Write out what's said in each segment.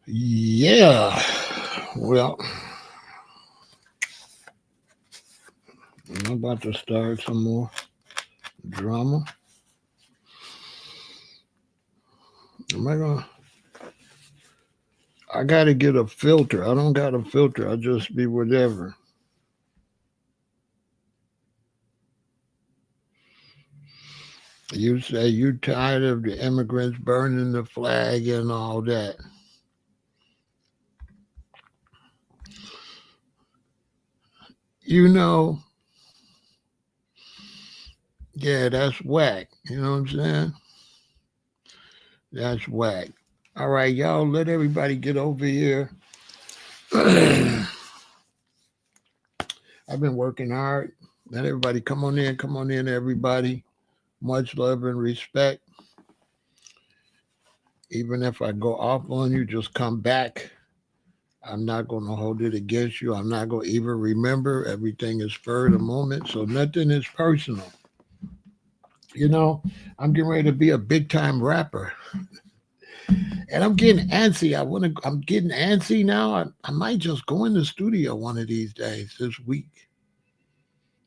Yeah. Well, I'm about to start some more drama. Am I gonna? I gotta get a filter. I don't got a filter. I just be whatever. You say you tired of the immigrants burning the flag and all that. You know, yeah, that's whack. You know what I'm saying? That's whack. All right, y'all, let everybody get over here. I've been working hard. Let everybody come on in, everybody. Much love and respect. Even if I go off on you, just come back. I'm not going to hold it against you. I'm not going to even remember. Everything is for the moment. So nothing is personal. You know, I'm getting ready to be a big time rapper. And I'm getting antsy. I'm getting antsy now. I might just go in the studio one of these days this week.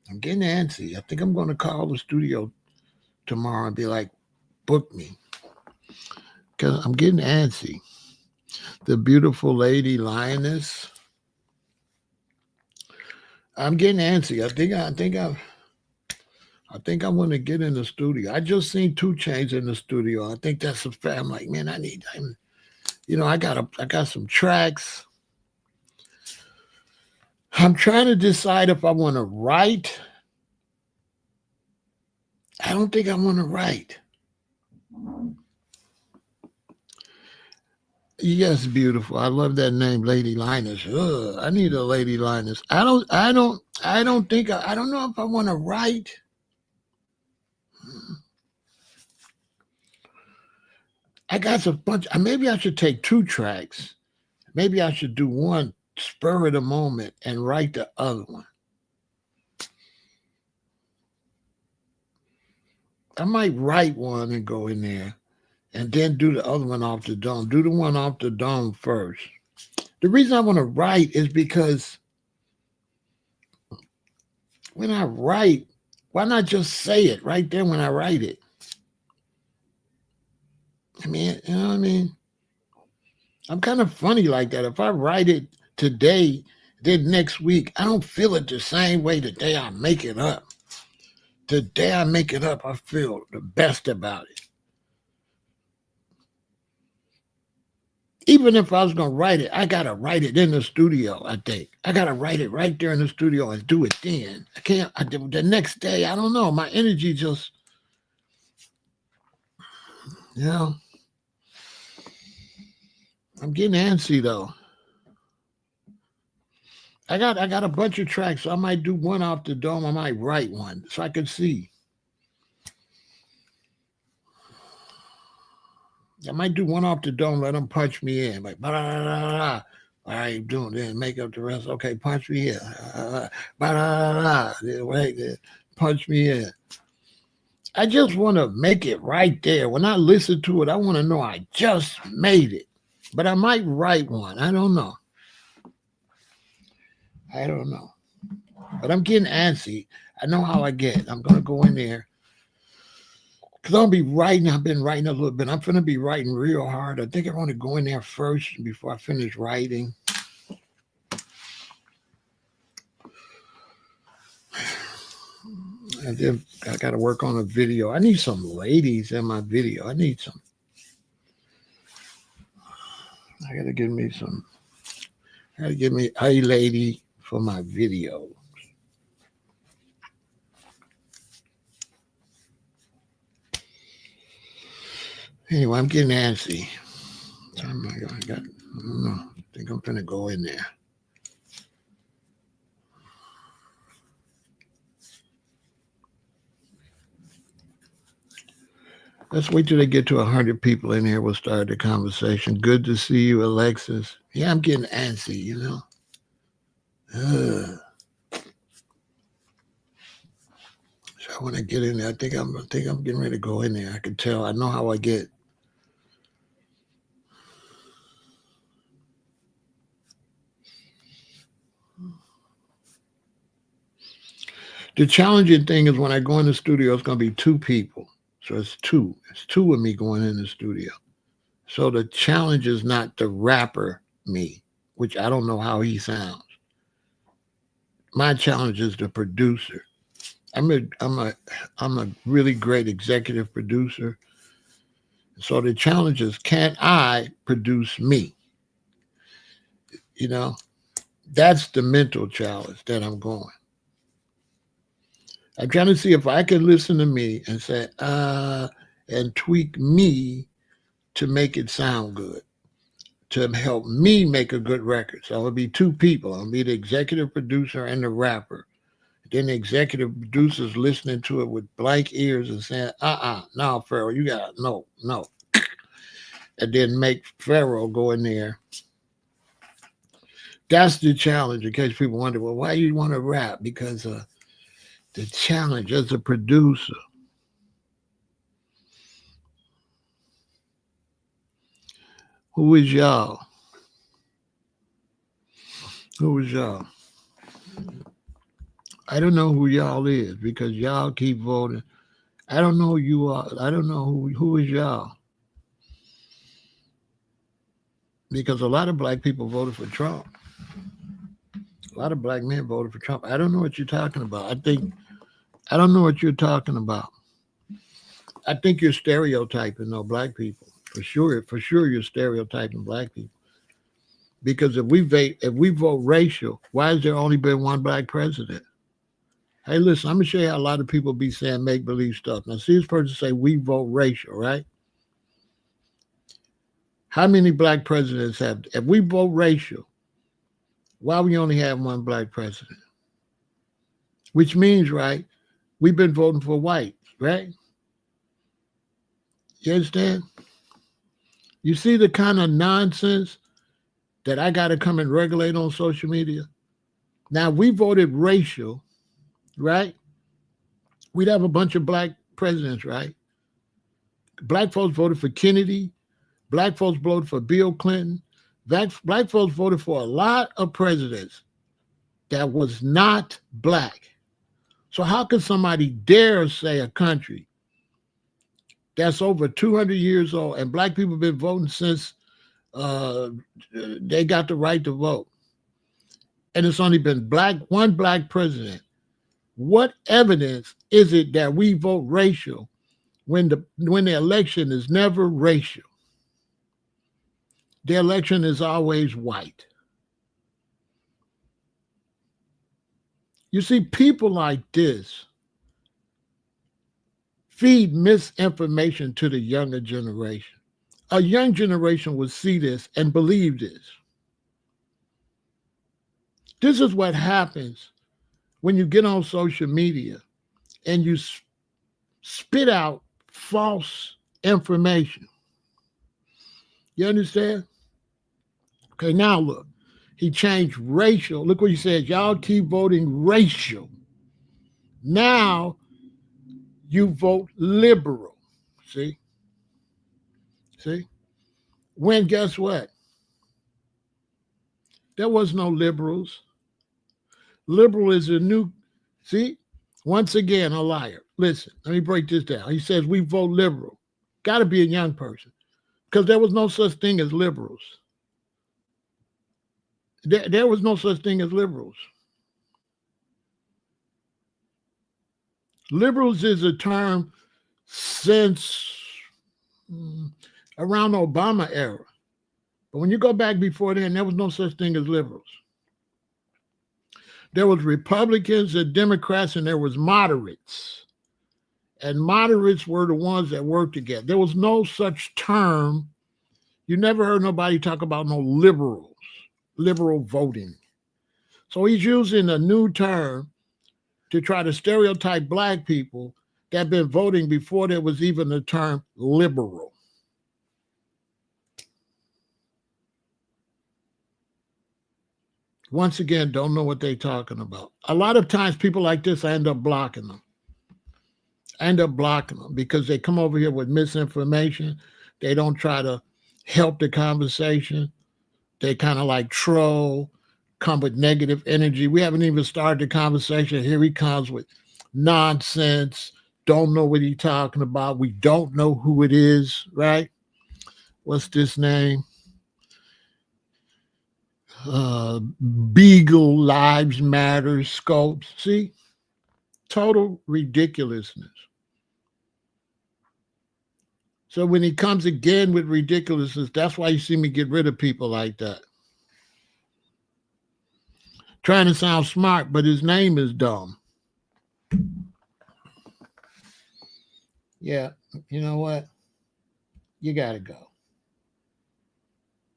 I'm getting antsy. I think I'm going to call the studio tomorrow and be like, book me. Because I'm getting antsy. The beautiful lady lioness. I'm getting antsy. I think I want to get in the studio. I just seen Two Chains in the studio. I think that's a fair. I'm like, man, I got some tracks. I'm trying to decide if I want to write. I don't think I want to write. Yes, beautiful. I love that name, Lady Linus. Ugh, I need a Lady Linus. I don't know if I want to write. I got a bunch. Maybe I should take two tracks. Maybe I should do one spur of the moment and write the other one. I might write one and go in there and then do the other one off the dome. Do the one off the dome first. The reason I want to write is because when I write, why not just say it right there when I write it? I mean, you know what I mean? I'm kind of funny like that. If I write it today, then next week, I don't feel it the same way the day I make it up. The day I make it up, I feel the best about it. Even if I was gonna write it, I gotta write it in the studio. I think I gotta write it right there in the studio and do it then. I can't. The next day, I don't know. My energy just, you know, I'm getting antsy though. I got a bunch of tracks, so I might do one off the dome. I might write one so I can see. I might do one off the dome. Let them punch me in, like blah, blah, blah, blah. All right, doing then make up the rest. Okay, punch me in. Blah, blah, blah, blah. Wait, punch me in. I just want to make it right there. When I listen to it, I want to know I just made it. But I might write one. I don't know. I don't know. But I'm getting antsy. I know how I get. I'm gonna go in there because I'll be writing. I've been writing a little bit. I'm gonna be writing real hard. I think I want to go in there first before I finish writing. And then I got to work on a video. I need some ladies in my video. I need some. I got to give me some. I got to give me a lady for my video. Anyway, I'm getting antsy. I don't know. I think I'm gonna go in there. Let's wait till they get to 100 people in here. We'll start the conversation. Good to see you, Alexis. Yeah, I'm getting antsy, you know. Ugh. So I want to get in there. I think I'm getting ready to go in there. I can tell. I know how I get. The challenging thing is when I go in the studio, it's going to be two people. So it's two. It's two of me going in the studio. So the challenge is not the rapper me, which I don't know how he sounds. My challenge is the producer. I'm a I'm a I'm a really great executive producer. So the challenge is, can I produce me? You know, that's the mental challenge that I'm going. I'm trying to see if I can listen to me and say, and tweak me to make it sound good, to help me make a good record. So it'll be two people. I'll be the executive producer and the rapper. Then the executive producer's listening to it with blank ears and saying, no, Pharaoh, you got no, no. And then make Pharaoh go in there. That's the challenge, in case people wonder, well, why you want to rap? Because the challenge as a producer, who is y'all? Who is y'all? I don't know who y'all is because y'all keep voting. I don't know who you are. I don't know who is y'all. Because a lot of black people voted for Trump. A lot of black men voted for Trump. I don't know what you're talking about. I don't know what you're talking about. I think you're stereotyping though black people. For sure you're stereotyping black people. Because if we vote racial, why has there only been one black president? Hey, listen, I'm gonna show you how a lot of people be saying make believe stuff. Now, see this person say we vote racial, right? How many black presidents have? If we vote racial, why we only have one black president? Which means, right, we've been voting for whites, right? You understand? You see the kind of nonsense that I got to come and regulate on social media? Now, we voted racial, right? We'd have a bunch of black presidents, right? Black folks voted for Kennedy. Black folks voted for Bill Clinton. Black folks voted for a lot of presidents that was not black. So how can somebody dare say a country that's over 200 years old and black people have been voting since they got the right to vote, and it's only been one black president? What evidence is it that we vote racial when the election is never racial? The election is always white. You see, people like this feed misinformation to the younger generation. A young generation will see this and believe this. This is what happens when you get on social media and you spit out false information. You understand? Okay, now look. He changed racial. Look what he says. Y'all keep voting racial. Now you vote liberal. See? See? When guess what? There was no liberals. Liberal is a new, see? Once again, a liar. Listen, let me break this down. He says we vote liberal. Got to be a young person because there was no such thing as liberals. There was no such thing as liberals. Liberals is a term since around the Obama era. But when you go back before then, there was no such thing as liberals. There was Republicans and Democrats, and there was moderates. And moderates were the ones that worked together. There was no such term. You never heard nobody talk about no liberals, liberal voting. So he's using a new term to try to stereotype black people that have been voting before there was even the term liberal. Once again, don't know what they're talking about. A lot of times people like this, I end up blocking them. Because they come over here with misinformation. They don't try to help the conversation. They kind of like troll, come with negative energy. We haven't even started the conversation. Here he comes with nonsense, don't know what he's talking about. We don't know who it is, right? What's this name? Beagle Lives Matter Scopes. See? Total ridiculousness. So when he comes again with ridiculousness, that's why you see me get rid of people like that. Trying to sound smart, but his name is dumb. Yeah, you know what? You got to go.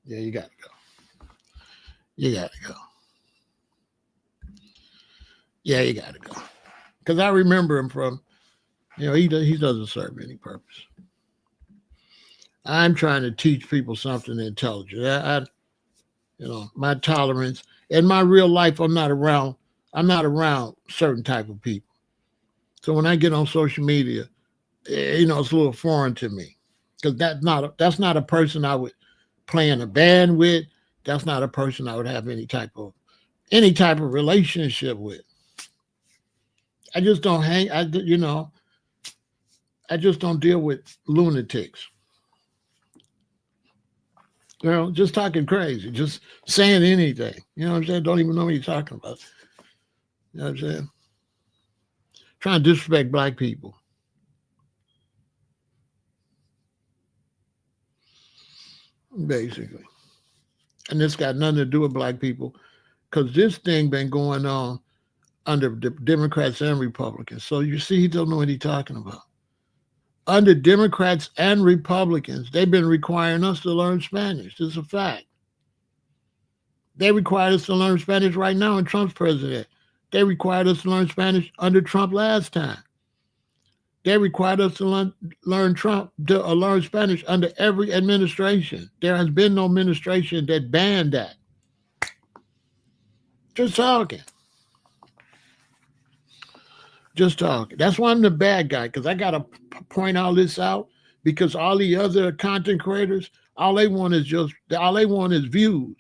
Yeah, you got to go. You got to go. Yeah, you got to go. Because I remember him from, he doesn't serve any purpose. I'm trying to teach people something intelligent. My tolerance in my real life, I'm not around certain type of people. So when I get on social media, it's a little foreign to me because that's not a person I would play in a band with. That's not a person I would have any type of relationship with. I just don't I just don't deal with lunatics. Just talking crazy, just saying anything. You know what I'm saying? Don't even know what you're talking about. You know what I'm saying? Trying to disrespect black people. Basically. And this got nothing to do with black people because this thing been going on under the Democrats and Republicans. So you see, he don't know what he's talking about. Under Democrats and Republicans, they've been requiring us to learn Spanish. This is a fact. They required us to learn Spanish right now in Trump's president. They required us to learn Spanish under Trump last time. They required us to learn Spanish under every administration. There has been no administration that banned that. Just talking. Just talking. That's why I'm the bad guy, because I got to point all this out, because all the other content creators, all they want is views.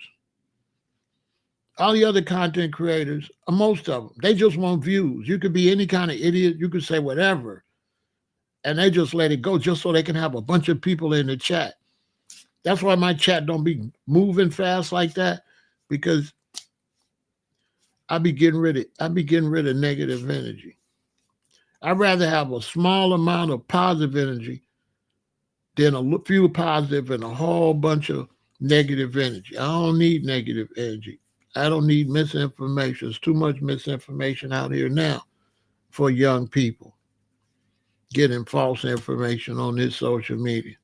All the other content creators, most of them, they just want views. You could be any kind of idiot. You could say whatever. And they just let it go just so they can have a bunch of people in the chat. That's why my chat don't be moving fast like that, because I be getting rid of negative energy. I'd rather have a small amount of positive energy than a few positive and a whole bunch of negative energy. I don't need negative energy. I don't need misinformation. There's too much misinformation out here now for young people getting false information on this social media.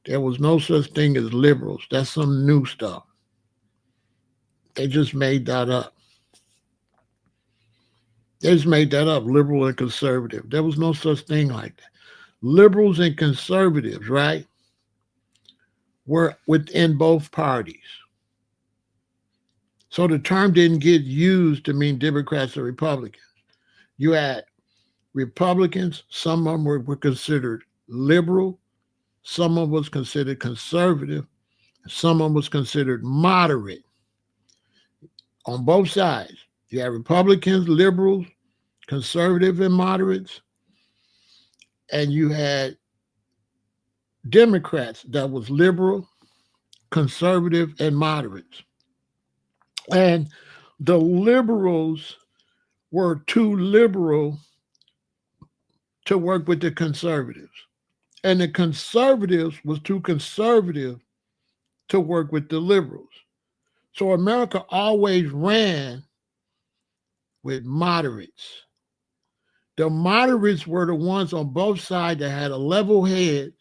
There was no such thing as liberals. That's some new stuff. They just made that up. They just made that up, liberal and conservative. There was no such thing like that. Liberals and conservatives, right, were within both parties. So the term didn't get used to mean Democrats or Republicans. You had Republicans, some of them were considered liberal, some of them was considered conservative, some of them was considered moderate. On both sides, you had Republicans, liberals, conservative and moderates, and you had Democrats that was liberal, conservative, and moderates. And the liberals were too liberal to work with the conservatives. And the conservatives was too conservative to work with the liberals. So America always ran with moderates. The moderates were the ones on both sides that had a level head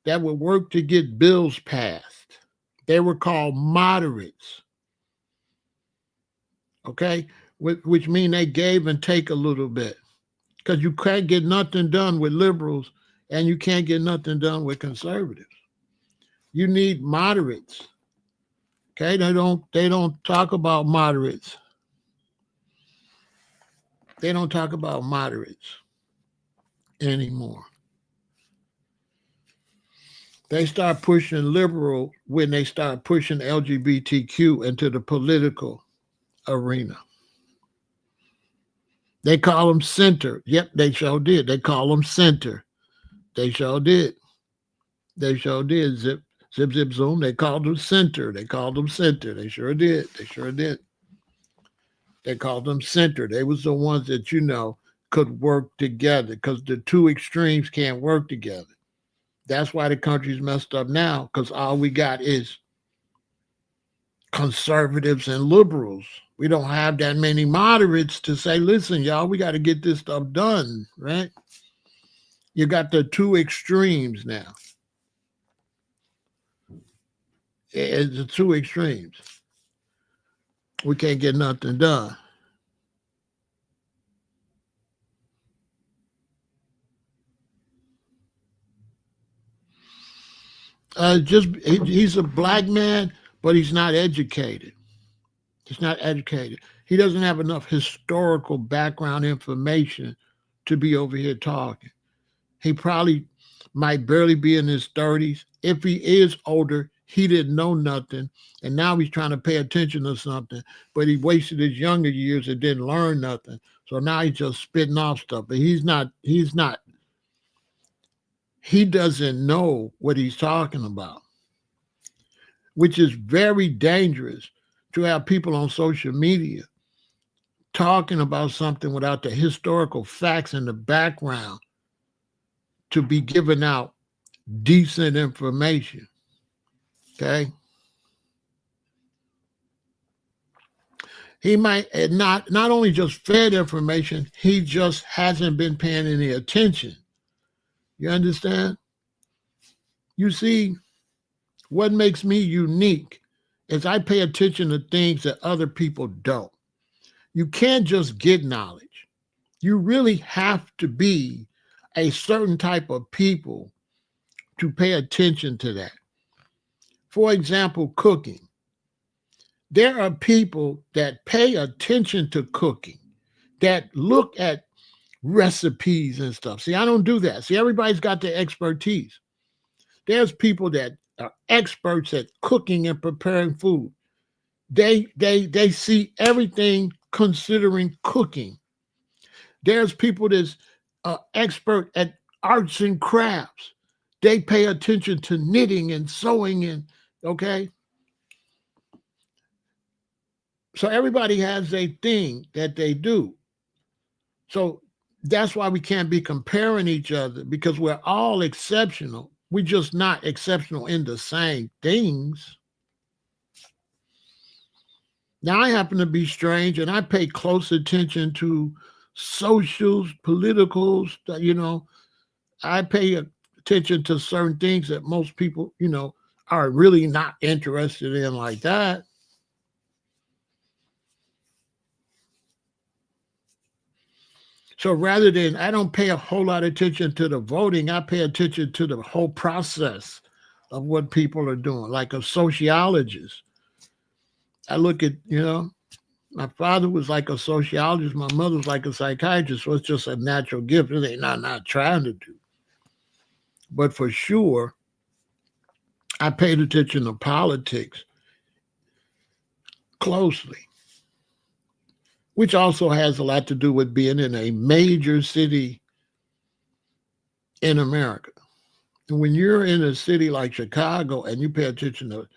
that would work to get bills passed. They were called moderates. Okay? Which means they gave and take a little bit. Because you can't get nothing done with liberals and you can't get nothing done with conservatives. You need moderates. Okay? They don't talk about moderates. They don't talk about moderates anymore. They start pushing liberal when they start pushing LGBTQ into the political arena. They call them center. Yep, they sure did. They call them center. They sure did. They sure did. Zip, zip, zip, zoom. They called them center. They called them center. They sure did. They sure did. They called them center. They was the ones that, could work together because the two extremes can't work together. That's why the country's messed up now, because all we got is conservatives and liberals. We don't have that many moderates to say, listen, y'all, we got to get this stuff done, right? You got the two extremes now. It's the two extremes. We can't get nothing done. He's a black man, but he's not educated. He's not educated. He doesn't have enough historical background information to be over here talking. He probably might barely be in his 30s. If he is older, he didn't know nothing. And now he's trying to pay attention to something, but he wasted his younger years and didn't learn nothing. So now he's just spitting off stuff. But he doesn't know what he's talking about, which is very dangerous to have people on social media talking about something without the historical facts in the background to be giving out decent information. Okay. He might not only just fed information, he just hasn't been paying any attention. You understand? You see, what makes me unique is I pay attention to things that other people don't. You can't just get knowledge. You really have to be a certain type of people to pay attention to that. For example, cooking. There are people that pay attention to cooking, that look at recipes and stuff. See, I don't do that. See, everybody's got their expertise. There's people that are experts at cooking and preparing food. They see everything considering cooking. There's people that's expert at arts and crafts. They pay attention to knitting and sewing and okay. So everybody has a thing that they do. So that's why we can't be comparing each other because we're all exceptional. We're just not exceptional in the same things. Now, I happen to be strange and I pay close attention to socials, politicals, I pay attention to certain things that most people, are really not interested in like that. So rather than, I don't pay a whole lot of attention to the voting, I pay attention to the whole process of what people are doing, like a sociologist. I look at, my father was like a sociologist, my mother was like a psychiatrist, so it's just a natural gift. It ain't not trying to do. But for sure, I paid attention to politics closely, which also has a lot to do with being in a major city in America. And when you're in a city like Chicago and you pay attention to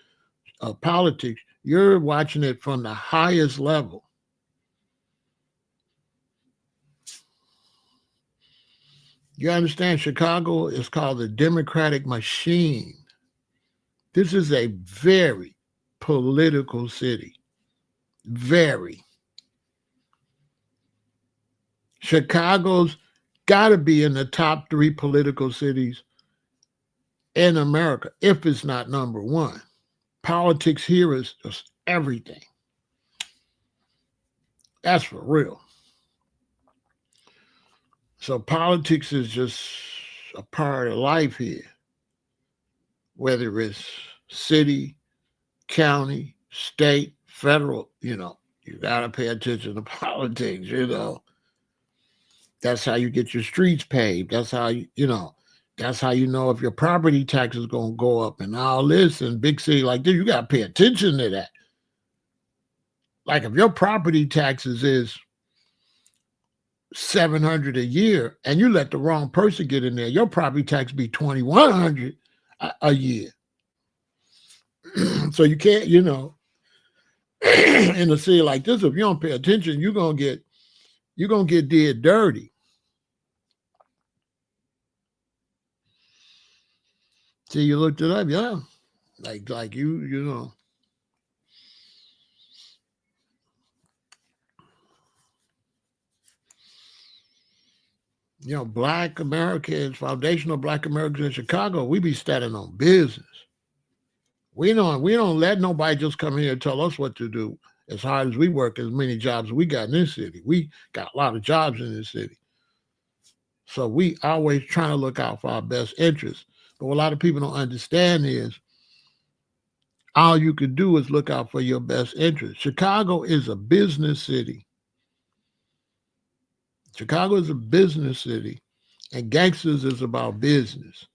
politics, you're watching it from the highest level. You understand? Chicago is called the Democratic machine. This is a very political city. Very. Chicago's got to be in the top 3 political cities in America, if it's not number 1. Politics here is just everything. That's for real. So politics is just a part of life here, whether it's city, county, state, federal, you got to pay attention to politics, That's how you get your streets paved. That's how that's how you know if your property tax is going to go up and all this. In big city like this, you got to pay attention to that. Like if your property taxes is $700 a year, and you let the wrong person get in there, your property tax be $2,100 a year. So you can't, in a city like this, if you don't pay attention, you're gonna get did dirty. See, you looked it up, yeah. Like Black Americans, foundational Black Americans in Chicago, we be standing on business. We don't let nobody just come here and tell us what to do. As hard as we work, as many jobs we got in this city. We got a lot of jobs in this city. So we always trying to look out for our best interests. But what a lot of people don't understand is all you can do is look out for your best interest. Chicago is a business city. Chicago is a business city, and gangsters is about business.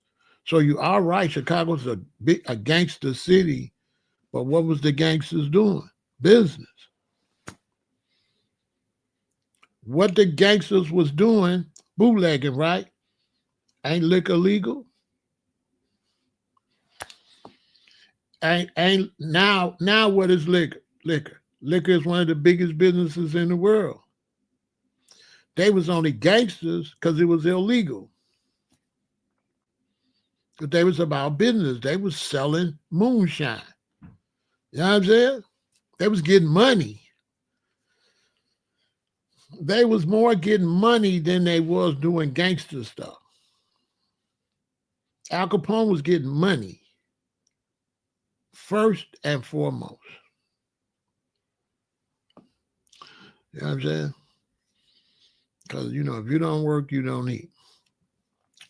So you are right. Chicago's a gangster city, but what was the gangsters doing? Business. What the gangsters was doing, bootlegging, right? Ain't liquor legal? Ain't now what is liquor? Liquor is one of the biggest businesses in the world. They was only gangsters because it was illegal. But they was about business. They was selling moonshine. You know what I'm saying? They was getting money. They was more getting money than they was doing gangster stuff. Al Capone was getting money first and foremost. You know what I'm saying? Because, if you don't work, you don't eat.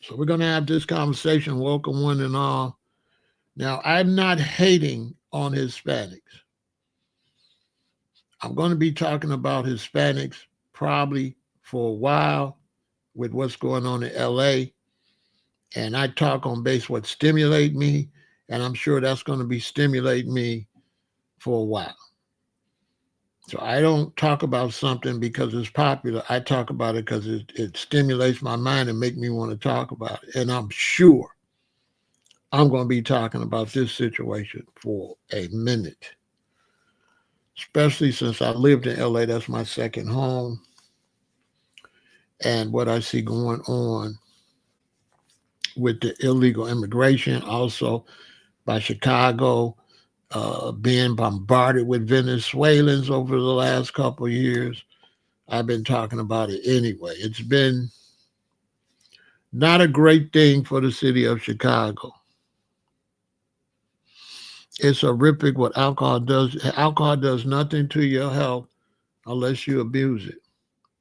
So we're going to have this conversation. Welcome one and all. Now, I'm not hating on Hispanics. I'm going to be talking about Hispanics probably for a while with what's going on in LA. And I talk on base what stimulate me. And I'm sure that's going to be stimulating me for a while. So I don't talk about something because it's popular. I talk about it because it stimulates my mind and make me want to talk about it. And I'm sure I'm going to be talking about this situation for a minute, especially since I lived in LA. That's my second home. And what I see going on with the illegal immigration, also by Chicago, being bombarded with Venezuelans over the last couple of years. I've been talking about it anyway. It's been not a great thing for the city of Chicago. It's horrific what alcohol does. Alcohol does nothing to your health unless you abuse it.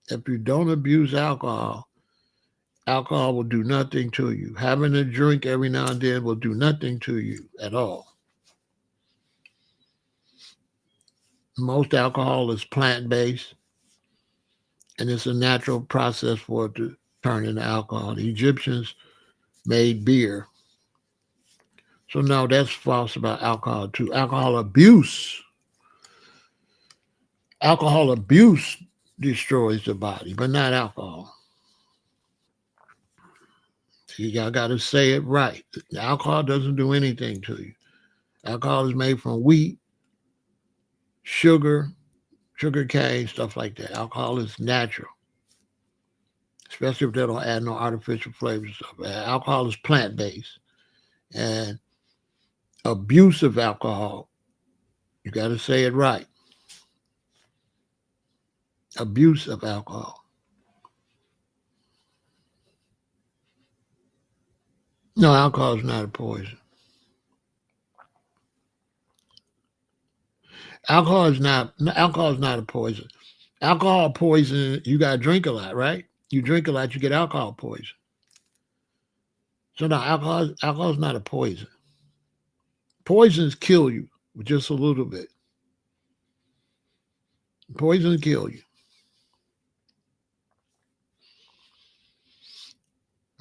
If you don't abuse alcohol, alcohol will do nothing to you. Having a drink every now and then will do nothing to you at all. Most alcohol is plant-based, and it's a natural process for it to turn into alcohol. The Egyptians made beer. So no, that's false about alcohol too. Alcohol abuse destroys the body, but not alcohol. You got to say it right. Alcohol doesn't do anything to you. Alcohol is made from wheat, sugar cane, stuff like that. Alcohol is natural, especially if they don't add no artificial flavors. Stuff. Alcohol is plant-based, and abuse of alcohol, you got to say it right. Abuse of alcohol. No, alcohol is not a poison. Alcohol is not a poison. Alcohol poison, you got to drink a lot, right? You drink a lot, you get alcohol poison. So now alcohol is not a poison. Poisons kill you with just a little bit. Poison kill you.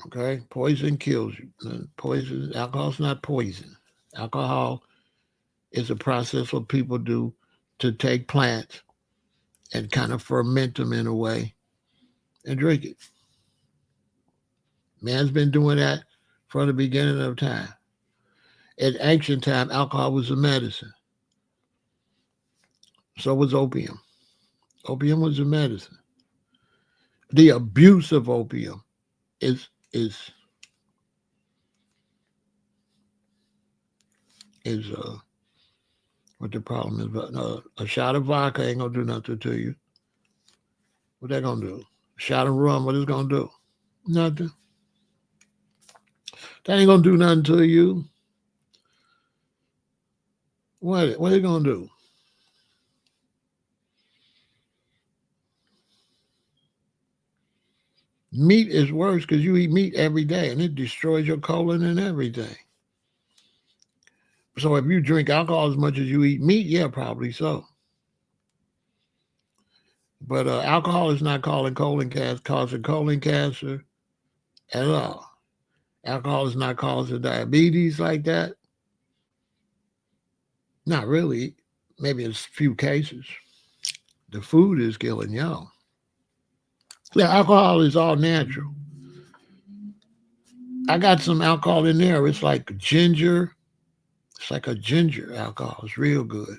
Okay? Poison kills you. Alcohol is not poison. Alcohol is a process what people do to take plants and kind of ferment them in a way and drink it. Man's been doing that from the beginning of time. In ancient time, alcohol was a medicine. So was opium. Opium was a medicine. The abuse of opium is what the problem is. But a shot of vodka ain't gonna do nothing to you. What that gonna do? A shot of rum, what it's gonna do? Nothing. That ain't gonna do nothing to you. What it gonna do? Meat is worse because you eat meat every day and it destroys your colon and everything. So if you drink alcohol as much as you eat meat, yeah, probably so. But alcohol is not causing colon cancer at all. Alcohol is not causing diabetes like that. Not really. Maybe in a few cases. The food is killing y'all. Yeah, alcohol is all natural. I got some alcohol in there. It's like ginger. It's like a ginger alcohol. It's real good.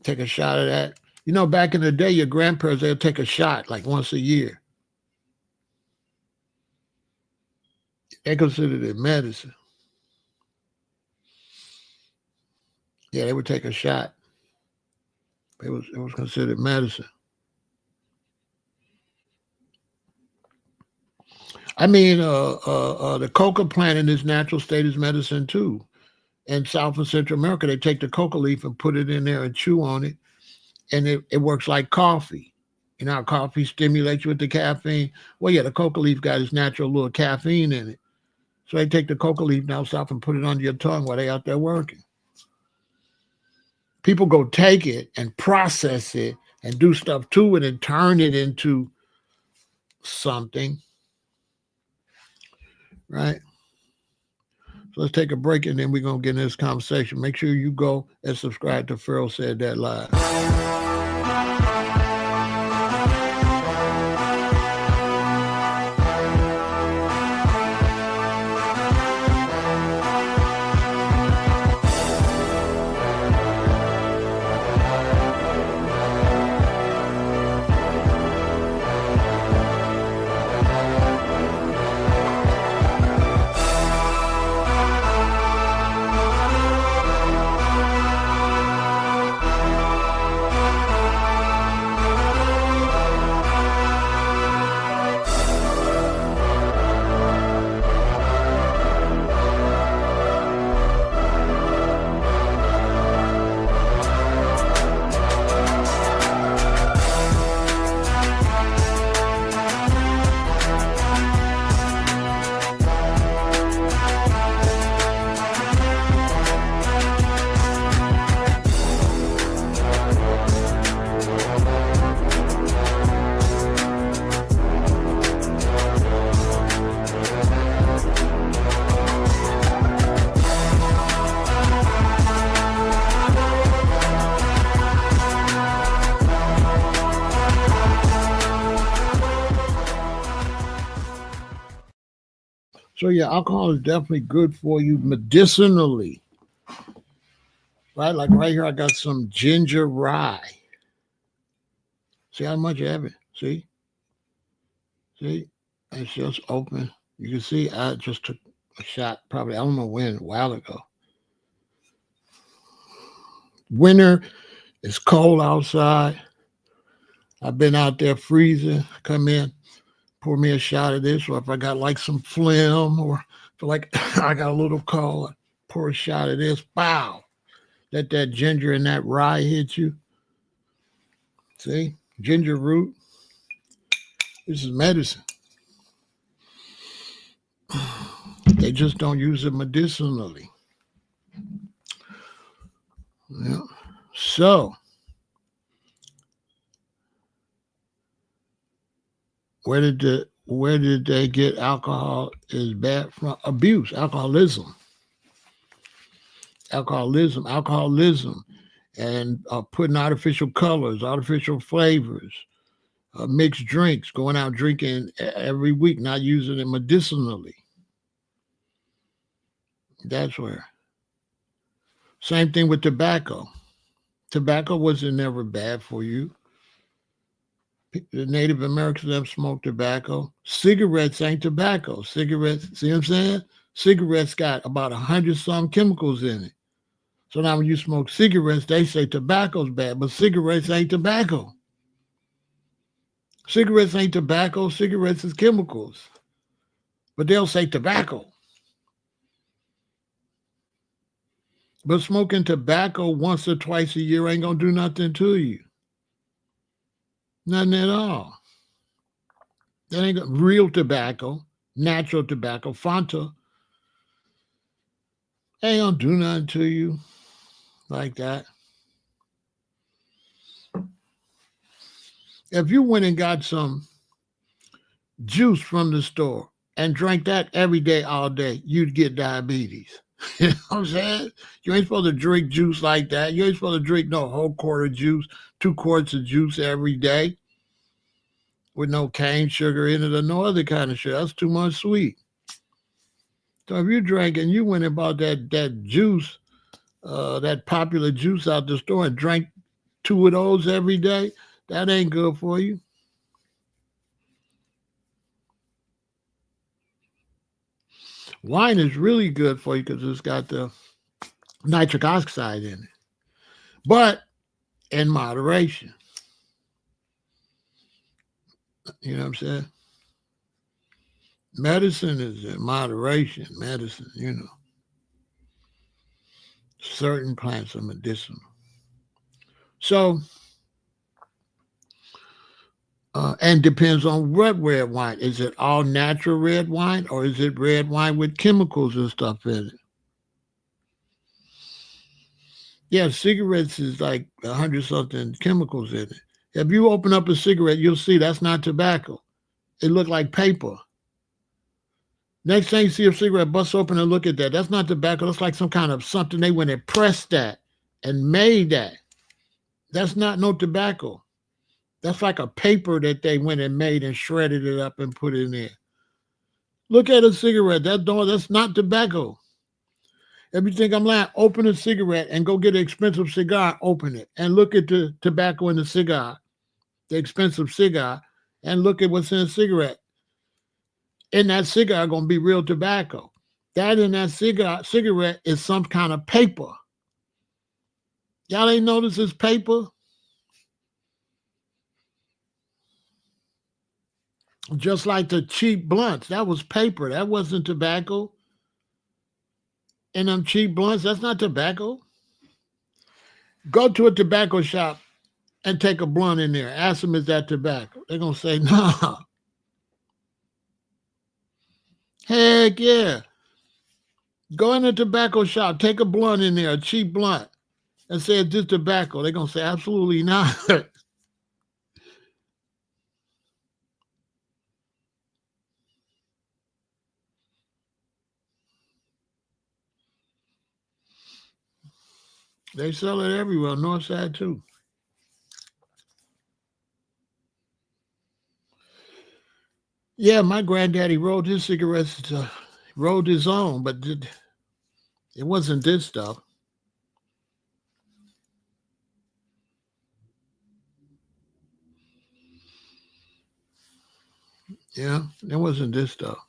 Take a shot of that. You know, back in the day, your grandparents, they'll take a shot like once a year. They considered it medicine. Yeah, they would take a shot. It was considered medicine. I mean, the coca plant in its natural state is medicine too. In South and Central America, they take the coca leaf and put it in there and chew on it, and it works like coffee. You know how coffee stimulates you with the caffeine? Well, yeah, the coca leaf got its natural little caffeine in it. So they take the coca leaf down south and put it under your tongue while they out there working. People go take it and process it and do stuff to it and turn it into something. Right? So let's take a break and then we're going to get in this conversation. Make sure you go and subscribe to Pharaoh Said That Live. So yeah, alcohol is definitely good for you medicinally. Right? Like right here, I got some ginger rye. See how much I have it? See? See? It's just open. You can see I just took a shot, probably, I don't know when, a while ago. Winter, it's cold outside. I've been out there freezing. Come in, pour me a shot of this, or if I got like some phlegm or feel like I got a little cold, pour a shot of this. Wow. Let that ginger and that rye hit you. See? Ginger root. This is medicine. They just don't use it medicinally. Yeah. So, where did they get alcohol is bad from? Abuse, alcoholism, and putting artificial colors, artificial flavors, Mixed drinks, going out drinking every week, not using it medicinally. That's where. Same thing with tobacco. Tobacco wasn't never bad for you. The Native Americans never smoked tobacco. Cigarettes ain't tobacco. Cigarettes, see what I'm saying? Cigarettes got about 100 some chemicals in it. So now when you smoke cigarettes, they say tobacco's bad, but cigarettes ain't tobacco. Cigarettes ain't tobacco. Cigarettes is chemicals. But they'll say tobacco. But smoking tobacco once or twice a year ain't going to do nothing to you. Nothing at all. That ain't real tobacco, natural tobacco, Fanta, ain't going to do nothing to you like that. If you went and got some juice from the store and drank that every day, all day, you'd get diabetes. You know what I'm saying? You ain't supposed to drink juice like that. You ain't supposed to drink no whole quart of juice, 2 quarts of juice every day with no cane sugar in it or no other kind of sugar. That's too much sweet. So if you drank and you went and bought that juice, that popular juice out the store and drank 2 of those every day, that ain't good for you. Wine is really good for you because it's got the nitric oxide in it, but in moderation. You know what I'm saying? Medicine is in moderation. Medicine, certain plants are medicinal. So, and depends on what red wine. Is it all natural red wine or is it red wine with chemicals and stuff in it? Yeah, cigarettes is like 100 something chemicals in it. If you open up a cigarette, you'll see that's not tobacco. It looked like paper. Next time you see a cigarette, bust open and look at that. That's not tobacco. That's like some kind of something they went and pressed that and made that. That's not no tobacco. That's like a paper that they went and made and shredded it up and put it in there. Look at a cigarette. That's not tobacco. If you think I'm lying, open a cigarette and go get an expensive cigar, open it, and look at the tobacco in the cigar, the expensive cigar, and look at what's in the cigarette. In that cigar going to be real tobacco. That in that cigarette is some kind of paper. Y'all ain't notice it's paper? Just like the cheap blunts. That was paper. That wasn't tobacco. And them cheap blunts, that's not tobacco. Go to a tobacco shop and take a blunt in there. Ask them, is that tobacco? They're going to say, nah. Heck yeah. Go in a tobacco shop, take a blunt in there, a cheap blunt, and say, is this tobacco? They're going to say, absolutely not. They sell it everywhere, north side too. Yeah, my granddaddy rolled his cigarettes, rolled his own, but it wasn't this stuff. Yeah, it wasn't this stuff.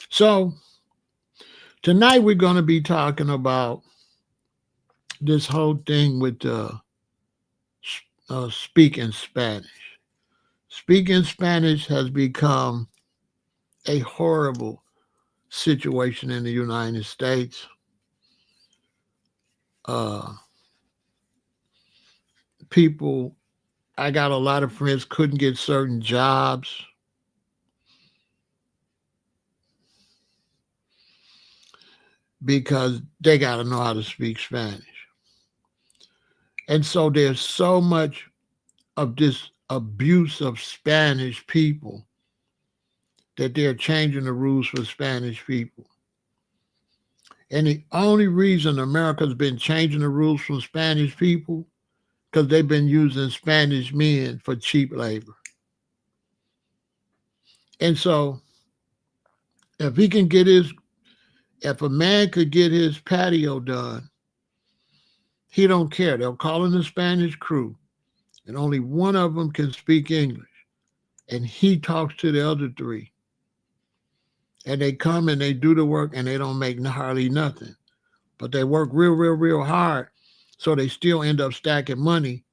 So tonight we're going to be talking about this whole thing with speaking Spanish. Speaking Spanish has become a horrible situation in the United States. People, I got a lot of friends couldn't get certain jobs because they got to know how to speak Spanish. And so there's so much of this abuse of Spanish people that they're changing the rules for Spanish people. And the only reason America's been changing the rules for Spanish people because they've been using Spanish men for cheap labor. And so if if a man could get his patio done, he don't care. They'll call in the Spanish crew, and only one of them can speak English. And he talks to the other three. And they come and they do the work and they don't make hardly nothing. But they work real hard. So they still end up stacking money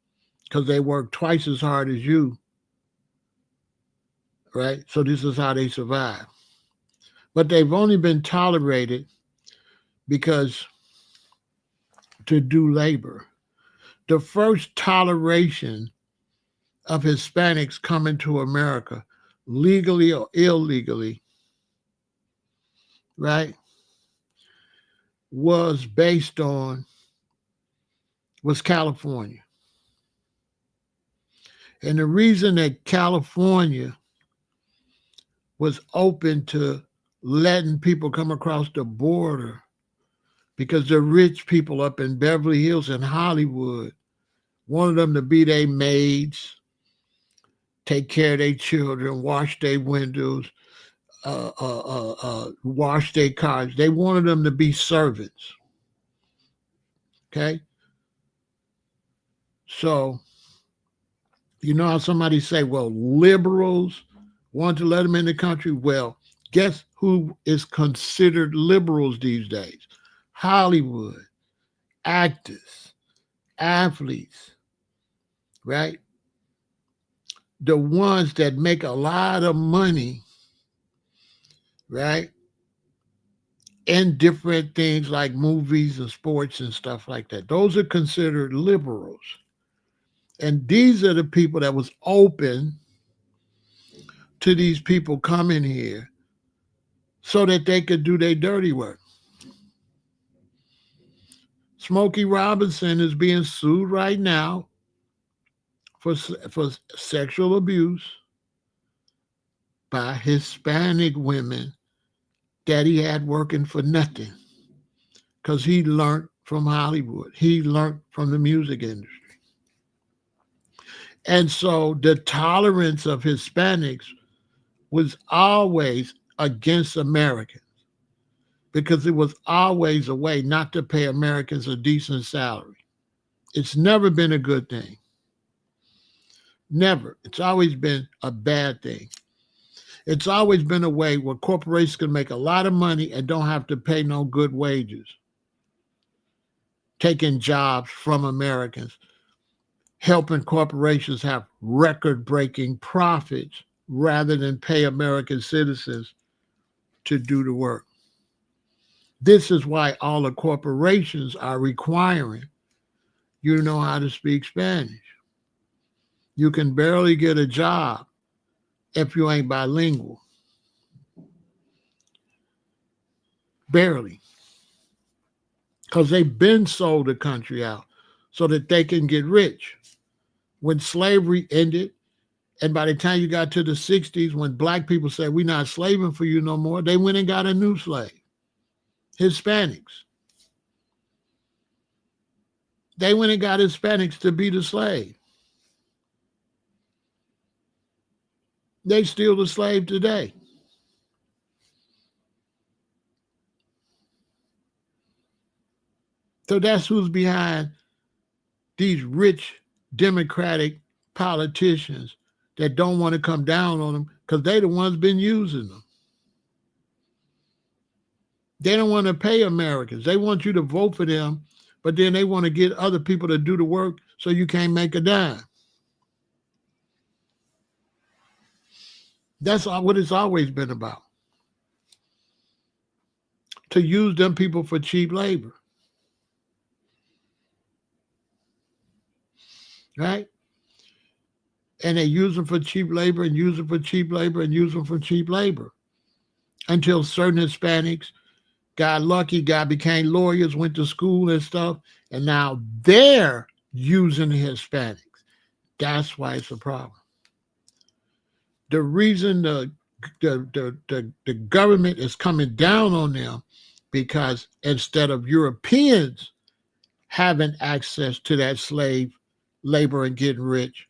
because they work twice as hard as you, right? So this is how they survive. But they've only been tolerated because to do labor. The first toleration of Hispanics coming to America, legally or illegally, right, was based on was California. And the reason that California was open to letting people come across the border because the rich people up in Beverly Hills and Hollywood wanted them to be their maids, take care of their children, wash their windows, wash their cars. They wanted them to be servants. Okay? So, you know how somebody say, well, liberals want to let them in the country? Well, guess who is considered liberals these days? Hollywood, actors, athletes, right? The ones that make a lot of money, right? In different things like movies and sports and stuff like that. Those are considered liberals. And these are the people that was open to these people coming here so that they could do their dirty work. Smokey Robinson is being sued right now for sexual abuse by Hispanic women that he had working for nothing because he learned from Hollywood. He learned from the music industry. And so the tolerance of Hispanics was always against Americans because it was always a way not to pay Americans a decent salary. It's never been a good thing. Never. It's always been a bad thing. It's always been a way where corporations can make a lot of money and don't have to pay no good wages, taking jobs from Americans, helping corporations have record-breaking profits rather than pay American citizens to do the work. This is why all the corporations are requiring you know how to speak Spanish. You can barely get a job if you ain't bilingual. Barely. Because they've been sold the country out so that they can get rich. When slavery ended, and by the time you got to the 60s, when black people said, we're not slaving for you no more, they went and got a new slave. Hispanics. They went and got Hispanics to be the slave. They still the slave today. So that's who's behind these rich Democratic politicians that don't want to come down on them because they the ones been using them. They don't want to pay Americans. They want you to vote for them, but then they want to get other people to do the work so you can't make a dime. That's what it's always been about. To use them people for cheap labor. Right? And they use them for cheap labor and use them for cheap labor and use them for cheap labor. Until certain Hispanics got lucky, became lawyers, went to school and stuff, and now they're using the Hispanics. That's why it's a problem. The reason the government is coming down on them because instead of Europeans having access to that slave labor and getting rich,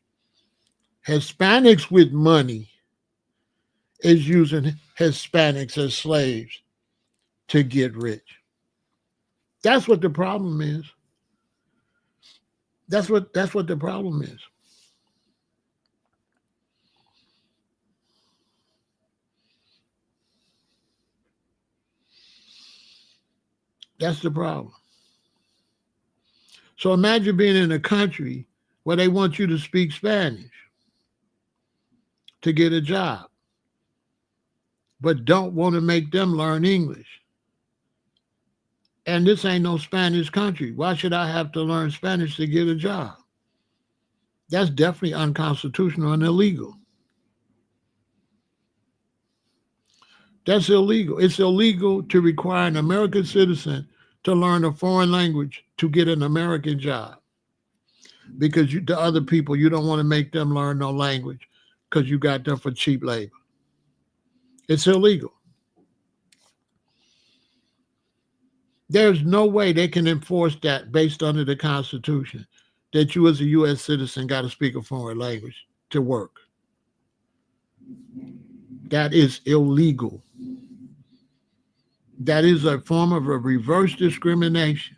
Hispanics with money is using Hispanics as slaves to get rich. That's what the problem is. That's what the problem is. That's the problem. So imagine being in a country where they want you to speak Spanish to get a job, but don't want to make them learn English. And this ain't no Spanish country. Why should I have to learn Spanish to get a job? That's definitely unconstitutional and illegal. That's illegal. It's illegal to require an American citizen to learn a foreign language to get an American job because the other people, you don't want to make them learn no language because you got them for cheap labor. It's illegal. There's no way they can enforce that based under the Constitution that you as a U.S. citizen got to speak a foreign language to work. That is illegal. That is a form of a reverse discrimination.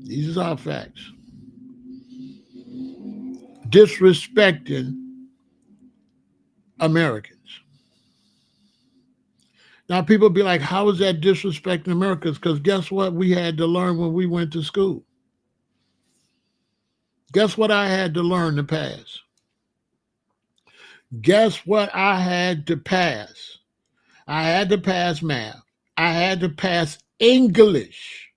These are facts. Disrespecting Americans. Now, people be like, how is that disrespecting Americans? Because guess what we had to learn when we went to school? Guess what I had to learn to pass? Guess what I had to pass? I had to pass math. I had to pass English.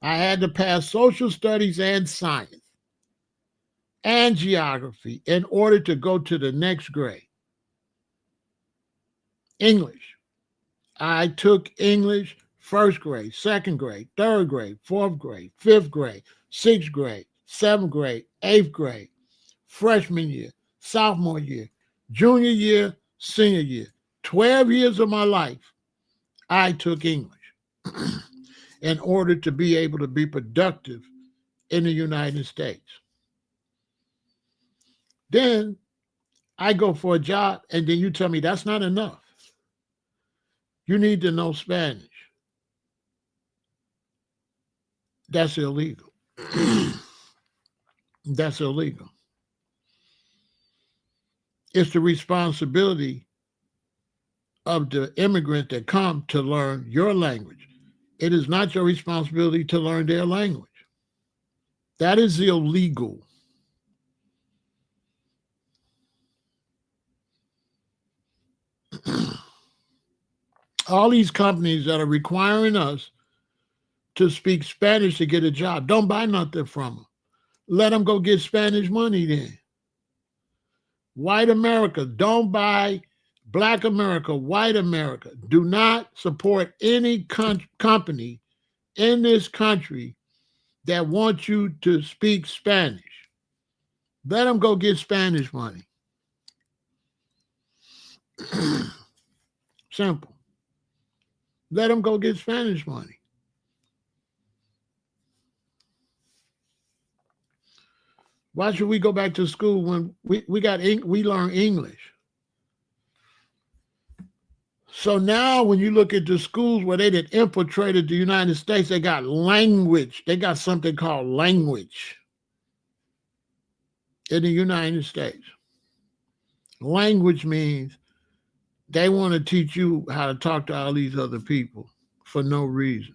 I had to pass social studies and science and geography in order to go to the next grade. English. I took English first grade, second grade, third grade, fourth grade, fifth grade, sixth grade, seventh grade, eighth grade, freshman year, sophomore year, junior year, senior year. 12 years of my life, I took English in order to be able to be productive in the United States. Then I go for a job, and then you tell me that's not enough. You need to know Spanish. That's illegal. That's illegal. It's the responsibility of the immigrant that come to learn your language. It is not your responsibility to learn their language. That is illegal. All these companies that are requiring us to speak Spanish to get a job, don't buy nothing from them. Let them go get Spanish money then. White America, don't buy Black America, white America. Do not support any company in this country that wants you to speak Spanish. Let them go get Spanish money. Simple. Let them go get Spanish money. Why should we go back to school when we learn English? So now when you look at the schools where they did infiltrated the United States, they got language. They got something called language in the United States. Language means they want to teach you how to talk to all these other people for no reason.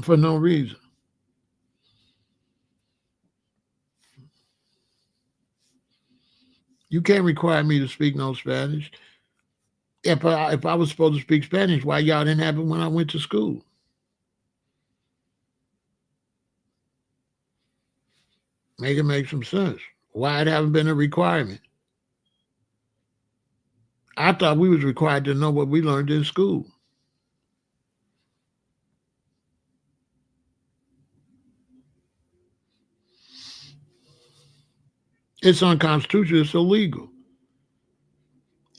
For no reason. You can't require me to speak no Spanish. If I was supposed to speak Spanish, why y'all didn't have it when I went to school? Make it make some sense. Why it haven't been a requirement? I thought we was required to know what we learned in school. It's unconstitutional. It's illegal.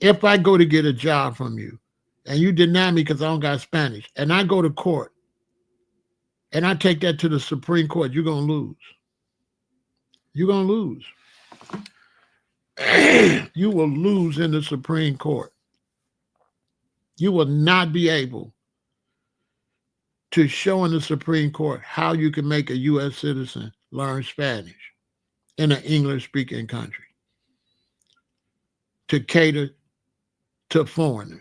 If I go to get a job from you and you deny me because I don't got Spanish and I go to court and I take that to the Supreme Court, you're going to lose. You're going to lose. You will lose in the Supreme Court. You will not be able to show in the Supreme Court how you can make a U.S. citizen learn Spanish in an English-speaking country to cater to foreigners.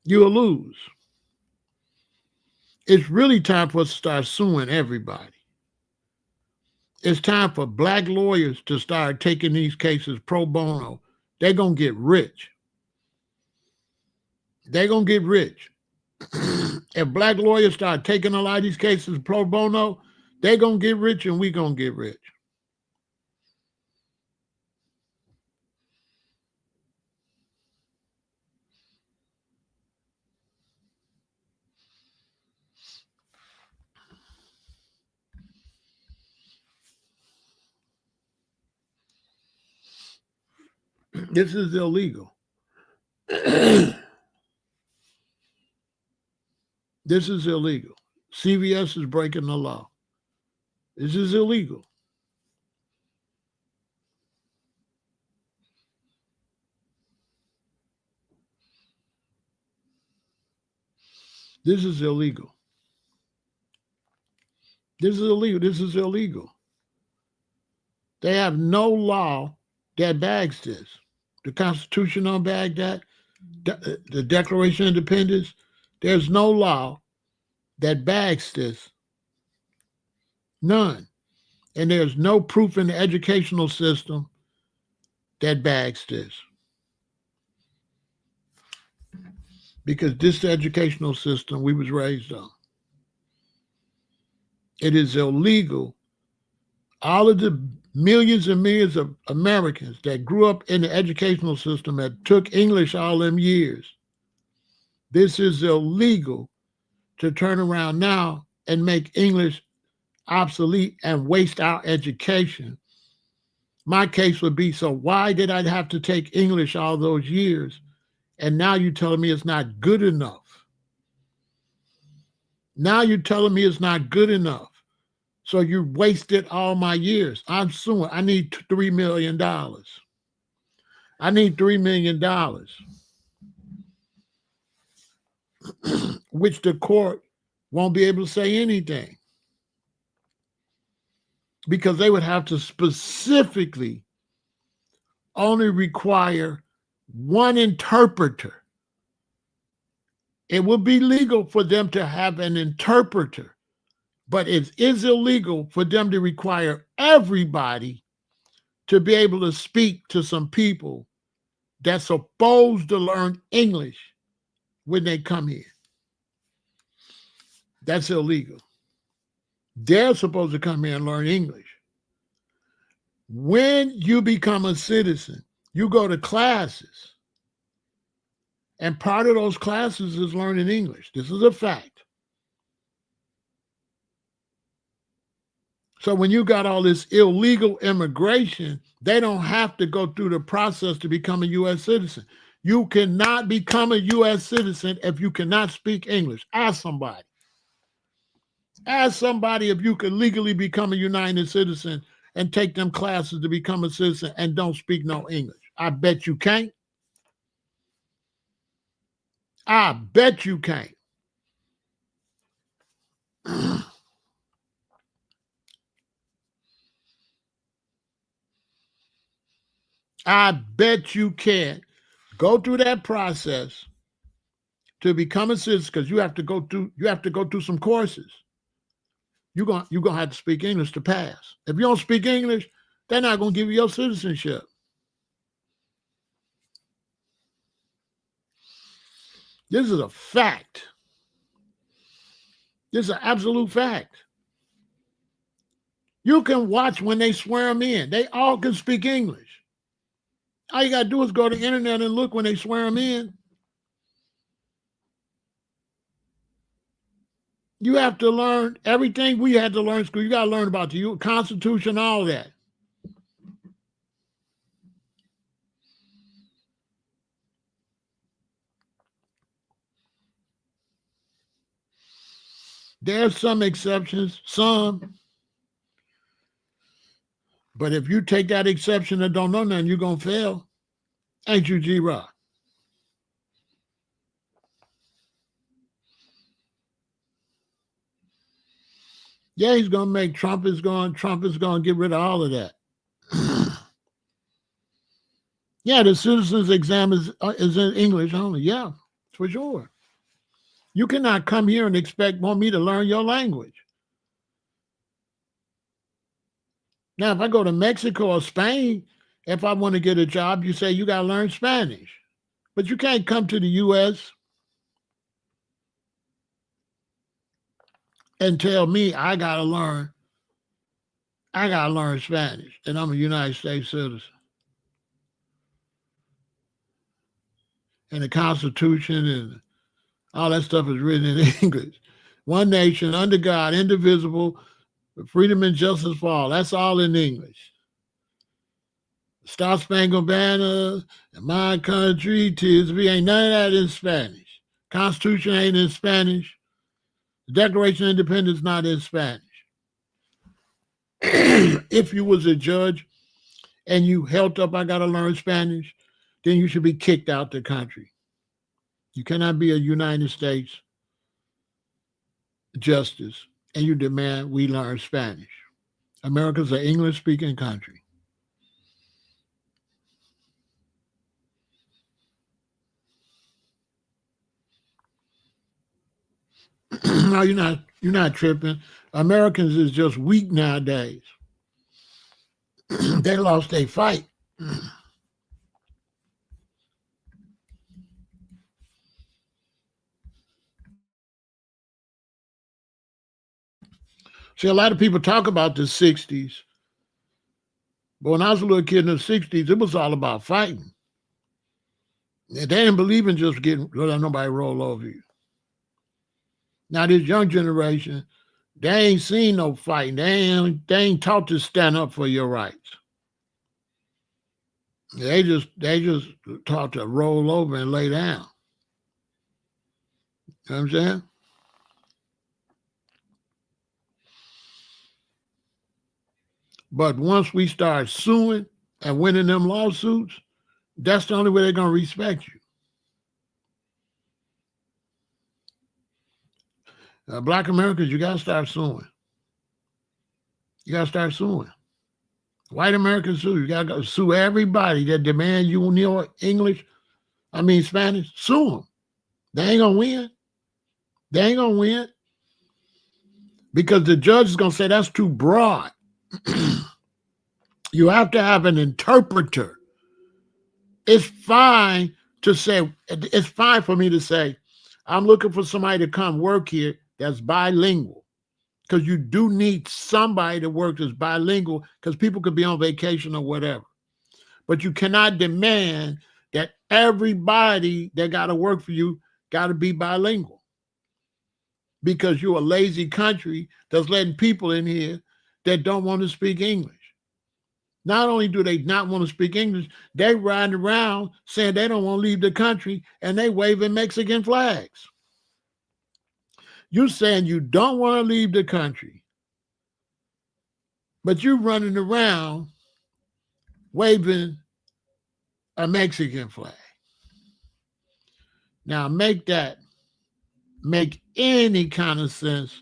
You will lose. It's really time for us to start suing everybody. It's time for black lawyers to start taking these cases pro bono. They're going to get rich. They're going to get rich. If black lawyers start taking a lot of these cases pro bono, they're going to get rich and we're going to get rich. This is illegal. This is illegal. CVS is breaking the law. This is illegal. This is illegal. This is illegal. This is illegal. They have no law that bags this. The Constitution don't bag that. The Declaration of Independence, there's no law that bags this. None. And there's no proof in the educational system that bags this. Because this educational system we was raised on. It is illegal. All of the millions and millions of Americans that grew up in the educational system that took English all them years, this is illegal to turn around now and make English obsolete and waste our education. My case would be, so why did I have to take English all those years? And now you're telling me it's not good enough. Now you're telling me it's not good enough. So you wasted all my years. I'm suing. I need $3 million. I need $3 million, which the court won't be able to say anything because they would have to specifically only require one interpreter. It would be legal for them to have an interpreter, but it is illegal for them to require everybody to be able to speak to some people that's supposed to learn English when they come here. That's illegal. They're supposed to come here and learn English. When you become a citizen, you go to classes. And part of those classes is learning English. This is a fact. So when you got all this illegal immigration, they don't have to go through the process to become a U.S. citizen. You cannot become a U.S. citizen if you cannot speak English. Ask somebody. Ask somebody if you can legally become a United citizen and take them classes to become a citizen and don't speak no English. I bet you can't. I bet you can't. I bet you can't go through that process to become a citizen because you have to go through some courses. You're gonna have to speak English to pass. If you don't speak English, they're not gonna give you your citizenship. This is a fact. This is an absolute fact. You can watch when they swear them in. They all can speak English. All you gotta do is go to the internet and look when they swear them in. You have to learn everything we had to learn in school. You gotta learn about the Constitution, all that. There's some exceptions, some, but if you take that exception and don't know nothing, you're going to fail. Ain't you, G-Rock? Yeah, he's going to make Trump is going to get rid of all of that. Yeah, the citizens exam is in English only. Yeah, for sure. You cannot come here and want me to learn your language. Now, if I go to Mexico or Spain, if I want to get a job, you say you got to learn Spanish. But you can't come to the U.S. and tell me I got to learn Spanish, and I'm a United States citizen. And the Constitution and all that stuff is written in English. One nation, under God, indivisible, with freedom and justice for all. That's all in English. Star Spangled Banner, and My Country, Tis Me, ain't none of that in Spanish. Constitution ain't in Spanish. The Declaration of Independence not in Spanish. If you was a judge and you held up, I got to learn Spanish, then you should be kicked out the country. You cannot be a United States justice and you demand we learn Spanish. America's an English-speaking country. No, you're not tripping. Americans is just weak nowadays. They lost their fight. See, a lot of people talk about the 60s, but when I was a little kid in the 60s, it was all about fighting. They didn't believe in just letting nobody roll over you. Now, this young generation, they ain't seen no fighting. They ain't taught to stand up for your rights. They just taught to roll over and lay down. You know what I'm saying? But once we start suing and winning them lawsuits, that's the only way they're going to respect you. Black Americans, you got to start suing. You got to start suing. White Americans sue. You got to sue everybody that demand you know Spanish. Sue them. They ain't going to win. They ain't going to win. Because the judge is going to say that's too broad. You have to have an interpreter. It's fine for me to say, I'm looking for somebody to come work here that's bilingual. Because you do need somebody to work that's bilingual because people could be on vacation or whatever. But you cannot demand that everybody that got to work for you got to be bilingual. Because you're a lazy country that's letting people in here that don't want to speak English. Not only do they not want to speak English, they riding around saying they don't want to leave the country and they waving Mexican flags. You're saying you don't want to leave the country, but you're running around waving a Mexican flag. Now make any kind of sense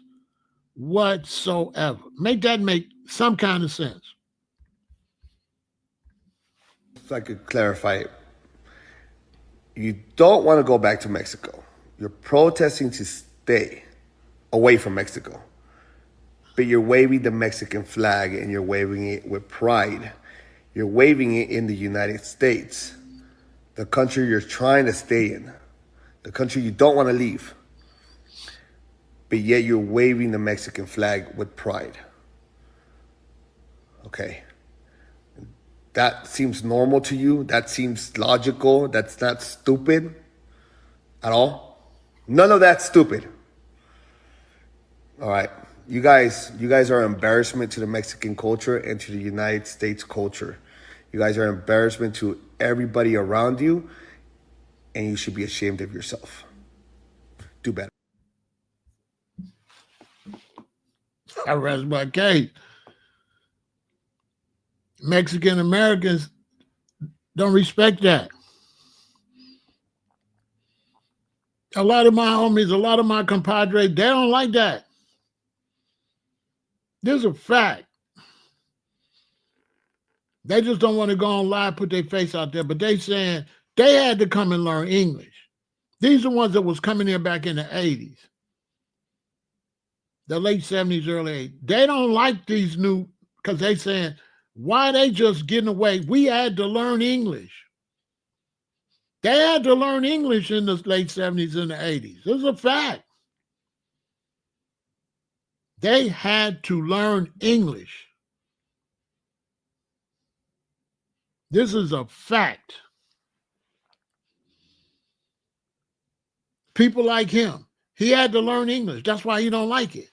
whatsoever. Make that make some kind of sense. If I could clarify it, you don't want to go back to Mexico. You're protesting to stay away from Mexico. But you're waving the Mexican flag and you're waving it with pride. You're waving it in the United States, the country you're trying to stay in, the country you don't want to leave. But yet you're waving the Mexican flag with pride. Okay. That seems normal to you? That seems logical? That's not stupid at all? None of that's stupid. All right. You guys are an embarrassment to the Mexican culture and to the United States culture. You guys are an embarrassment to everybody around you, and you should be ashamed of yourself. Do better. I rest my case. Mexican Americans don't respect that. A lot of my homies, a lot of my compadres, they don't like that. This is a fact. They just don't want to go on live, put their face out there, but they saying they had to come and learn English. These are ones that was coming here back in the 80s, the late 70s, early 80s. They don't like these new, because they saying, why they just getting away? We had to learn English. They had to learn English in the late 70s and the 80s. This is a fact. They had to learn English. This is a fact. People like him, he had to learn English. That's why he don't like it.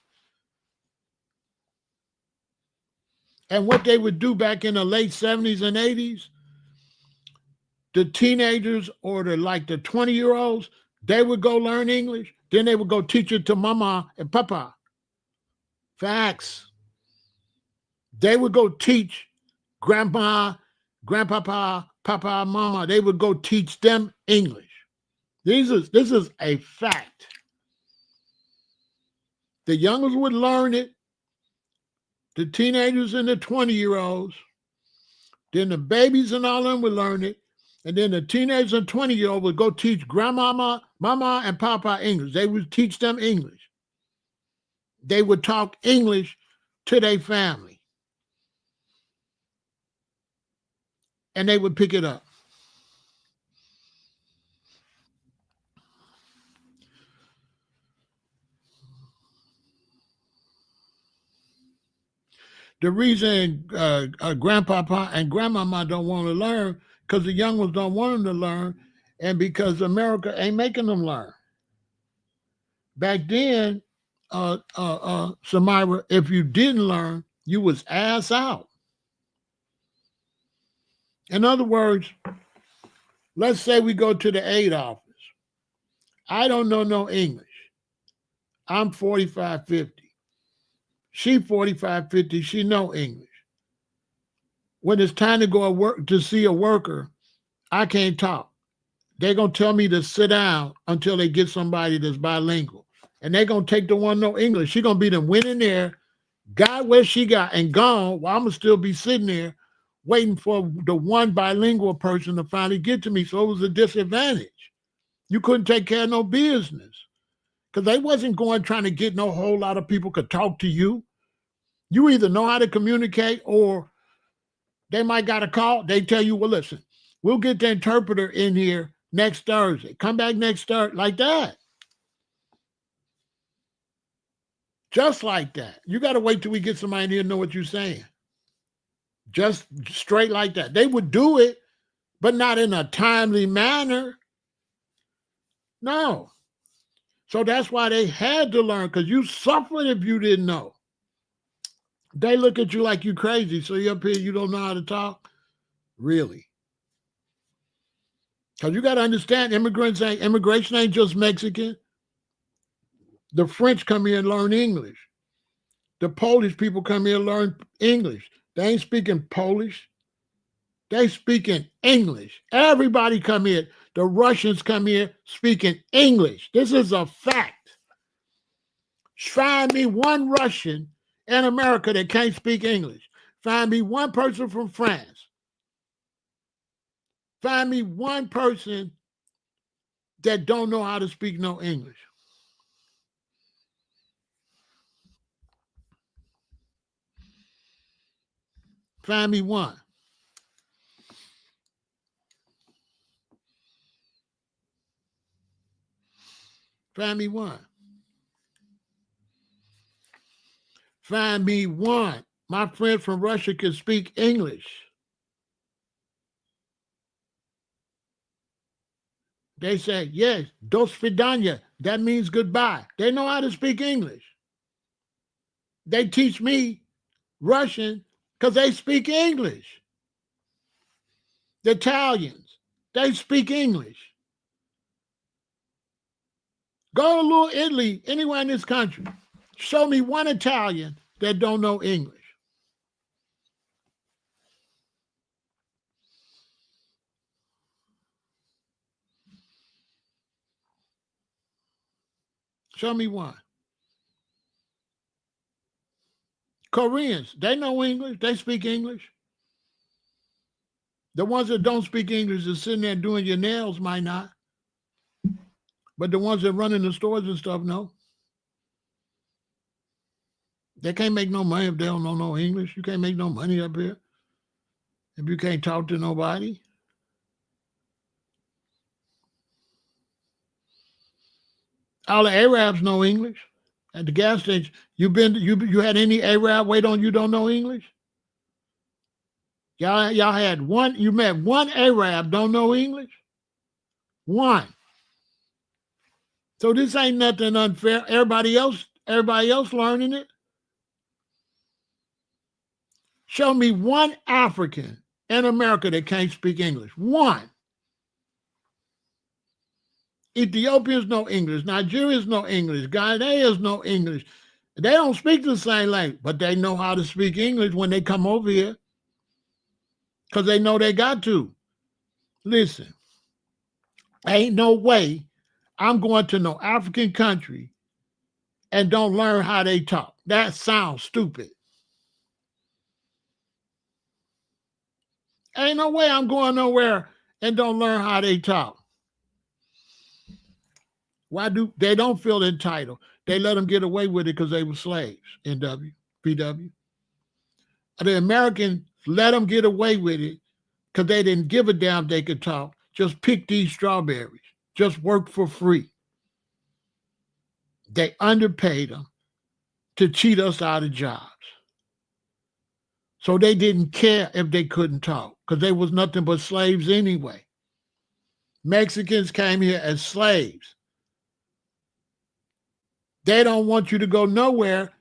And what they would do back in the late 70s and 80s, the teenagers or the 20-year-olds, they would go learn English. Then they would go teach it to mama and papa. Facts. They would go teach grandma, grandpapa, papa, mama. They would go teach them English. This is a fact. The youngers would learn it. The teenagers and the 20-year-olds. Then the babies and all of them would learn it. And then the teenagers and 20-year-olds would go teach grandmama, mama, and papa English. They would teach them English. They would talk English to their family. And they would pick it up. The reason grandpapa and grandmama don't want to learn, because the young ones don't want them to learn, and because America ain't making them learn. Back then, Samira, if you didn't learn, you was ass out. In other words, let's say we go to the aid office. I don't know no English. I'm 45, 50. She 45, 50. She know English. When it's time to go work to see a worker, I can't talk. They're going to tell me to sit down until they get somebody that's bilingual. And they're going to take the one no English. She's going to be the went in there, got where she got, and gone, while I'm going to still be sitting there waiting for the one bilingual person to finally get to me. So it was a disadvantage. You couldn't take care of no business because they wasn't going trying to get no whole lot of people could talk to you. You either know how to communicate or they might got a call. They tell you, well, listen, we'll get the interpreter in here next Thursday. Come back next Thursday, like that. Just like that. You got to wait till we get somebody in here to know what you're saying. Just straight like that. They would do it, but not in a timely manner. No. So that's why they had to learn, because you suffered if you didn't know. They look at you like you crazy. So you up here, you don't know how to talk? Really? Because you got to understand, immigration ain't just Mexican. The French come here and learn English. The Polish people come here and learn English. They ain't speaking Polish. They speaking English. Everybody come here. The Russians come here speaking English. This is a fact. Find me one Russian in America that can't speak English. Find me one person from France. Find me one person that don't know how to speak no English. Find me one. Find me one. Find me one. My friend from Russia can speak English. They say, yes, do svidaniya. That means goodbye. They know how to speak English. They teach me Russian because they speak English. The Italians, they speak English. Go to Little Italy, anywhere in this country. Show me one Italian that don't know English. Show me one. Koreans, they know English. They speak English. The ones that don't speak English are sitting there doing your nails might not. But the ones that run in the stores and stuff know. They can't make no money if they don't know no English. You can't make no money up here if you can't talk to nobody. All the Arabs know English. At the gas station, you had any Arab wait on you don't know English? Y'all had one, you met one Arab don't know English? One. So this ain't nothing unfair. Everybody else learning it. Show me one African in America that can't speak English. One. Ethiopians know English. Nigerians know English. Ghanaians know English. They don't speak the same language, but they know how to speak English when they come over here because they know they got to. Listen, ain't no way I'm going to no African country and don't learn how they talk. That sounds stupid. Ain't no way I'm going nowhere and don't learn how they talk. Why do they don't feel entitled? They let them get away with it because they were slaves. NW, PW. The Americans let them get away with it because they didn't give a damn they could talk. Just pick these strawberries. Just work for free. They underpaid them to cheat us out of jobs. So they didn't care if they couldn't talk because they was nothing but slaves anyway. Mexicans came here as slaves. They don't want you to go nowhere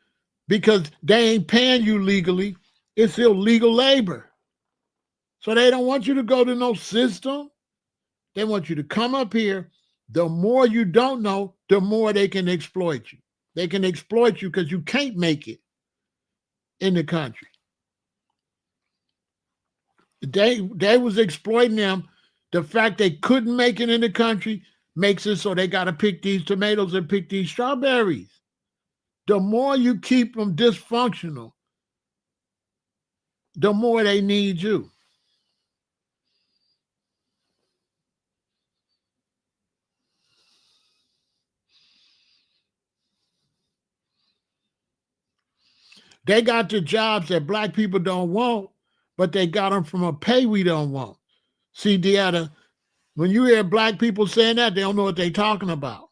because they ain't paying you legally. It's illegal labor. So they don't want you to go to no system. They want you to come up here. The more you don't know, the more they can exploit you. They can exploit you because you can't make it in the country. They was exploiting them. The fact they couldn't make it in the country makes it so they got to pick these tomatoes and pick these strawberries. The more you keep them dysfunctional, the more they need you. They got the jobs that black people don't want, but they got them from a pay we don't want. See, Deanna, when you hear black people saying that, they don't know what they're talking about.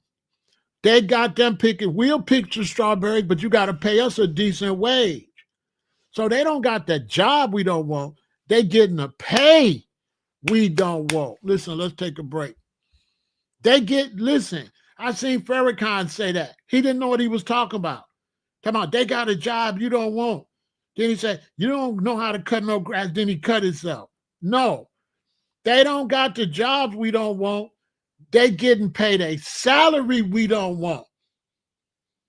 They got them picking, we'll pick your strawberries, but you got to pay us a decent wage. So they don't got the job we don't want. They getting the pay we don't want. Listen, let's take a break. Listen, I seen Farrakhan say that. He didn't know what he was talking about. Come on, they got a job you don't want. Then he said, you don't know how to cut no grass. Then he cut himself. No, they don't got the jobs we don't want. They getting paid a salary we don't want.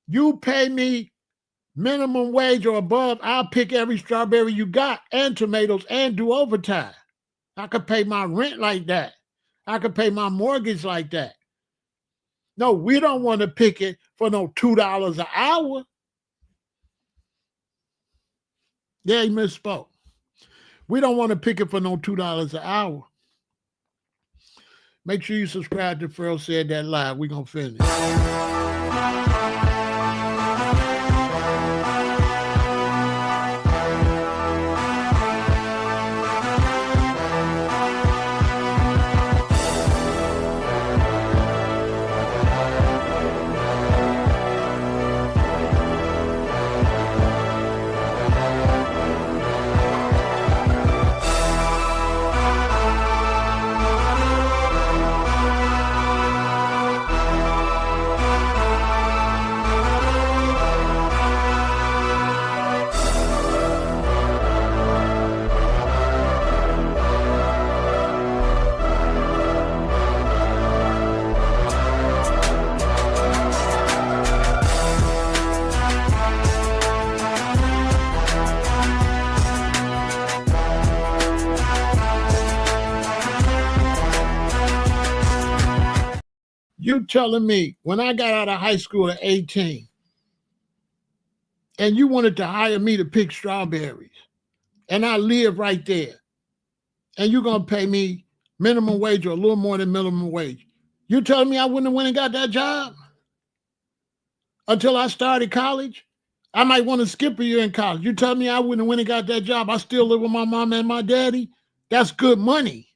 You pay me minimum wage or above, I'll pick every strawberry you got and tomatoes and do overtime. I could pay my rent like that. I could pay my mortgage like that. No, we don't want to pick it for no $2 an hour. Yeah, he misspoke. We don't want to pick it for no $2 an hour. Make sure you subscribe to Pharaoh Said That Live. We're going to finish. You telling me when I got out of high school at 18 and you wanted to hire me to pick strawberries and I live right there and you're going to pay me minimum wage or a little more than minimum wage. You telling me I wouldn't have went and got that job until I started college? I might want to skip a year in college. You tell me I wouldn't have went and got that job. I still live with my mom and my daddy. That's good money.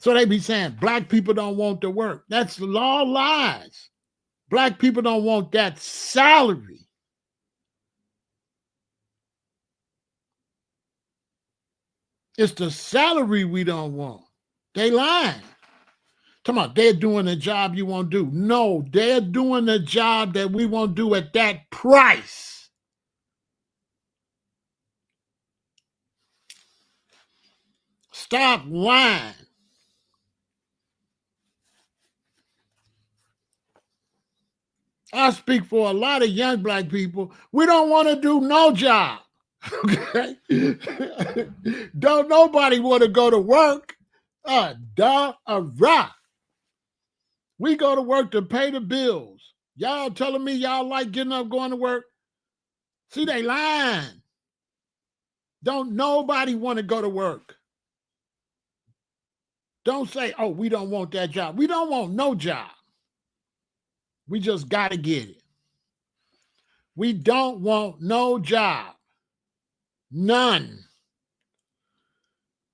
So they be saying black people don't want to work. That's all lies. Black people don't want that salary. It's the salary we don't want. They lying. Come on, they're doing a job you won't do. No, they're doing a job that we won't do at that price. Stop lying. I speak for a lot of young black people. We don't want to do no job. Okay? Don't nobody want to go to work. We go to work to pay the bills. Y'all telling me y'all like getting up, going to work? See, they lying. Don't nobody want to go to work. Don't say, oh, we don't want that job. We don't want no job. We just got to get it. We don't want no job. None.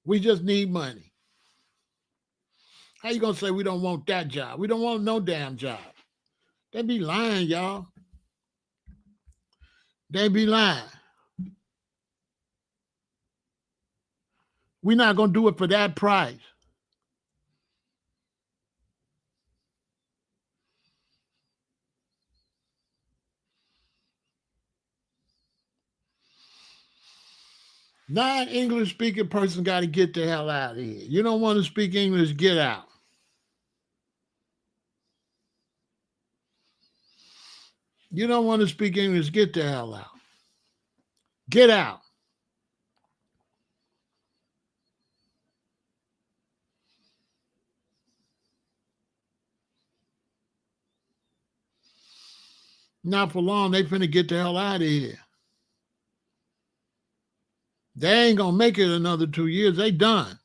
We just need money. How you going to say we don't want that job? We don't want no damn job. They be lying, y'all. They be lying. We're not going to do it for that price. Non-English speaking person got to get the hell out of here. You don't want to speak English, get out. You don't want to speak English, get the hell out. Get out. Not for long, they finna get the hell out of here. They ain't gonna make it another 2 years. They done.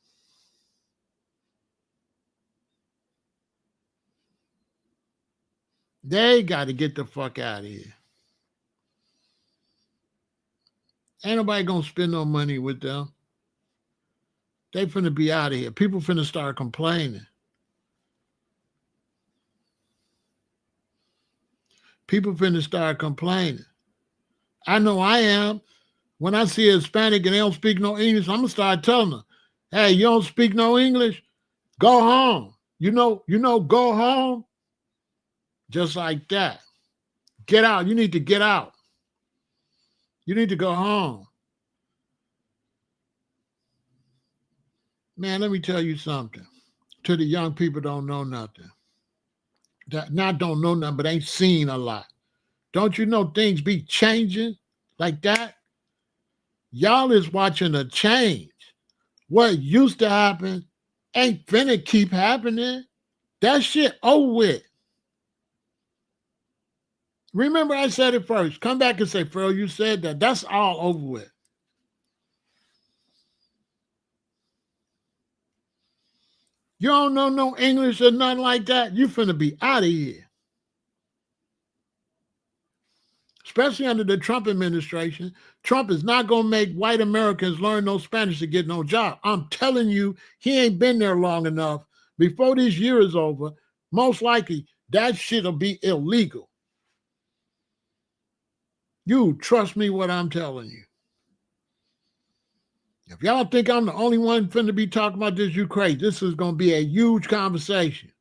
They got to get the fuck out of here. Ain't nobody gonna spend no money with them. They finna be out of here. People finna start complaining. People finna start complaining. I know I am. When I see a Hispanic and they don't speak no English, I'm gonna start telling them, hey, you don't speak no English? Go home. You know, go home. Just like that. Get out. You need to get out. You need to go home. Man, let me tell you something. To the young people don't know nothing. Not don't know nothing, but ain't seen a lot. Don't you know things be changing like that? Y'all is watching a change. What used to happen ain't finna keep happening. That shit over with. Remember I said it first. Come back and say, Pharaoh, you said that. That's all over with. You don't know no English or nothing like that, you finna be out of here. Especially under the Trump administration. Trump is not going to make white Americans learn no Spanish to get no job. I'm telling you, he ain't been there long enough. Before this year is over, most likely that shit'll be illegal. You trust me what I'm telling you. If y'all think I'm the only one finna be talking about this, you crazy. This is going to be a huge conversation.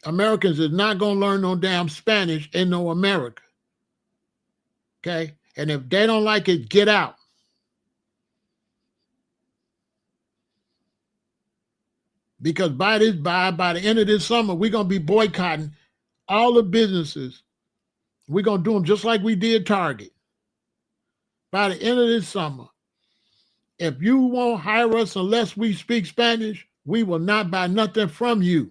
Americans is not going to learn no damn Spanish in no America. Okay? And if they don't like it, get out. Because by the end of this summer, we're going to be boycotting all the businesses. We're going to do them just like we did Target. By the end of this summer, If you won't hire us unless we speak Spanish, we will not buy nothing from you.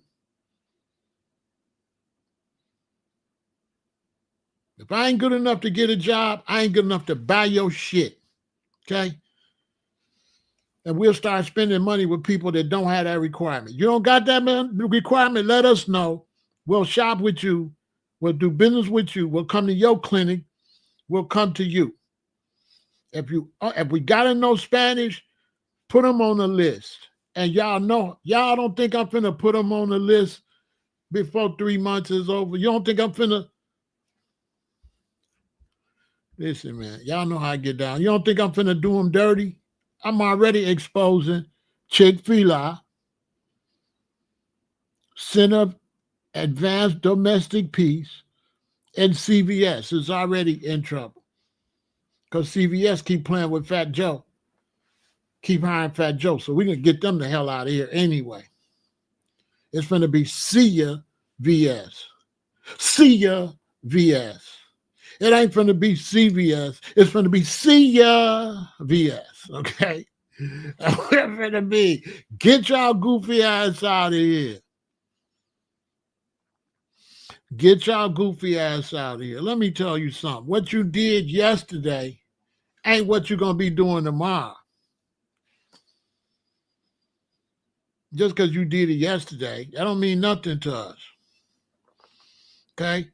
If I ain't good enough to get a job, I ain't good enough to buy your shit. Okay? And we'll start spending money with people that don't have that requirement. You don't got that requirement, let us know. We'll shop with you. We'll do business with you. We'll come to your clinic. We'll come to you. If we gotta know Spanish, put them on the list. And y'all don't think I'm finna put them on the list before 3 months is over. You don't think I'm finna. Listen, man, y'all know how I get down. You don't think I'm finna do them dirty? I'm already exposing Chick-fil-A, Center of Advanced Domestic Peace, and CVS is already in trouble. Because CVS keep playing with Fat Joe. Keep hiring Fat Joe. So we're going to get them the hell out of here anyway. It's going to be see ya VS. See ya VS. It ain't going to be CVS. It's going to be see ya VS. Okay? It's going to be get y'all goofy ass out of here. Get y'all goofy ass out of here. Let me tell you something. What you did yesterday ain't what you're going to be doing tomorrow. Just because you did it yesterday, that don't mean nothing to us. Okay?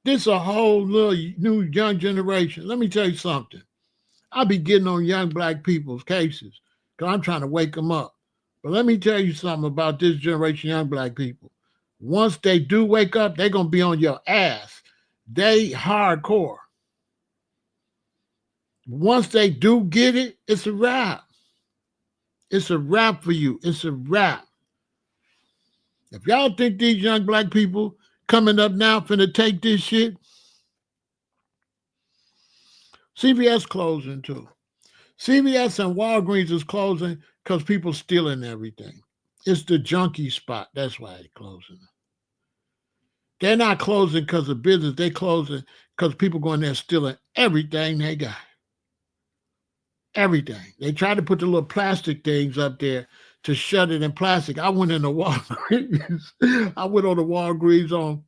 This a whole little new young generation. Let me tell you something. I'll be getting on young black people's cases because I'm trying to wake them up. But let me tell you something about this generation, young black people. Once they do wake up, they're going to be on your ass. They hardcore. Once they do get it, it's a wrap. It's a wrap for you. It's a wrap. If y'all think these young black people coming up now finna take this shit, CVS closing too. CVS and Walgreens is closing because people stealing everything. It's the junkie spot. That's why they're closing. They're not closing because of business. They're closing because people going there stealing everything they got. Everything. They tried to put the little plastic things up there to shut it in plastic. I went into Walgreens. I went on the Walgreens on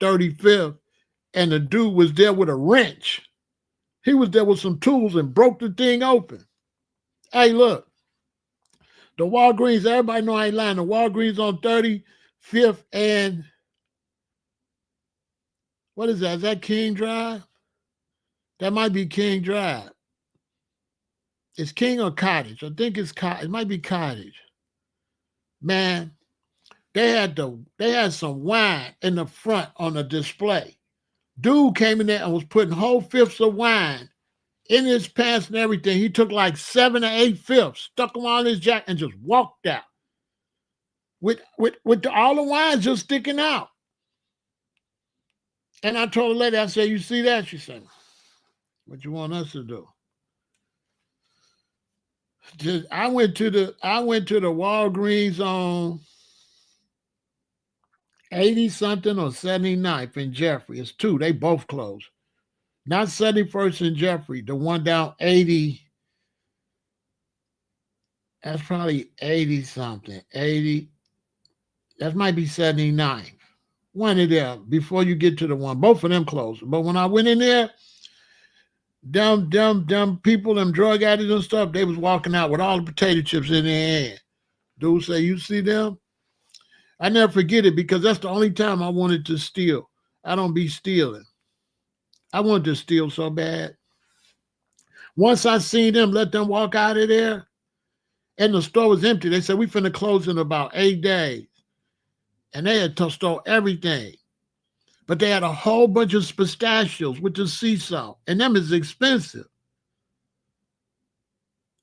35th, and the dude was there with a wrench. He was there with some tools and broke the thing open. Hey, look. The Walgreens, everybody know I ain't lying. The Walgreens on 35th and what is that? Is that King Drive? That might be King Drive. It's King or Cottage. I think it's Cottage. It might be Cottage. Man, they had some wine in the front on a display. Dude came in there and was putting whole fifths of wine in his pants and everything. He took like 7 or 8 fifths, stuck them on his jacket, and just walked out. With all the wine just sticking out. And I told the lady, I said, you see that? She said, what you want us to do? I went to the Walgreens on 80 something or 79th in Jeffrey. It's two. They both closed. Not 71st in Jeffrey. The one down 80. That's probably 80 something. 80. That might be 79. One of them before you get to the one. Both of them closed. But when I went in there, them people, them drug addicts and stuff, they was walking out with all the potato chips in their hand. Dude say, you see them? I never forget it because that's the only time I wanted to steal. I don't be stealing. I wanted to steal so bad. Once I seen them, let them walk out of there, and the store was empty. They said, we finna close in about 8 days. And they had to store everything. But they had a whole bunch of pistachios with the sea salt, and them is expensive.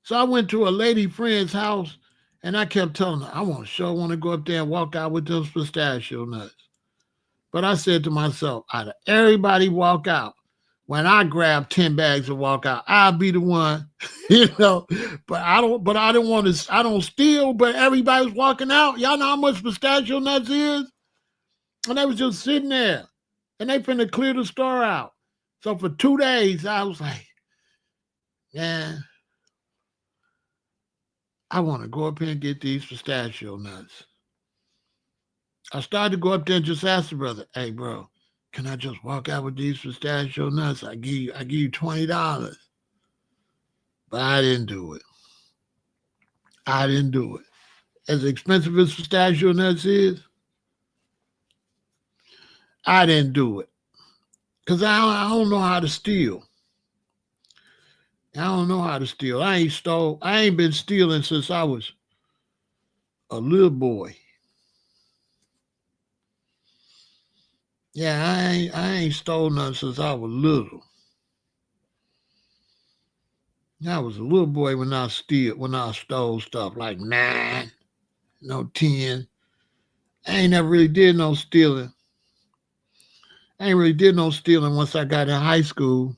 So I went to a lady friend's house, and I kept telling her, I want to go up there and walk out with those pistachio nuts. But I said to myself, out of everybody walk out, when I grab 10 bags and walk out, I'll be the one, But I don't steal, but everybody was walking out. Y'all know how much pistachio nuts is? And they was just sitting there. And they finna clear the store out. So for 2 days, I was like, man, I want to go up here and get these pistachio nuts. I started to go up there and just ask the brother, hey, bro, can I just walk out with these pistachio nuts? I give you $20. But I didn't do it. I didn't do it. As expensive as pistachio nuts is, I didn't do it. Because I don't know how to steal. I don't know how to steal. I ain't been stealing since I was a little boy. Yeah, I ain't stole nothing since I was little. I was a little boy when I stole stuff like 9, no 10. I ain't never really did no stealing. I ain't really did no stealing once I got in high school.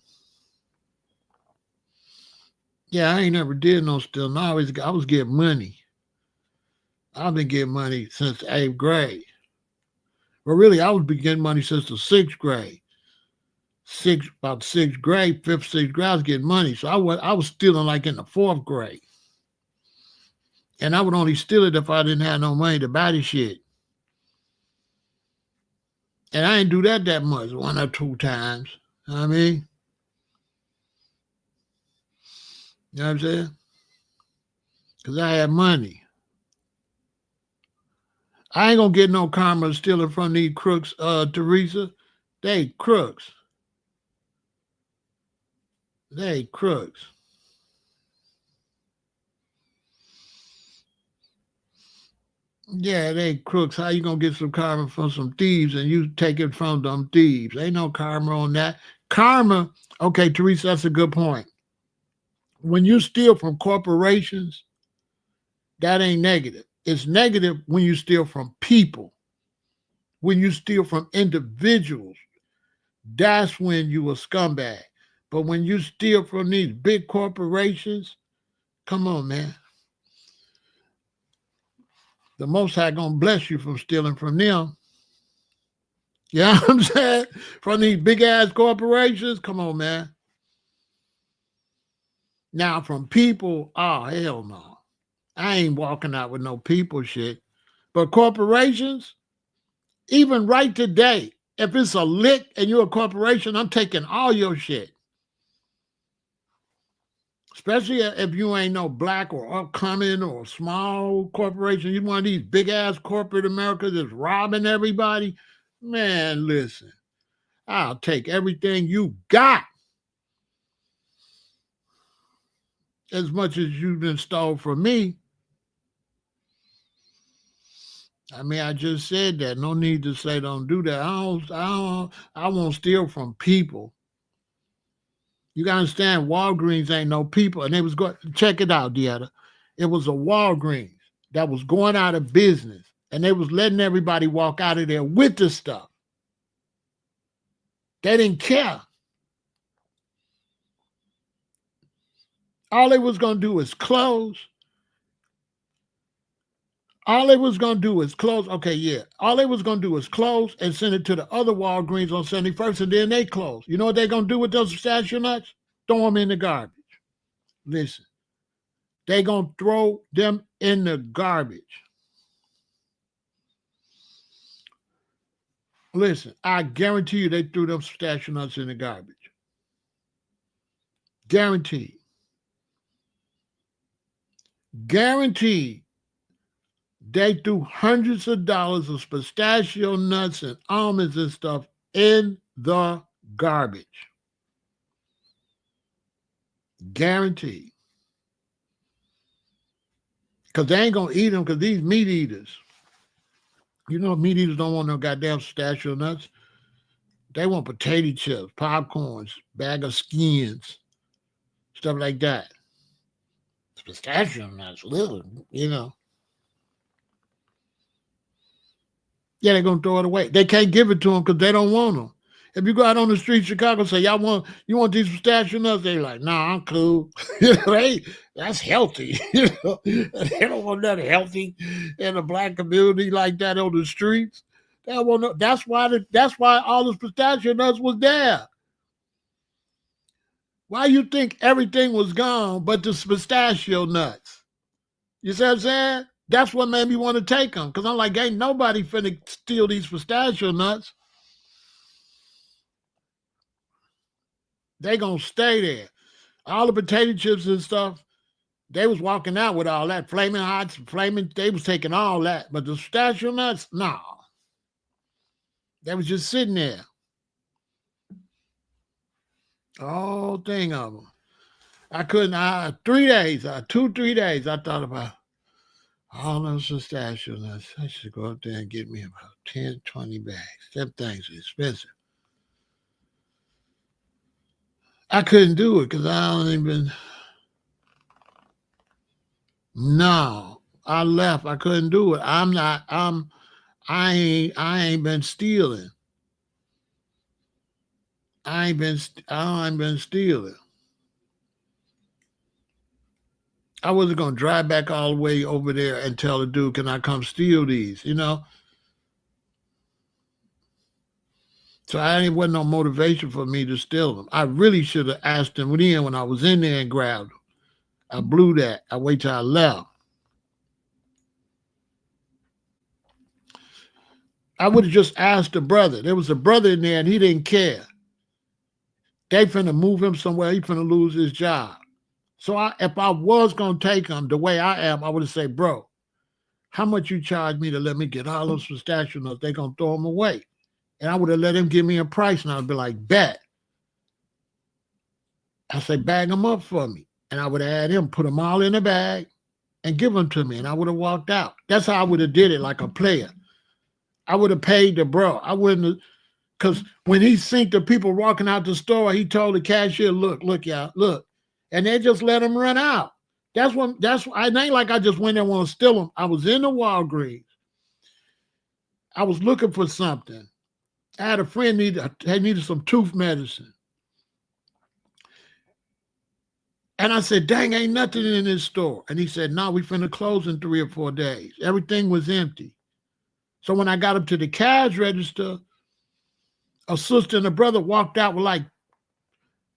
Yeah, I ain't never did no stealing. I was getting money. I've been getting money since 8th grade. But really, I was getting money since the 6th grade. About 6th grade, 5th, 6th grade, I was getting money. So I was stealing like in the 4th grade. And I would only steal it if I didn't have no money to buy the shit. And I didn't do that much, 1 or 2 times. You know what I mean? You know what I'm saying? Because I had money. I ain't going to get no karma stealing from these crooks, Teresa. They crooks. They crooks. Yeah, they crooks. How you gonna get some karma from some thieves and you take it from them thieves? Ain't no karma on that. Karma, okay, Teresa, that's a good point. When you steal from corporations, that ain't negative. It's negative when you steal from people. When you steal from individuals, that's when you a scumbag. But when you steal from these big corporations, come on, man. The Most High gonna bless you from stealing from them. You know what I'm saying? From these big ass corporations. Come on, man. Now from people, oh hell no. I ain't walking out with no people shit. But corporations, even right today, if it's a lick and you're a corporation, I'm taking all your shit. Especially if you ain't no black or upcoming or small corporation. You one of these big ass corporate America that's robbing everybody. Man, listen. I'll take everything you got. As much as you've been stole from me. I mean, I just said that. No need to say don't do that. I won't steal from people. You gotta understand, Walgreens ain't no people. And they was going, check it out, Deetta. It was a Walgreens that was going out of business. And they was letting everybody walk out of there with the stuff. They didn't care. All they was gonna do is close. All they was going to do is close. Okay, yeah. All they was going to do is close and send it to the other Walgreens on 71st, and then they close. You know what they're going to do with those pistachio nuts? Throw them in the garbage. Listen, they going to throw them in the garbage. Listen, I guarantee you they threw them pistachio nuts in the garbage. Guaranteed. Guaranteed. They threw hundreds of dollars of pistachio nuts and almonds and stuff in the garbage. Guaranteed. Because they ain't going to eat them because these meat eaters, you know, meat eaters don't want no goddamn pistachio nuts. They want potato chips, popcorns, bag of skins, stuff like that. Pistachio nuts, little, you know. Yeah, they're going to throw it away. They can't give it to them because they don't want them. If you go out on the street in Chicago and say, you want these pistachio nuts? They're like, nah, I'm cool. You know, that's healthy. You know, they don't want nothing healthy in a black community like that on the streets. They don't want no, that's why all those pistachio nuts was there. Why you think everything was gone but the pistachio nuts? You see what I'm saying? That's what made me want to take them. Because I'm like, ain't nobody finna steal these pistachio nuts. They gonna stay there. All the potato chips and stuff, they was walking out with all that. Flaming Hots, they was taking all that. But the pistachio nuts, no. They was just sitting there. The whole thing of them. I couldn't, 3 days, 2, 3 days, I thought about all those pistachio nuts. I should go up there and get me about 10, 20 bags. Them things are expensive. I couldn't do it because I don't even. No, I left. I couldn't do it. I'm not. I ain't been stealing. I ain't been stealing. I wasn't gonna drive back all the way over there and tell the dude, "Can I come steal these?" So I ain't wasn't no motivation for me to steal them. I really should have asked him when I was in there and grabbed them. I blew that. I wait till I left. I would have just asked the brother. There was a brother in there and he didn't care. They finna move him somewhere. He finna lose his job. So if I was gonna take him the way I am, I would have said, bro, how much you charge me to let me get all those pistachio nuts? They gonna throw them away. And I would have let him give me a price and I'd be like, bet. I say, bag them up for me. And I would have had him put them all in a bag and give them to me. And I would have walked out. That's how I would have did it like a player. I would have paid the bro. I wouldn't have, because when he seen the people walking out the store, he told the cashier, look, y'all, look. And they just let him run out. It ain't like I just went there and want to steal them. I was in the Walgreens. I was looking for something. I had a friend needed some tooth medicine. And I said, dang, ain't nothing in this store. And he said, no, we finna close in 3 or 4 days. Everything was empty. So when I got up to the cash register, a sister and a brother walked out with like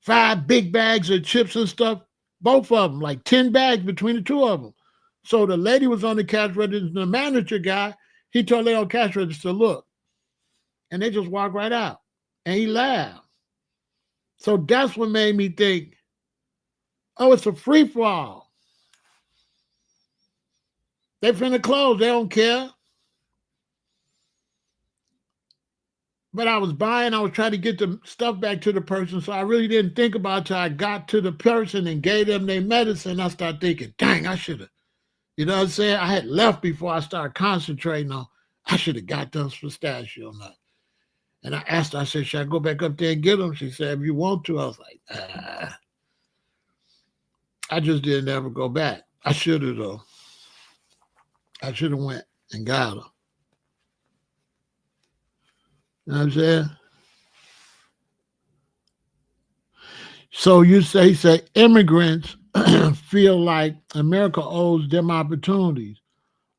5 big bags of chips and stuff. Both of them, like 10 bags between the two of them. So the lady was on the cash register, the manager guy, he told the cash register, look. And they just walked right out. And he laughed. So that's what made me think, oh, it's a free-for-all. They finna close. They don't care. But I was trying to get the stuff back to the person, so I really didn't think about it till I got to the person and gave them their medicine. I started thinking, dang, I should have, you know what I'm saying? I had left before I started concentrating on, I should have got those pistachio nuts. And I asked her, I said, should I go back up there and get them? She said, if you want to. I was like, I just didn't ever go back. I should have, though. I should have went and got them. You know what I'm saying? So you say immigrants feel like America owes them opportunities.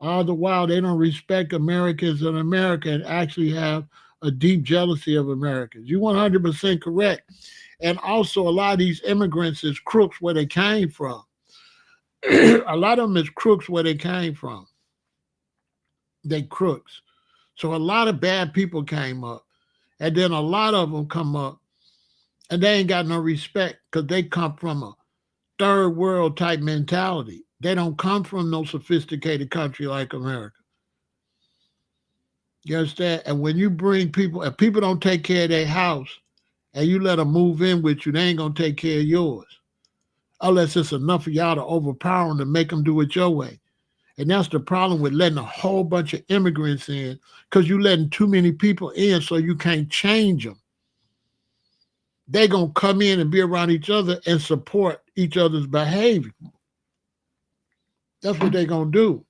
All the while, they don't respect Americans in America and actually have a deep jealousy of Americans. You're 100% correct. And also, a lot of these immigrants is crooks where they came from. A lot of them is crooks where they came from. They crooks. So a lot of bad people came up. And then a lot of them come up and they ain't got no respect because they come from a third world type mentality. They don't come from no sophisticated country like America. You understand? And when you bring people, if people don't take care of their house and you let them move in with you, they ain't going to take care of yours. Unless it's enough of y'all to overpower them to make them do it your way. And that's the problem with letting a whole bunch of immigrants in, because you're letting too many people in so you can't change them. They're going to come in and be around each other and support each other's behavior. That's what they're going to do.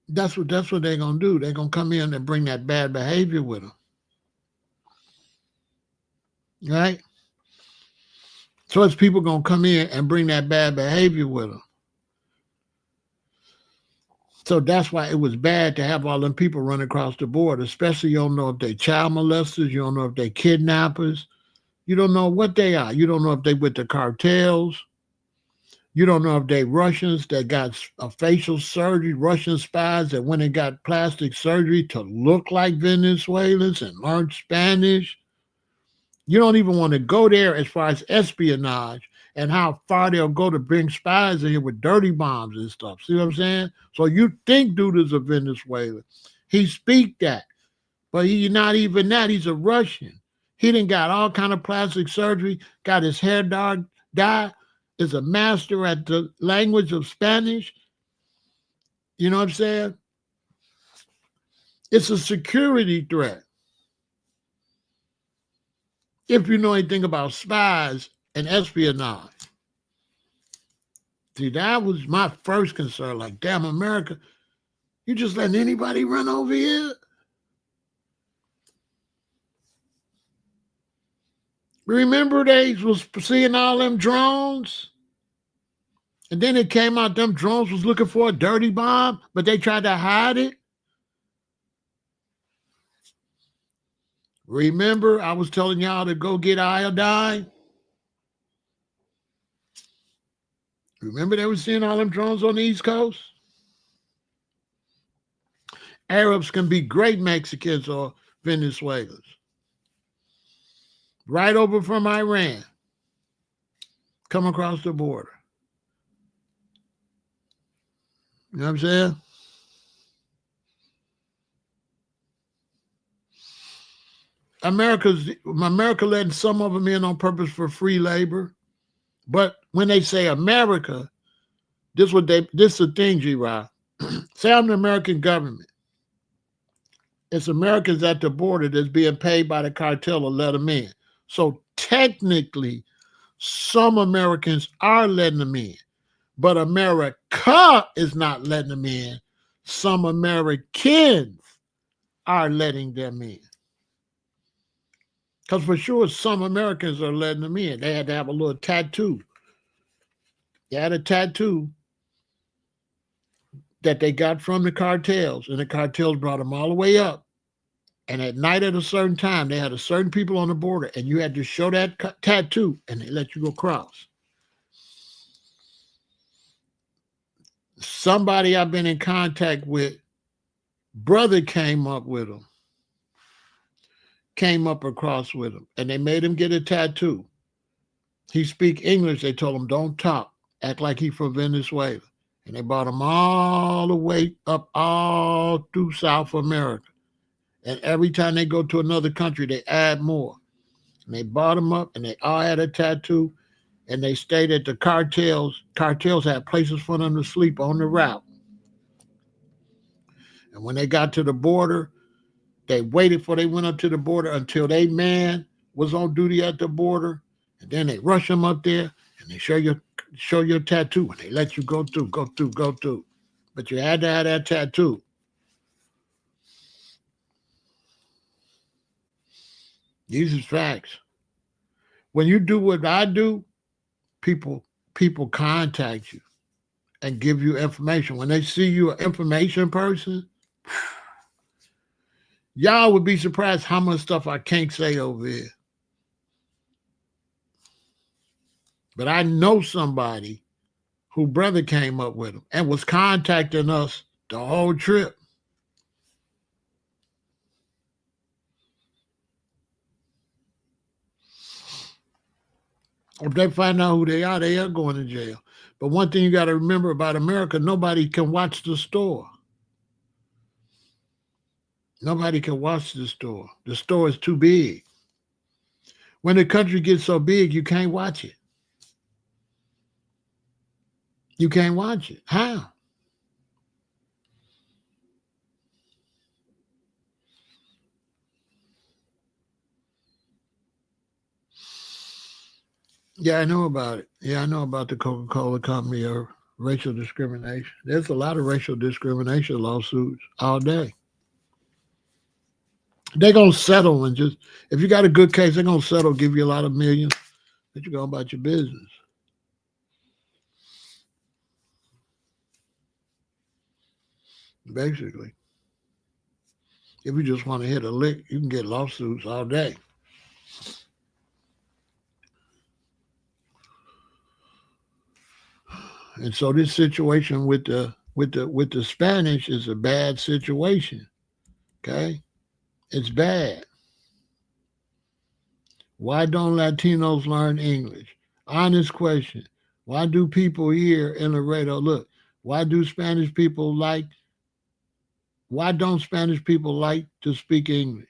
That's what they're going to do. They're going to come in and bring that bad behavior with them. Right? So it's people going to come in and bring that bad behavior with them. So that's why it was bad to have all them people run across the border, especially you don't know if they're child molesters, you don't know if they're kidnappers, you don't know what they are. You don't know if they with the cartels. You don't know if they Russians that got a facial surgery, Russian spies that went and got plastic surgery to look like Venezuelans and learn Spanish. You don't even want to go there as far as espionage and how far they'll go to bring spies in here with dirty bombs and stuff. See what I'm saying? So you think dude is a Venezuelan. He speak that, but he not even that. He's a Russian. He done got all kind of plastic surgery, got his hair dyed, is a master at the language of Spanish. You know what I'm saying? It's a security threat. If you know anything about spies and espionage. See, that was my first concern. Like, damn, America, you just letting anybody run over here? Remember they was seeing all them drones? And then it came out them drones was looking for a dirty bomb, but they tried to hide it. Remember, I was telling y'all to go get iodine? Remember they were seeing all them drones on the East Coast? Arabs can be great Mexicans or Venezuelans. Right over from Iran. Come across the border. You know what I'm saying? America letting some of them in on purpose for free labor. But when they say America, this is the thing, G-Rod. Say I'm the American government. It's Americans at the border that's being paid by the cartel to let them in. So technically, some Americans are letting them in. But America is not letting them in. Some Americans are letting them in. Because for sure, some Americans are letting them in. They had to have a little tattoo. They had a tattoo that they got from the cartels, and the cartels brought them all the way up. And at night at a certain time, they had a certain people on the border, and you had to show that tattoo, and they let you go across. Somebody I've been in contact with, brother came up with them, came up across with him, and they made him get a tattoo. He speak English. They told him, don't talk. Act like he from Venezuela. And they brought him all the way up all through South America. And every time they go to another country, they add more. And they brought him up, and they all had a tattoo, and they stayed at the cartels. Cartels had places for them to sleep on the route. And when they got to the border, they waited before they went up to the border until they man was on duty at the border. And then they rush them up there, and they show your tattoo, and they let you go through. But you had to have that tattoo. These are facts. When you do what I do, people contact you and give you information. When they see you an information person, y'all would be surprised how much stuff I can't say over here. But I know somebody who brother came up with him and was contacting us the whole trip. If they find out who they are going to jail. But one thing you got to remember about America, nobody can watch the store. Nobody can watch the store. The store is too big. When the country gets so big, you can't watch it. You can't watch it. How? Yeah, I know about it. Yeah, I know about the Coca-Cola company or racial discrimination. There's a lot of racial discrimination lawsuits all day. They're going to settle and just, if you got a good case, they're going to settle, give you a lot of millions, but you go about your business. Basically. If you just want to hit a lick, you can get lawsuits all day. And so this situation with the Spanish is a bad situation. Okay? It's bad. Why don't Latinos learn English? Honest question. Why do people here in Laredo look? Why do Spanish people like? Why don't Spanish people like to speak English?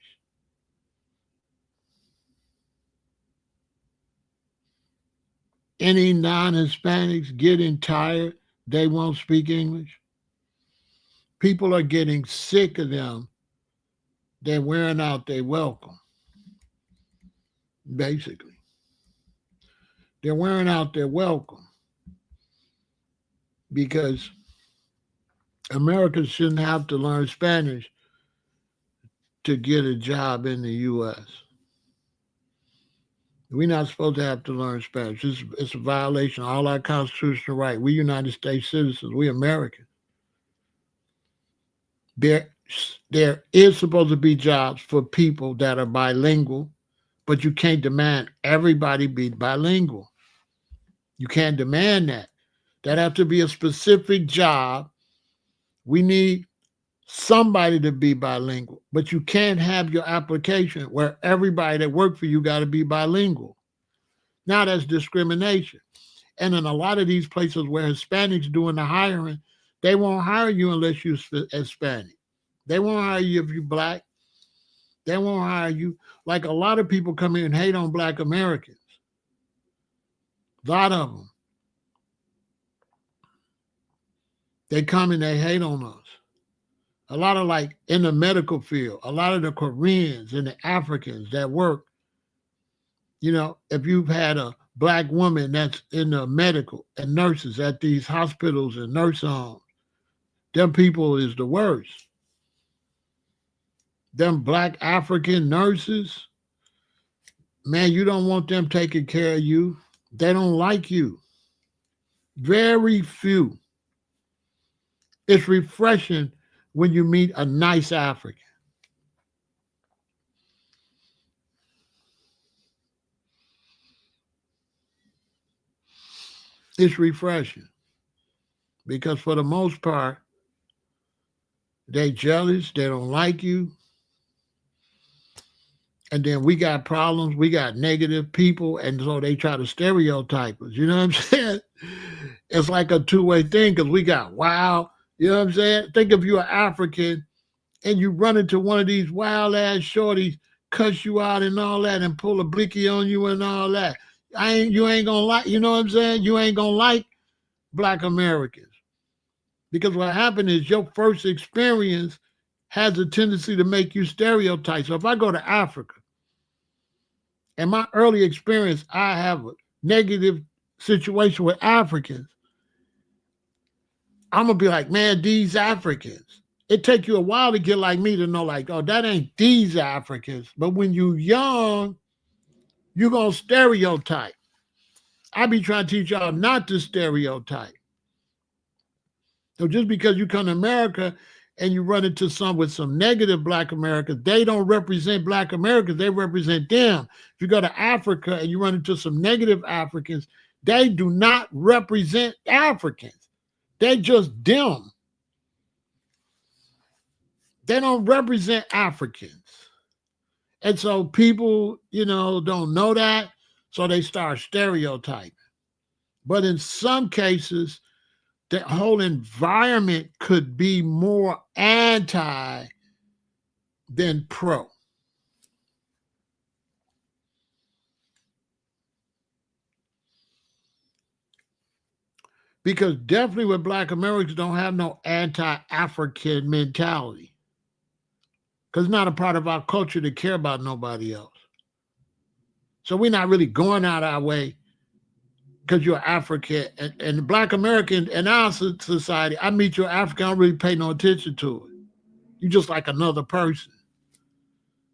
Any non-Hispanics getting tired? They won't speak English. People are getting sick of them. They're wearing out their welcome. Basically, they're wearing out their welcome because Americans shouldn't have to learn Spanish to get a job in the U.S. We're not supposed to have to learn Spanish. It's a violation of all our constitutional rights. We United States citizens. We Americans. There, there is supposed to be jobs for people that are bilingual, but you can't demand everybody be bilingual. You can't demand that. That have to be a specific job. We need somebody to be bilingual, but you can't have your application where everybody that work for you got to be bilingual. Now that's discrimination. And in a lot of these places where Hispanics doing the hiring, they won't hire you unless you're Hispanic. They won't hire you if you're black. They won't hire you. Like a lot of people come here and hate on black Americans. A lot of them. They come and they hate on us. A lot of like in the medical field, a lot of the Koreans and the Africans that work, if you've had a black woman that's in the medical and nurses at these hospitals and nurse homes, them people is the worst. Them black African nurses, man, you don't want them taking care of you. They don't like you. Very few. It's refreshing when you meet a nice African. It's refreshing because for the most part, they jealous, they don't like you. And then we got problems, we got negative people, and so they try to stereotype us. You know what I'm saying? It's like a two-way thing because we got wild, you know what I'm saying? Think if you're African and you run into one of these wild-ass shorties, cuss you out and all that and pull a blicky on you and all that. You ain't gonna like, you know what I'm saying? You ain't gonna like black Americans. Because what happened is your first experience has a tendency to make you stereotype. So if I go to Africa, in my early experience, I have a negative situation with Africans, I'm going to be like, man, these Africans. It takes you a while to get like me to know like, oh, that ain't these Africans. But when you young, you're going to stereotype. I be trying to teach y'all not to stereotype. So just because you come to America and you run into some with some negative black Americans, they don't represent black Americans, they represent them. If you go to Africa and you run into some negative Africans, they do not represent Africans. They just them. They don't represent Africans. And so people, don't know that, so they start stereotyping. But in some cases, the whole environment could be more anti than pro. Because definitely with black Americans don't have no anti-African mentality. Because it's not a part of our culture to care about nobody else. So we're not really going out our way because you're African. And black American in our society, I meet you African, I don't really pay no attention to it. You're just like another person.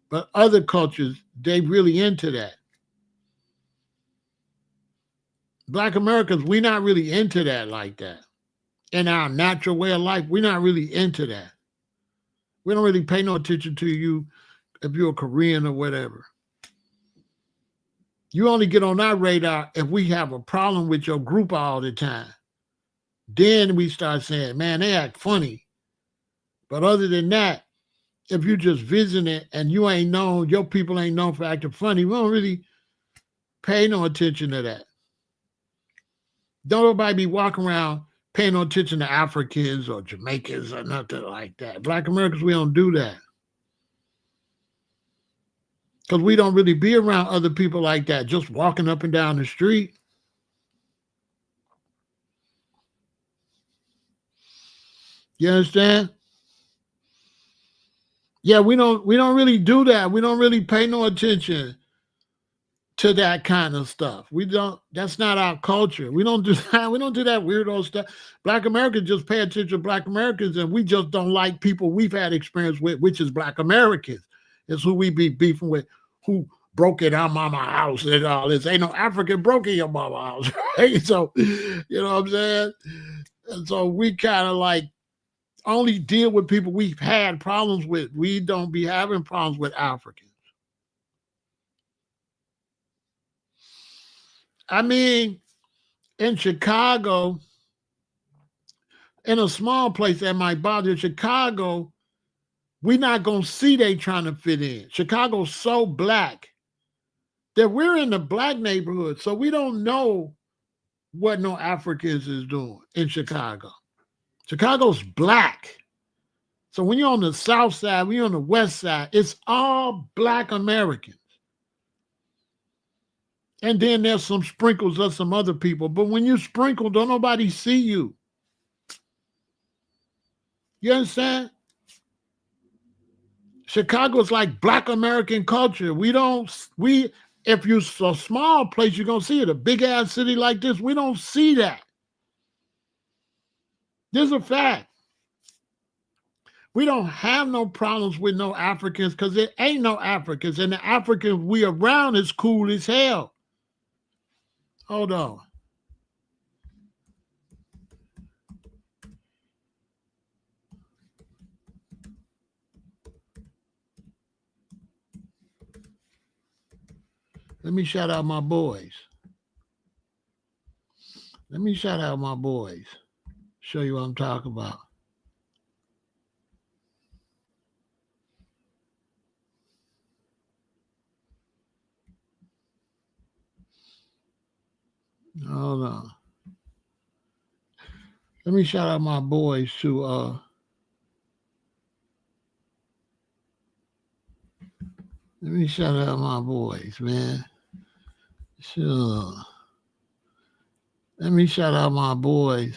But other cultures, they really into that. Black Americans, we're not really into that like that. In our natural way of life, we're not really into that. We don't really pay no attention to you if you're a Korean or whatever. You only get on our radar if we have a problem with your group all the time. Then we start saying, man, they act funny. But other than that, if you just visiting and you ain't known, your people ain't known for acting funny, we don't really pay no attention to that. Don't nobody be walking around paying no attention to Africans or Jamaicans or nothing like that. Black Americans, we don't do that. Because we don't really be around other people like that, just walking up and down the street. You understand? Yeah, we don't really do that. We don't really pay no attention to that kind of stuff. We don't, that's not our culture. We don't do that. We don't do that weirdo stuff. Black Americans just pay attention to Black Americans, and we just don't like people we've had experience with, which is Black Americans. It's who we be beefing with, who broke in our mama house and all this. Ain't no African broke in your mama house, right? So, you know what I'm saying? And so we kind of like only deal with people we've had problems with. We don't be having problems with Africans. I mean, in Chicago, in a small place that might bother you, Chicago, we're not going to see they trying to fit in. Chicago's so black that we're in the black neighborhood, so we don't know what no Africans is doing in Chicago. Chicago's black. So when you're on the south side, when you're on the west side, it's all Black Americans. And then there's some sprinkles of some other people. But when you sprinkle, don't nobody see you. You understand? Chicago's like Black American culture. If you're a small place, you're going to see it. A big ass city like this, we don't see that. This is a fact. We don't have no problems with no Africans because there ain't no Africans. And the Africans we around is cool as hell. Hold on. Let me shout out my boys. Let me shout out my boys. Show you what I'm talking about. Hold on. Let me shout out my boys to let me shout out my boys, man. Sure. Let me shout out my boys.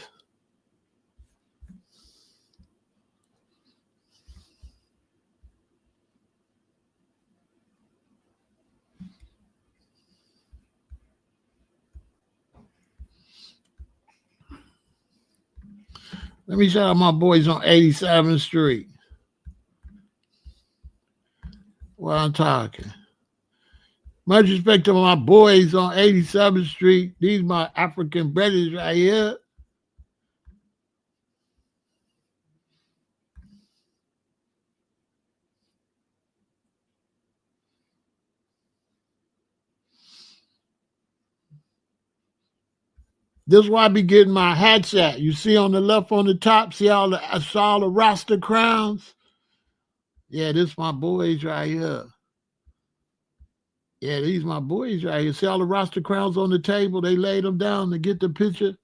Let me shout out my boys on 87th Street. While I'm talking. Much respect to my boys on 87th Street. These my African brothers right here. This is why I be getting my hats at. You see on the left on the top, see all the Rasta crowns? Yeah, this my boys right here. Yeah, these my boys right here. See all the Rasta crowns on the table? They laid them down to get the picture.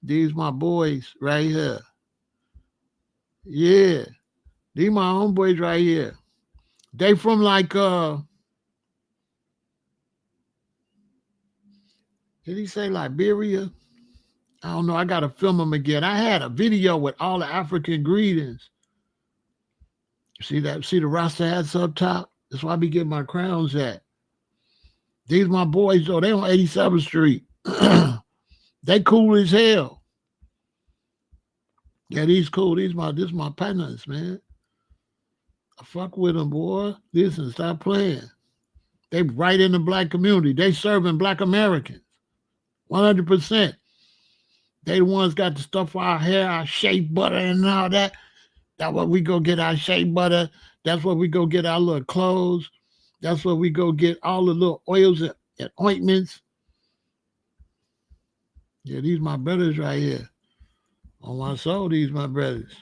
These my boys right here. Yeah. These my homeboys right here. They from like did he say Liberia? I don't know. I gotta film them again. I had a video with all the African greetings. See that? See the Rasta hats up top? That's why I be getting my crowns at. These my boys though. They on 87th Street. They cool as hell. Yeah, these cool. This my partners, man. I fuck with them, boy. Listen, stop playing. They right in the black community. They serving Black Americans. 100%. They the ones got the stuff for our hair, our shea butter and all that. That's what we go get our shea butter. That's what we go get our little clothes. That's what we go get all the little oils and ointments. Yeah, these my brothers right here. On my soul, these my brothers.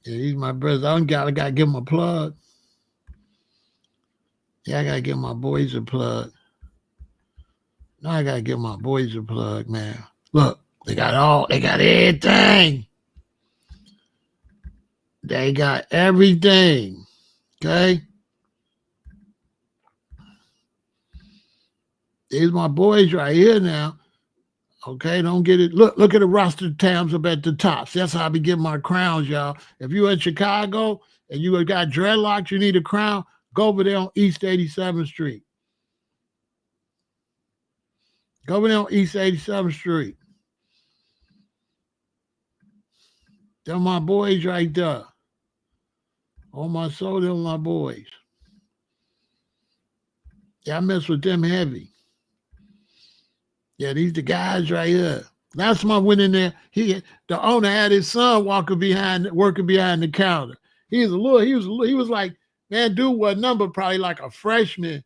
Yeah, these my brothers. I gotta give them a plug. Yeah, I gotta give my boys a plug. No, I gotta give my boys a plug, man. Look, they got everything. They got everything. Okay? These my boys right here now. Okay, don't get it. Look at the roster towns up at the top. That's how I be getting my crowns, y'all. If you in Chicago and you got dreadlocks, you need a crown, go over there on East 87th Street. Go over there on East 87th Street. They're my boys right there. On my soul, they're my boys. Yeah, I mess with them heavy. Yeah, these the guys right here. Last time I went in there, the owner had his son working behind the counter. He was like, man, dude was number probably like a freshman,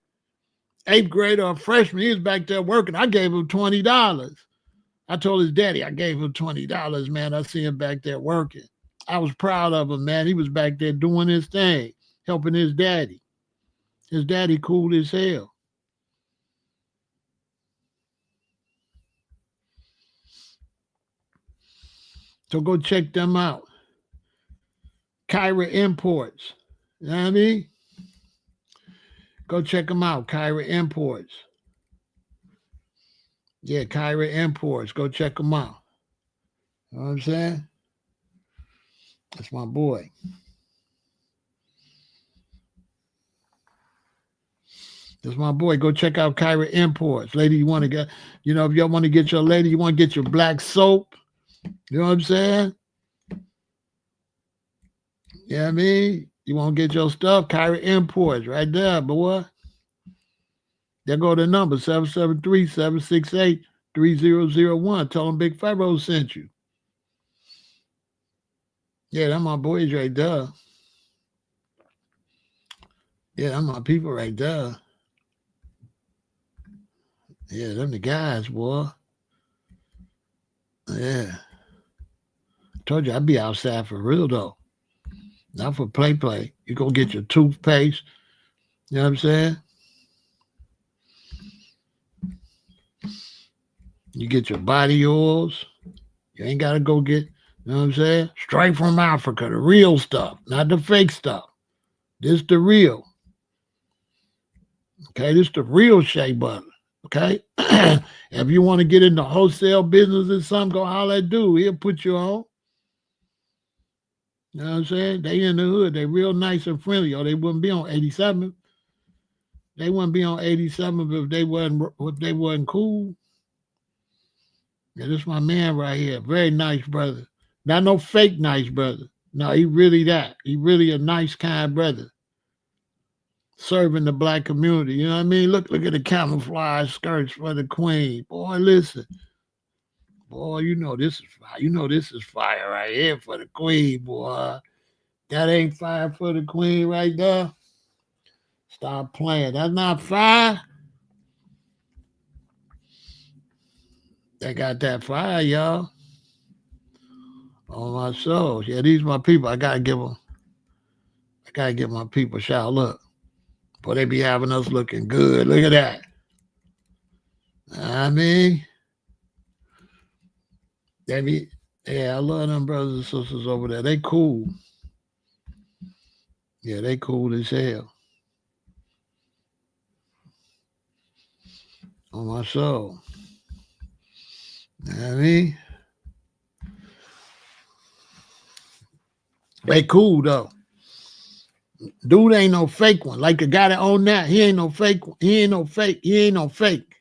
eighth grader or a freshman. He was back there working. I gave him $20. I told his daddy I gave him $20, man. I see him back there working. I was proud of him, man. He was back there doing his thing, helping his daddy. His daddy cool as hell. So go check them out. Kyra Imports. You know what I mean? Go check them out. Kyra Imports. Yeah, Kyra Imports. Go check them out. You know what I'm saying? That's my boy. That's my boy. Go check out Kyra Imports. Lady, you want to get, if you want to get your lady, you want to get your black soap. You know what I'm saying? You know what I mean? You want to get your stuff, Kyra Imports, right there, boy. There go the number, 773-768-3001. Tell them Big Pharaoh sent you. Yeah, that's my boys right there. Yeah, that's my people right there. Yeah, them the guys, boy. Yeah. Told you I'd be outside for real, though. Not for play. You go get your toothpaste. You know what I'm saying? You get your body oils. You ain't got to go get, you know what I'm saying? Straight from Africa, the real stuff, not the fake stuff. This the real. Okay, this the real shea butter. Okay? If you want to get into wholesale business or something, go holler at dude. He'll put you on. You know what I'm saying? They in the hood. They real nice and friendly, or they wouldn't be on 87. They wouldn't be on 87 if they wasn't cool. Yeah, this my man right here. Very nice brother. Not no fake nice brother. No, he really that. He really a nice, kind brother. Serving the black community. You know what I mean? Look at the camouflage skirts for the queen. Boy, listen. Boy, you know this is fire. You know this is fire right here for the queen, boy. That ain't fire for the queen right there. Stop playing. That's not fire. They got that fire, y'all. On my soul. Yeah, these my people. I gotta give my people a shout. Look. Boy, they be having us looking good. Look at that. I mean, I love them brothers and sisters over there. They cool. Yeah, they cool as hell. On my soul. You know what I mean? They cool though. Dude ain't no fake one. Like the guy that owned that, he ain't no fake one. He ain't no fake. He ain't no fake.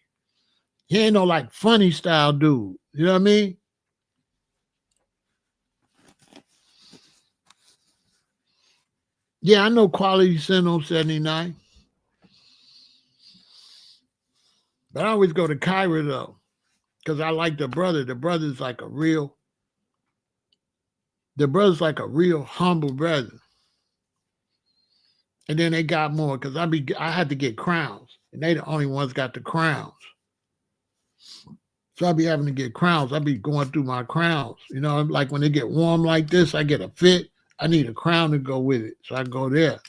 He ain't no like funny style dude. You know what I mean? Yeah, I know Quality Sin on 79. But I always go to Kyra though. Because I like the brother. The brother's like a real humble brother. And then they got more because I had to get crowns. And they the only ones got the crowns. So I be having to get crowns. I be going through my crowns. You know, like when they get warm like this, I get a fit. I need a crown to go with it. So I go there.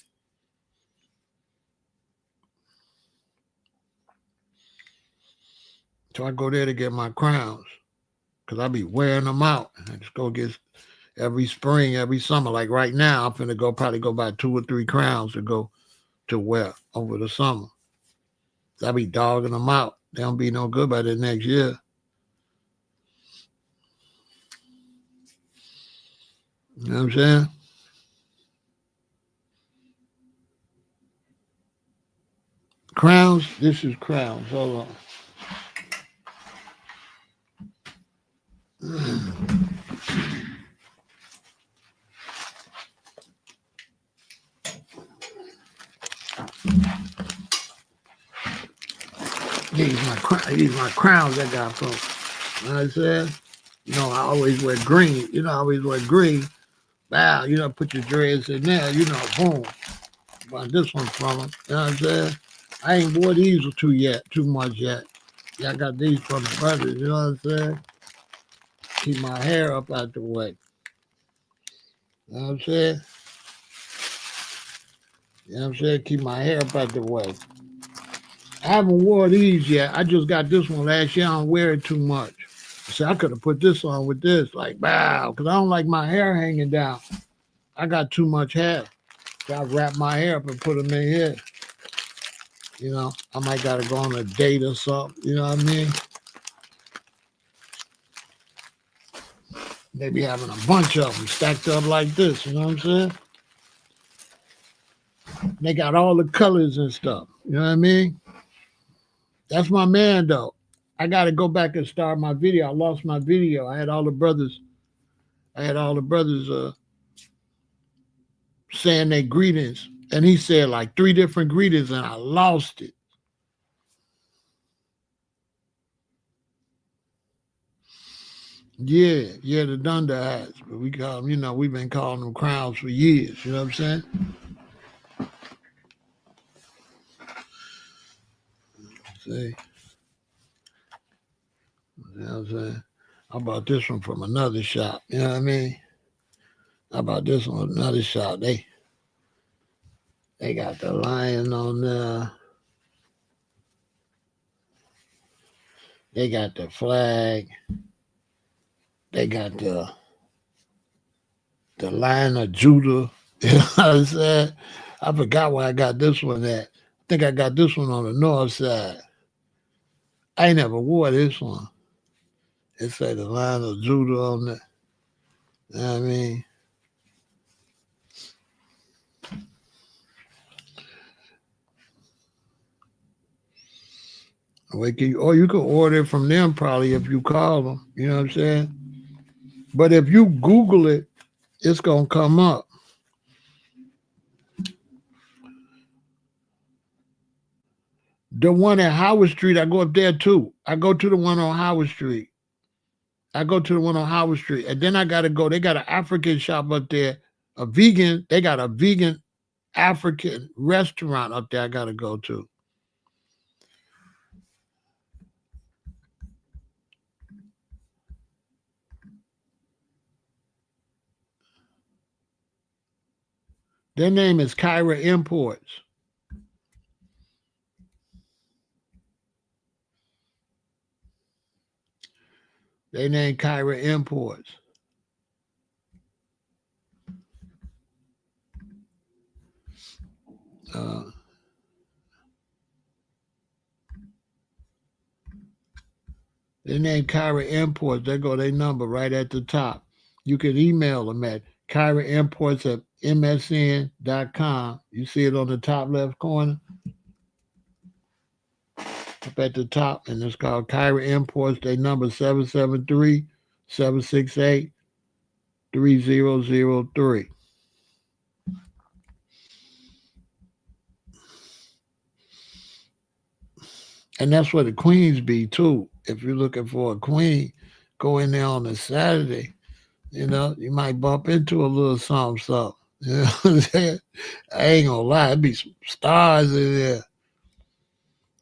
So I go there to get my crowns because I be wearing them out. I just go get every spring, every summer. Like right now, I'm finna go probably go buy 2 or 3 crowns to go to wear over the summer. I be dogging them out. They don't be no good by the next year. You know what I'm saying? Crowns. This is crowns. Hold on. These my crowns I got from. You know what I said? You know, I always wear green. You know, I always wear green. Wow, you know, put your dreads in there. You know, boom. But this one from them. You know what I'm saying? I ain't wore these too much yet. Yeah, I got these from the brothers. You know what I'm saying? Keep my hair up out the way. You know what I'm saying? You know what I'm saying? Keep my hair up out the way. I haven't wore these yet. I just got this one last year. I don't wear it too much. So I could have put this on with this, like, wow, because I don't like my hair hanging down. I got too much hair. So I wrap my hair up and put them in here. You know, I might got to go on a date or something. You know what I mean? They be having a bunch of them stacked up like this. You know what I'm saying? They got all the colors and stuff. You know what I mean? That's my man, though. I got to go back and start my video. I lost my video. I had all the brothers saying their greetings. And he said like 3 different greetings and I lost it. Yeah, the Dunder hats. But we call them, you know, we've been calling them crowns for years. You know what I'm saying? See? You know what I'm saying? I bought this one from another shop. You know what I mean? I bought this one from another shop. They got the lion on there. They got the flag. They got the Lion of Judah. You know what I'm saying? I forgot where I got this one at. I think I got this one on the north side. I ain't never wore this one. It said the Lion of Judah on it. You know what I mean? Or you can order it from them probably if you call them. You know what I'm saying? But if you Google it, it's going to come up. The one at Howard Street, I go up there too. I go to the one on Howard Street. And then I got to go. They got an African shop up there, they got a vegan African restaurant up there I got to go to. Their name is Kyra Imports. They name Kyra Imports. They name Kyra Imports. There go their number right at the top. You can email them at kyraimports@msn.com. You see it on the top left corner? Up at the top, and it's called Kyra Imports. They number 773-768-3003. And that's where the queens be too. If you're looking for a queen, go in there on a Saturday. You know, you might bump into a little something. You know what I'm saying? I ain't gonna lie, it'd be some stars in there.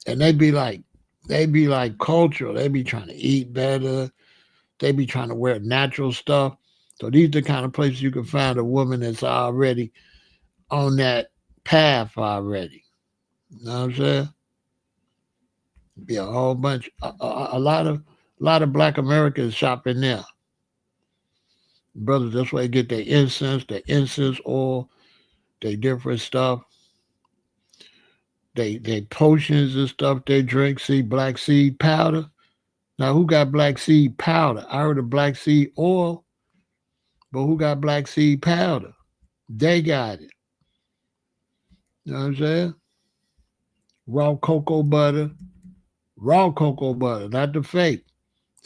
And they be like They be like cultural. They be trying to eat better. They be trying to wear natural stuff. So these are the kind of places you can find a woman that's already on that path already. You know what I'm saying? Be a whole bunch, a lot of Black Americans shopping there. Brothers, that's where they get their incense oil, their different stuff, they potions and stuff they drink. See, black seed powder. Now, who got black seed powder? I heard of black seed oil, but who got black seed powder? They got it. You know what I'm saying? Raw cocoa butter, not the fake.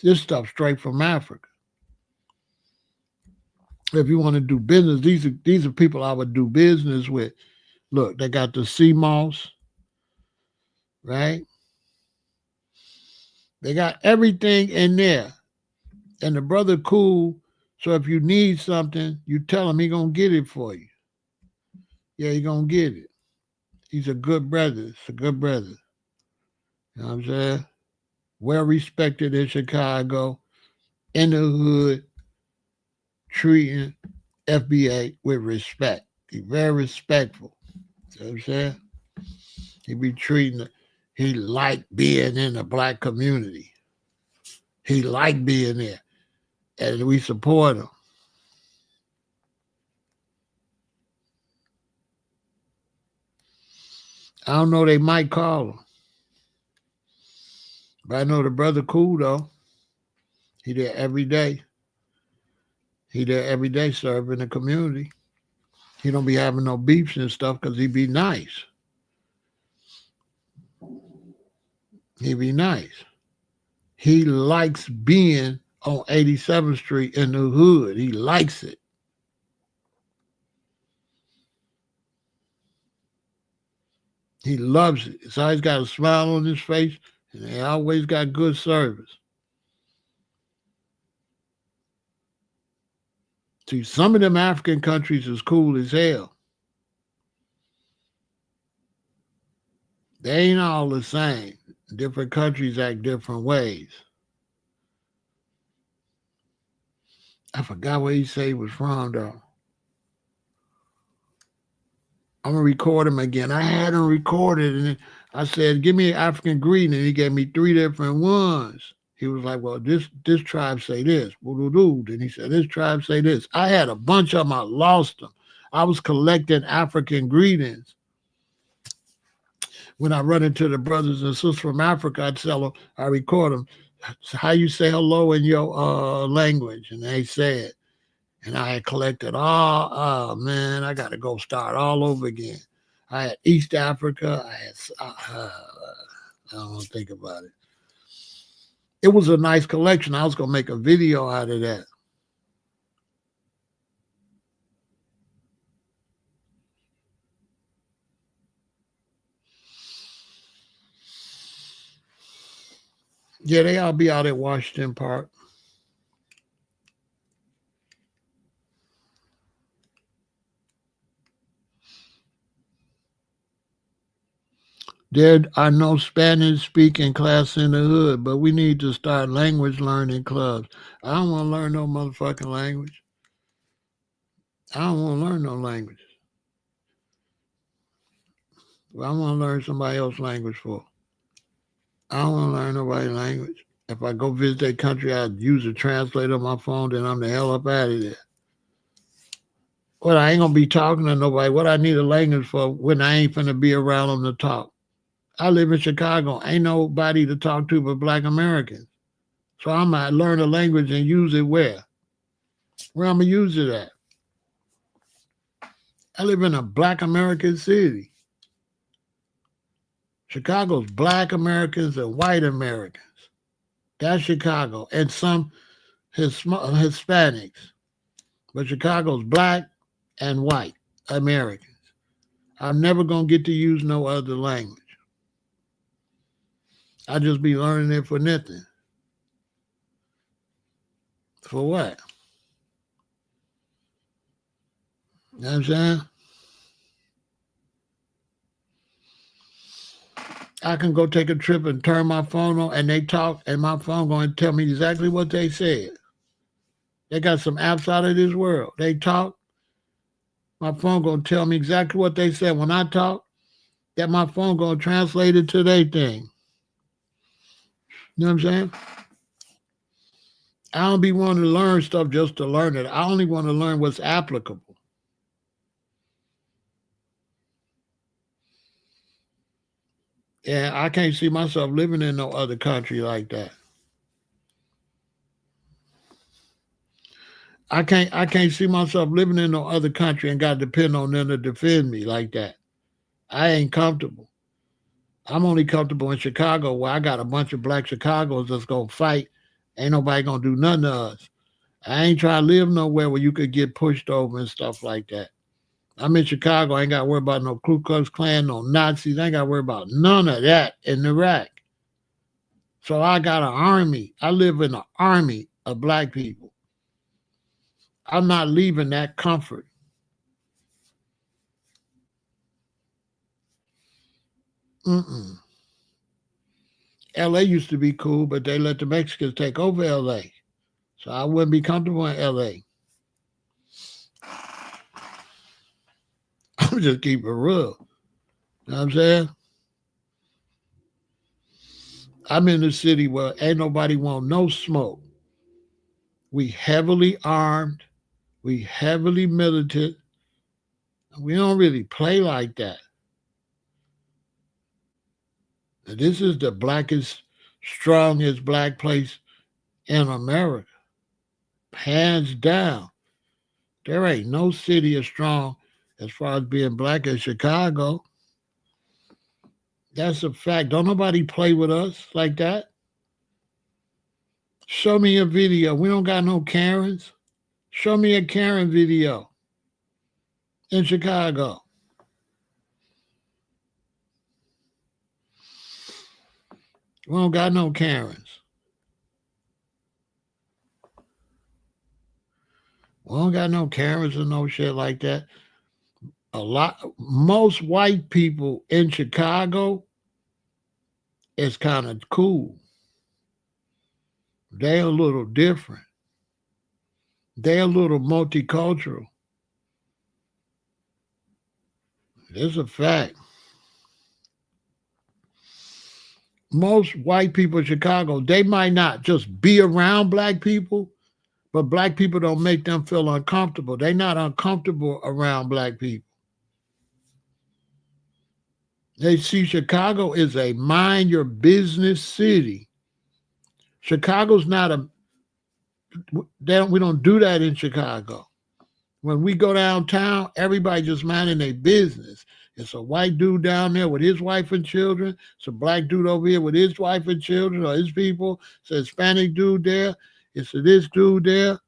This stuff straight from Africa. If you want to do business, these are people I would do business with. Look, they got the sea moss, right? They got everything in there. And the brother cool. So if you need something, you tell him he gonna get it for you. Yeah, he gonna get it. He's a good brother. It's a good brother. You know what I'm saying? Well respected in Chicago, in the hood, treating FBA with respect. He very respectful. You know what I'm saying? He be treating he like being in the black community. He like being there. And we support him. I don't know, they might call him. But I know the brother cool though. He there every day. He there every day serving the community. He don't be having no beefs and stuff because he be nice. He be nice. He likes being on 87th Street in the hood. He likes it. He loves it. He's always got a smile on his face, and he always got good service. See, some of them African countries is cool as hell. They ain't all the same. Different countries act different ways. I forgot where he said he was from, though. I'm gonna record him again. I had him recorded, and I said, "Give me an African greeting," and he gave me three different ones. He was like, "Well, this tribe say this." Then he said, "This tribe say this." I had a bunch of them. I lost them. I was collecting African greetings. When I run into the brothers and sisters from Africa, I tell them, I record them. How you say hello in your language, and they say it. And I had collected all, oh man, I got to go start all over again. I had East Africa. I don't want to think about it. It was a nice collection. I was going to make a video out of that. Yeah, they all be out at Washington Park. There are no Spanish speaking class in the hood, but we need to start language learning clubs. I don't want to learn no motherfucking language. I don't want to learn no language. I want to learn somebody else's language for. I don't want to learn nobody's language. If I go visit that country, I'd use a translator on my phone, then I'm the hell up out of there. Well, I ain't gonna be talking to nobody. What I need a language for when I ain't finna be around them to talk. I live in Chicago. Ain't nobody to talk to but Black Americans. So I might learn a language and use it where? Where I'm gonna use it at? I live in a Black American city. Chicago's Black Americans and white Americans. That's Chicago. And some Hispanics. But Chicago's Black and white Americans. I'm never gonna get to use no other language. I just be learning it for nothing. For what? You know what I'm saying? I can go take a trip and turn my phone on and they talk and my phone going to tell me exactly what they said. They got some apps out of this world. They talk, my phone going to tell me exactly what they said when I talk, that my phone going to translate it to their thing. You know what I'm saying? I don't be wanting to learn stuff just to learn it. I only want to learn what's applicable. And I can't see myself living in no other country like that. I can't see myself living in no other country and got to depend on them to defend me like that. I ain't comfortable. I'm only comfortable in Chicago where I got a bunch of black Chicagoans that's gonna fight. Ain't nobody gonna do nothing to us. I ain't trying to live nowhere where you could get pushed over and stuff like that. I'm in Chicago. I ain't got to worry about no Ku Klux Klan, no Nazis. I ain't got to worry about none of that in Iraq. So I got an army. I live in an army of black people. I'm not leaving that comfort. Mm-mm. LA used to be cool, but they let the Mexicans take over LA. So I wouldn't be comfortable in LA. I'm just keep it real. You know what I'm saying? I'm in a city where ain't nobody want no smoke. We heavily armed. We heavily militant. We don't really play like that. And this is the blackest, strongest black place in America. Hands down. There ain't no city as strong as far as being black as Chicago. That's a fact. Don't nobody play with us like that. Show me a video. We don't got no Karens. Show me a Karen video in Chicago. We don't got no Karens. We don't got no Karens or no shit like that. Most white people in Chicago is kind of cool. They're a little different. They're a little multicultural. It's a fact. Most white people in Chicago, they might not just be around black people, but black people don't make them feel uncomfortable. They're not uncomfortable around black people. They see Chicago is a mind your business city. Chicago's not a, we don't do that in Chicago. When we go downtown, everybody just minding their business. It's a white dude down there with his wife and children. It's a black dude over here with his wife and children or his people. It's a Hispanic dude there. It's a this dude there.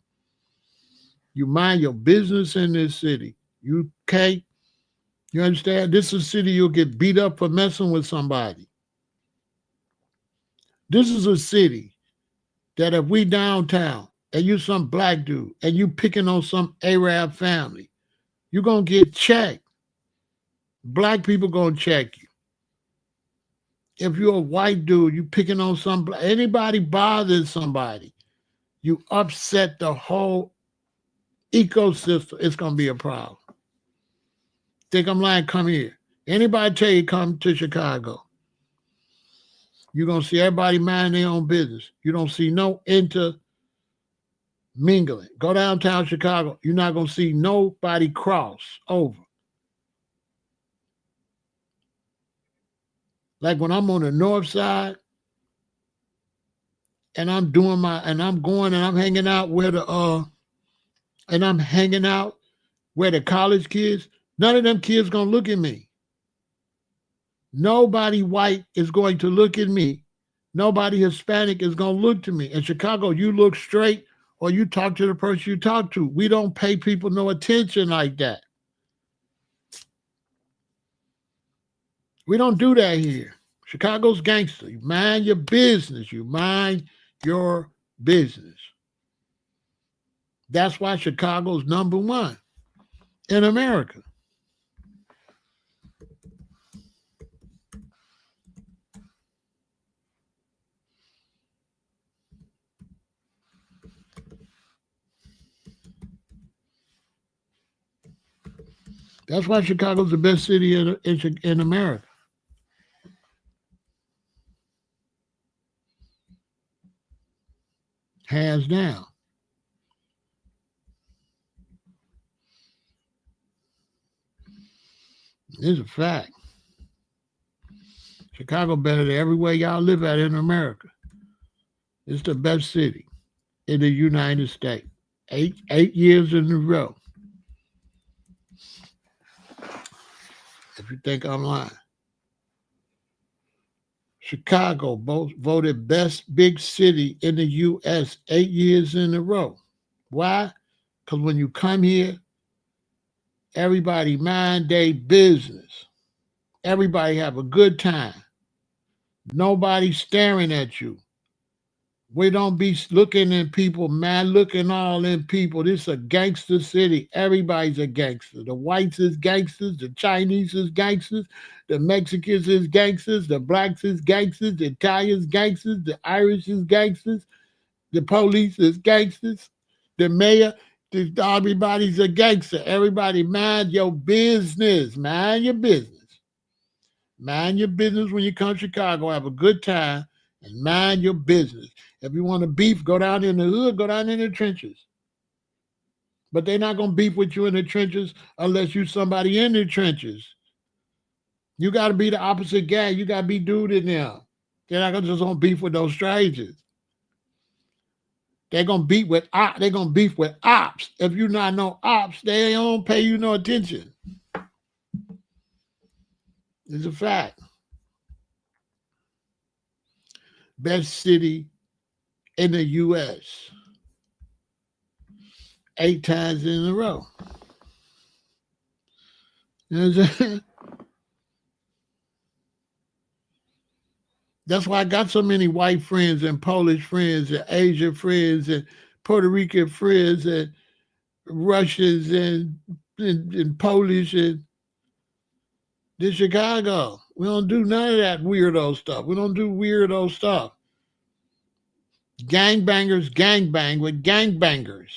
You mind your business in this city. You can't, you understand? This is a city you'll get beat up for messing with somebody. This is a city that if we downtown and you some black dude and you picking on some Arab family, you're going to get checked. Black people going to check you. If you're a white dude, you picking on anybody bothering somebody, you upset the whole ecosystem. It's going to be a problem. Think I'm lying? Come here. Anybody tell you come to Chicago, you're going to see everybody minding their own business. You don't see no intermingling. Go downtown Chicago, you're not going to see nobody cross over. Like when I'm on the north side and I'm doing and I'm going and I'm hanging out where the college kids, none of them kids going to look at me. Nobody white is going to look at me. Nobody Hispanic is going to look to me. In Chicago, you look straight or you talk to the person you talk to. We don't pay people no attention like that. We don't do that here. Chicago's gangster. You mind your business. You mind your business. That's why Chicago's number one in America. That's why Chicago's the best city in America. Hands down. It's a fact. Chicago better than everywhere y'all live at in America. It's the best city in the United States. Eight years in a row. If you think I'm lying. Chicago both voted best big city in the U.S. 8 years in a row. Why? Because when you come here, everybody mind their business. Everybody have a good time. Nobody staring at you. We don't be looking in people, man, looking all in people. This is a gangster city. Everybody's a gangster. The whites is gangsters, the Chinese is gangsters, the Mexicans is gangsters, the blacks is gangsters, the Italians gangsters, the Irish is gangsters, the police is gangsters, the mayor, everybody's a gangster. Everybody mind your business. Mind your business. Mind your business when you come to Chicago. Have a good time and mind your business. If you want to beef, go down in the hood, go down in the trenches. But they're not going to beef with you in the trenches unless you somebody in the trenches. You got to be the opposite guy. You got to be dude in there. They're not going to just on beef with those strangers. They're going to beef with ops. If you're not no ops, they don't pay you no attention. It's a fact. Best city in the U.S. 8 times in a row. You know what I'm saying? That's why I got so many white friends and Polish friends and Asian friends and Puerto Rican friends and Russians and Polish and in Chicago. We don't do none of that weirdo stuff. We don't do weirdo stuff. Gangbangers gangbang with gangbangers.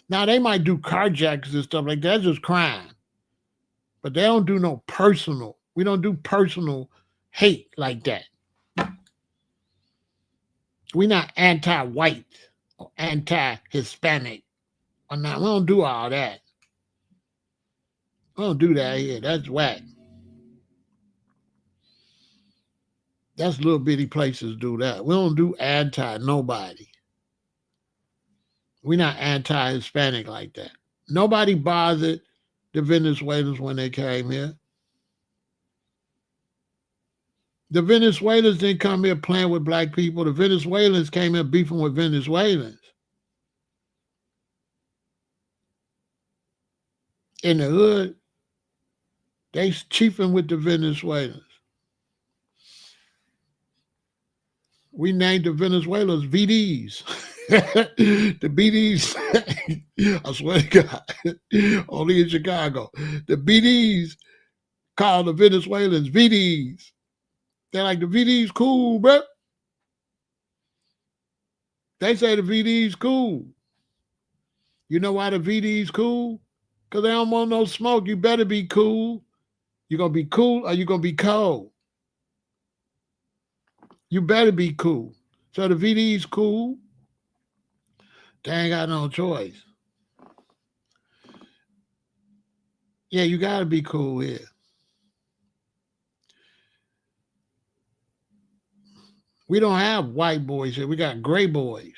Now they might do carjackings and stuff like that. That's just crime. But they don't do no personal. We don't do personal hate like that. We're not anti-white or anti-Hispanic. Or not. We don't do all that. We don't do that here. That's whack. That's little bitty places do that. We don't do anti-nobody. We're not anti-Hispanic like that. Nobody bothered the Venezuelans when they came here. The Venezuelans didn't come here playing with black people. The Venezuelans came here beefing with Venezuelans. In the hood, they chiefing with the Venezuelans. We named the Venezuelans VDs. The BDs, I swear to God, only in Chicago. The BDs call the Venezuelans VDs. They're like, the VD's cool, bro. They say the VD's cool. You know why the VD's cool? Because they don't want no smoke. You better be cool. You going to be cool or you going to be cold? You better be cool. So the VD's cool. They ain't got no choice. Yeah, you got to be cool here. We don't have white boys here. We got gray boys.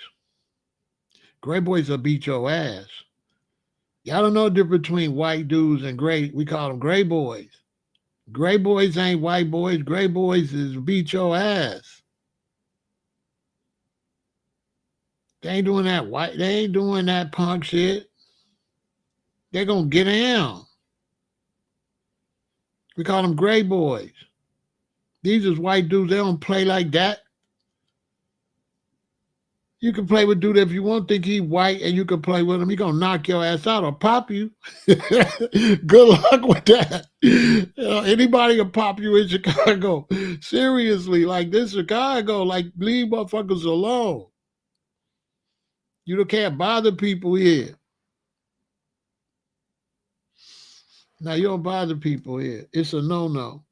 Gray boys will beat your ass. Y'all don't know the difference between white dudes and gray. We call them gray boys. Gray boys ain't white boys. Gray boys is beat your ass. They ain't doing that white. They ain't doing that punk shit. They're going to get down. We call them gray boys. These is white dudes. They don't play like that. You can play with dude if you want, think he white, and you can play with him. He gonna knock your ass out or pop you. Good luck with that. You know, anybody can pop you in Chicago. Seriously, like this Chicago, like leave motherfuckers alone. You can't bother people here. Now you don't bother people here. It's a no-no.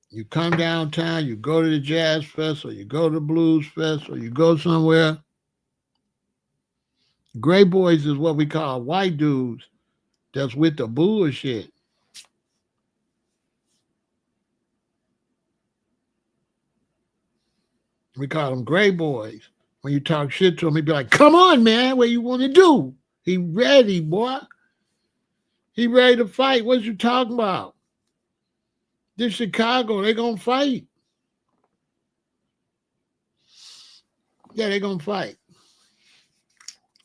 You come downtown, you go to the jazz fest, or you go to the blues fest, or you go somewhere. Gray boys is what we call white dudes that's with the bullshit. We call them gray boys. When you talk shit to him, he be like, "Come on, man, what you want to do?" He ready, boy. He ready to fight. What you talking about? This Chicago, they gonna fight. Yeah, they gonna fight.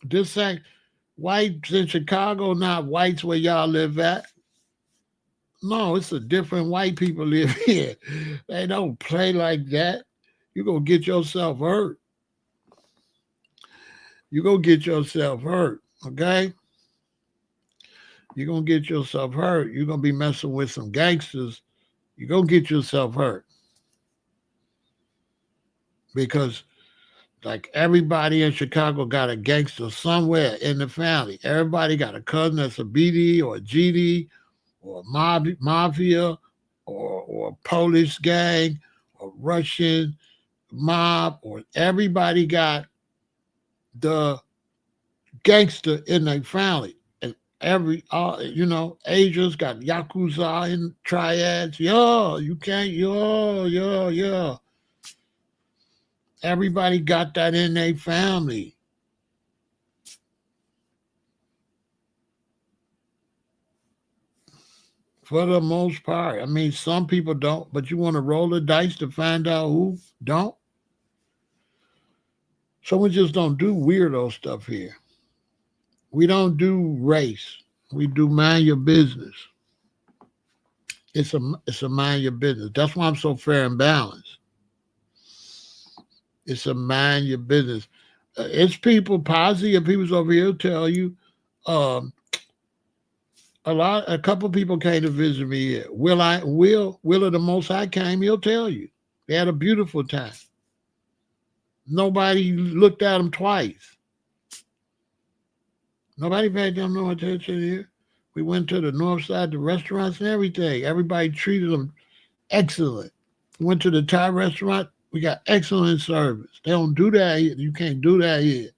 This thing, whites in Chicago, not whites where y'all live at. No, it's a different white people live here. They don't play like that. You gonna get yourself hurt. You gonna get yourself hurt. Okay? You're gonna get yourself hurt. You're gonna be messing with some gangsters. You're gonna get yourself hurt. Because like everybody in Chicago got a gangster somewhere in the family. Everybody got a cousin that's a BD or a GD or mafia or Polish gang or Russian mob, or everybody got the gangster in their family. And every Asians got Yakuza and triads. Yo, you can't, yo. Everybody got that in their family. For the most part. I mean, some people don't, but you want to roll the dice to find out who don't? So we just don't do weirdo stuff here. We don't do race. We do mind your business. It's a mind your business. That's why I'm so fair and balanced. It's a mind your business. It's people, positive people's over here tell you. Um, a couple of people came to visit me here. Will of the Most High came, he'll tell you. They had a beautiful time. Nobody looked at them twice. Nobody paid them no attention here. We went to the north side, the restaurants and everything. Everybody treated them excellent. Went to the Thai restaurant, we got excellent service. They don't do that here. You can't do that here.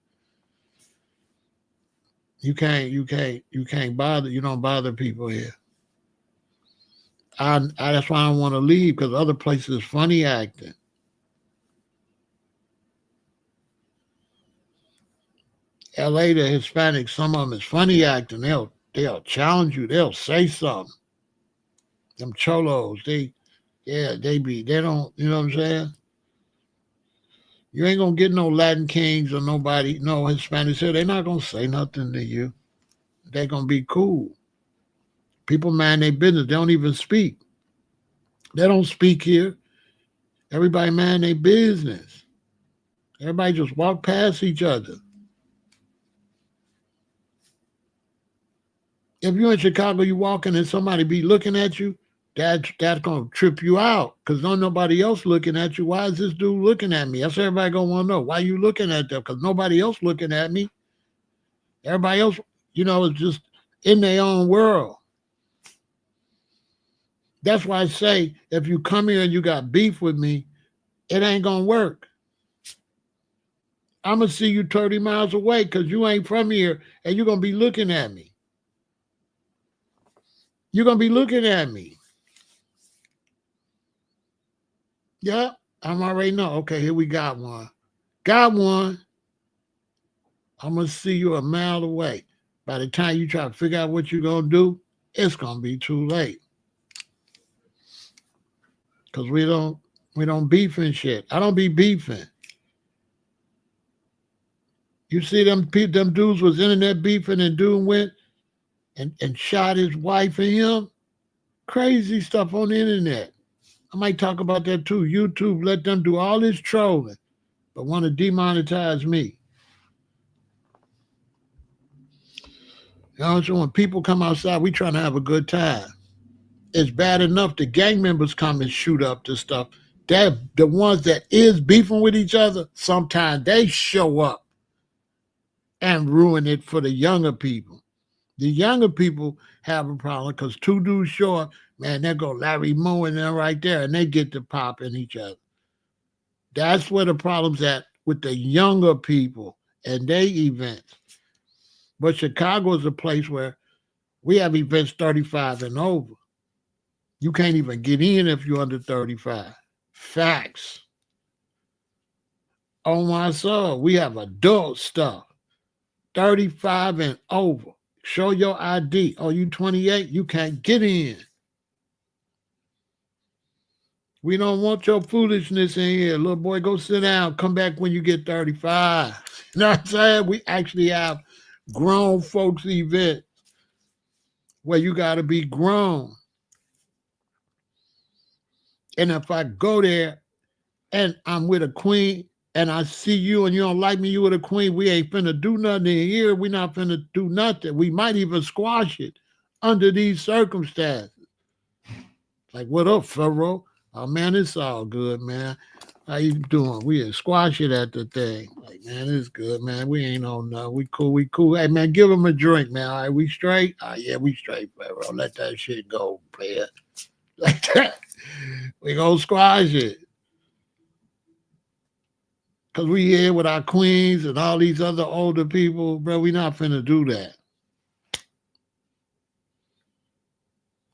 You can't bother. You don't bother people here. That's why I don't want to leave, because other places is funny acting. LA, the Hispanics, some of them is funny acting. They'll challenge you. They'll say something. Them cholos, they don't, you know what I'm saying? You ain't gonna get no Latin kings or nobody, no Hispanics here. They're not gonna say nothing to you. They're gonna be cool. People mind their business. They don't even speak. They don't speak here. Everybody mind their business. Everybody just walk past each other. If you're in Chicago, you walking and somebody be looking at you, that's gonna trip you out, because don't nobody else looking at you. Why is this dude looking at me? That's everybody gonna want to know. Why you looking at them? Because nobody else looking at me. Everybody else, is just in their own world. That's why I say, if you come here and you got beef with me, it ain't gonna work. I'm gonna see you 30 miles away because you ain't from here, and you're gonna be looking at me. You're gonna be looking at me. Yeah, I'm already know. Okay, here we got one. Got one. I'm gonna see you a mile away. By the time you try to figure out what you're gonna do, it's gonna be too late. Cause we don't beef and shit. I don't be beefing. You see them dudes was internet beefing, and dude went and shot his wife and him. Crazy stuff on the internet. I might talk about that too. YouTube let them do all this trolling, but want to demonetize me. So when people come outside, we trying to have a good time. It's bad enough the gang members come and shoot up this stuff. That the ones that is beefing with each other, sometimes they show up and ruin it for the younger people. The younger people have a problem because two dudes show up, man, there go Larry Moe and them right there, and they get to popping each other. That's where the problem's at with the younger people and they events. But Chicago is a place where we have events 35 and over. You can't even get in if you're under 35. Facts. On my soul, we have adult stuff. 35 and over. Show your ID. Oh, you 28? You can't get in. We don't want your foolishness in here. Little boy, go sit down. Come back when you get 35. You know what I'm saying? We actually have grown folks event where you got to be grown. And if I go there and I'm with a queen and I see you and you don't like me, you with a queen, we ain't finna do nothing in here. We not finna do nothing. We might even squash it under these circumstances. Like, what up, Pharaoh? Oh, man, it's all good, man. How you doing? We squash it at the thing. Like, man, it's good, man. We ain't on nothing. We cool, we cool. Hey, man, give him a drink, man. All right, we straight? Yeah, we straight, Pharaoh. Let that shit go, player. Like that. We gonna squash it. Because we here with our queens and all these other older people, bro, we not finna do that.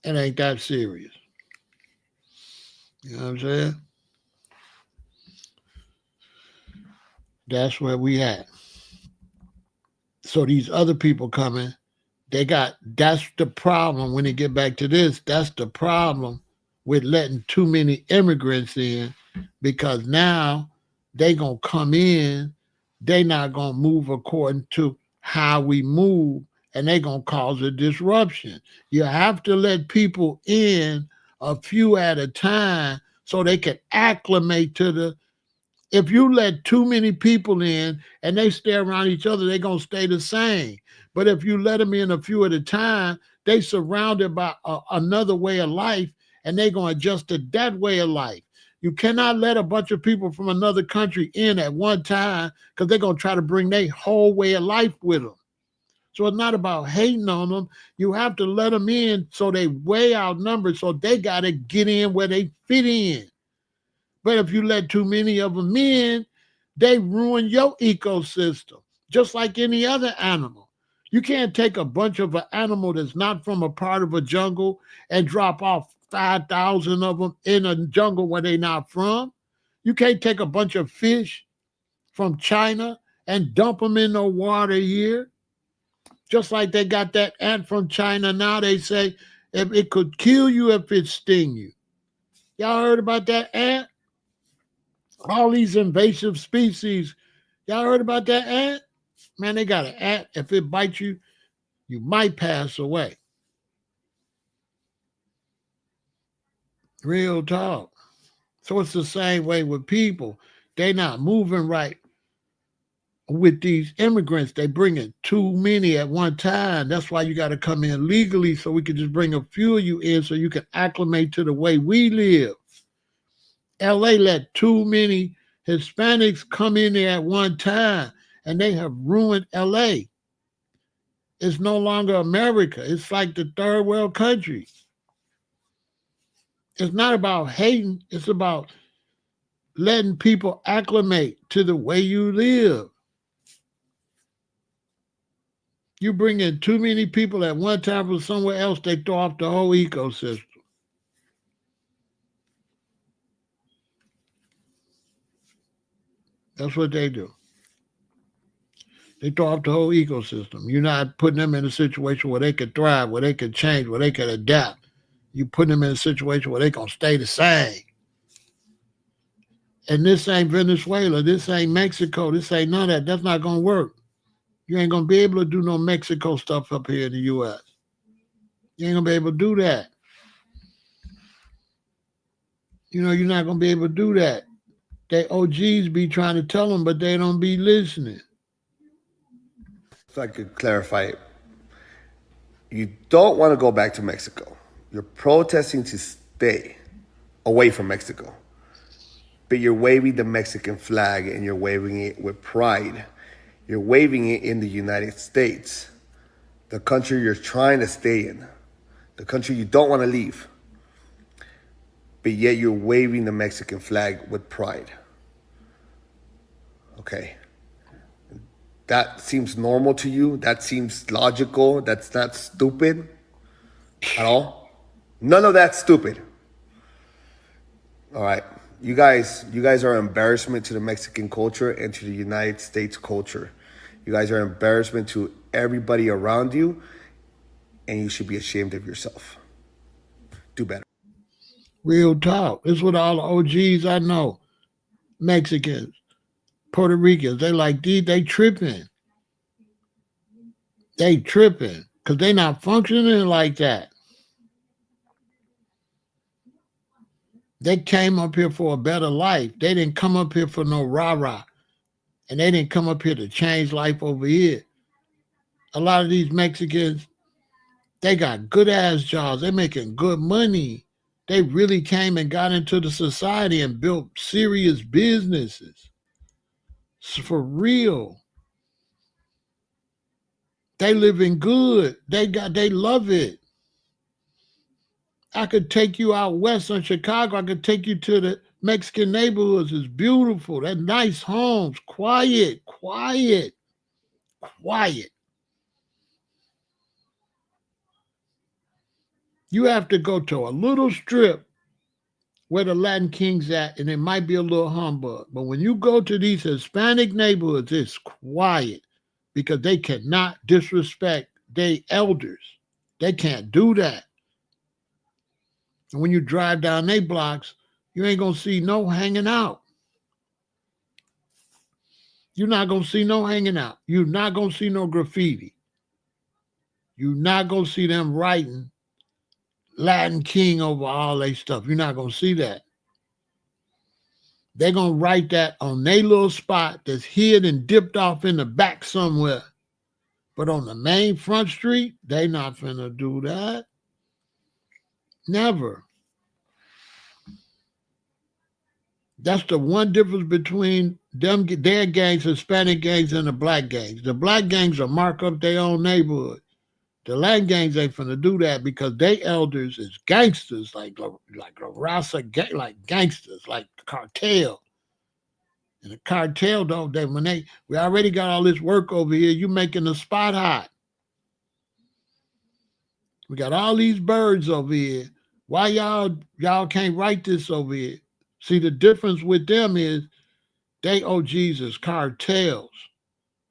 It ain't that serious. You know what I'm saying? That's where we at. So these other people coming, that's the problem when they get back to this. That's the problem with letting too many immigrants in because now they going to come in, they not going to move according to how we move and they going to cause a disruption. You have to let people in a few at a time so they can acclimate to the. If you let too many people in and they stay around each other, they're going to stay the same. But if you let them in a few at a time, they surrounded by another way of life and they're going to adjust to that way of life. You cannot let a bunch of people from another country in at one time because they're going to try to bring their whole way of life with them. So it's not about hating on them. You have to let them in so they way outnumbered, so they got to get in where they fit in. But if you let too many of them in, they ruin your ecosystem, just like any other animal. You can't take a bunch of an animal that's not from a part of a jungle and drop off 5,000 of them in a jungle where they're not from. You can't take a bunch of fish from China and dump them in the water here. Just like they got that ant from China now, they say if it could kill you if it sting you. Y'all heard about that ant? All these invasive species. Y'all heard about that ant? Man, they got an ant. If it bites you, you might pass away. Real talk. So it's the same way with people. They not moving right with these immigrants. They bringing too many at one time. That's why you got to come in legally so we can just bring a few of you in so you can acclimate to the way we live. LA let too many Hispanics come in there at one time and they have ruined LA. It's no longer America. It's like the third world country. It's not about hating. It's about letting people acclimate to the way you live. You bring in too many people at one time from somewhere else, they throw off the whole ecosystem. That's what they do. They throw off the whole ecosystem. You're not putting them in a situation where they can thrive, where they can change, where they can adapt. You put them in a situation where they're going to stay the same. And this ain't Venezuela. This ain't Mexico. This ain't none of that. That's not going to work. You ain't going to be able to do no Mexico stuff up here in the U.S. You ain't going to be able to do that. You know, you're not going to be able to do that. They OGs be trying to tell them, but they don't be listening. So I could clarify it. You don't want to go back to Mexico. You're protesting to stay away from Mexico. But you're waving the Mexican flag and you're waving it with pride. You're waving it in the United States. the country you're trying to stay in, the country you don't want to leave, but yet you're waving the Mexican flag with pride. Okay. That seems normal to you? That seems logical? That's not stupid at all? None of that's stupid. All right. You guys are an embarrassment to the Mexican culture and to the United States culture. You guys are an embarrassment to everybody around you, and you should be ashamed of yourself. Do better. Real talk. This is what all the OGs I know. Mexicans, Puerto Ricans, they like these, they tripping. They tripping. Because they not functioning like that. They came up here for a better life. They didn't come up here for no rah-rah. And they didn't come up here to change life over here. A lot of these Mexicans, they got good ass jobs. They're making good money. They really came and got into the society and built serious businesses. For real. They living good. They love it. I could take you out west on Chicago. I could take you to the Mexican neighborhoods. It's beautiful. They're nice homes. Quiet. You have to go to a little strip where the Latin King's at, and it might be a little humbug. But when you go to these Hispanic neighborhoods, it's quiet because they cannot disrespect their elders. They can't do that. And when you drive down their blocks, you ain't going to see no hanging out. You're not going to see no hanging out. You're not going to see no graffiti. You're not going to see them writing Latin King over all their stuff. You're not going to see that. They're going to write that on their little spot that's hid and dipped off in the back somewhere. But on the main front street, they not finna do that. Never. That's the one difference between them, their gangs, Hispanic gangs, and the black gangs. The black gangs will mark up their own neighborhood. The Latin gangs ain't finna do that because they elders is gangsters, like La Raza, like gangsters, like cartel. And the cartel, though, we already got all this work over here, you making the spot hot. We got all these birds over here. Why y'all can't write this over here? See, the difference with them is they OGs is cartels.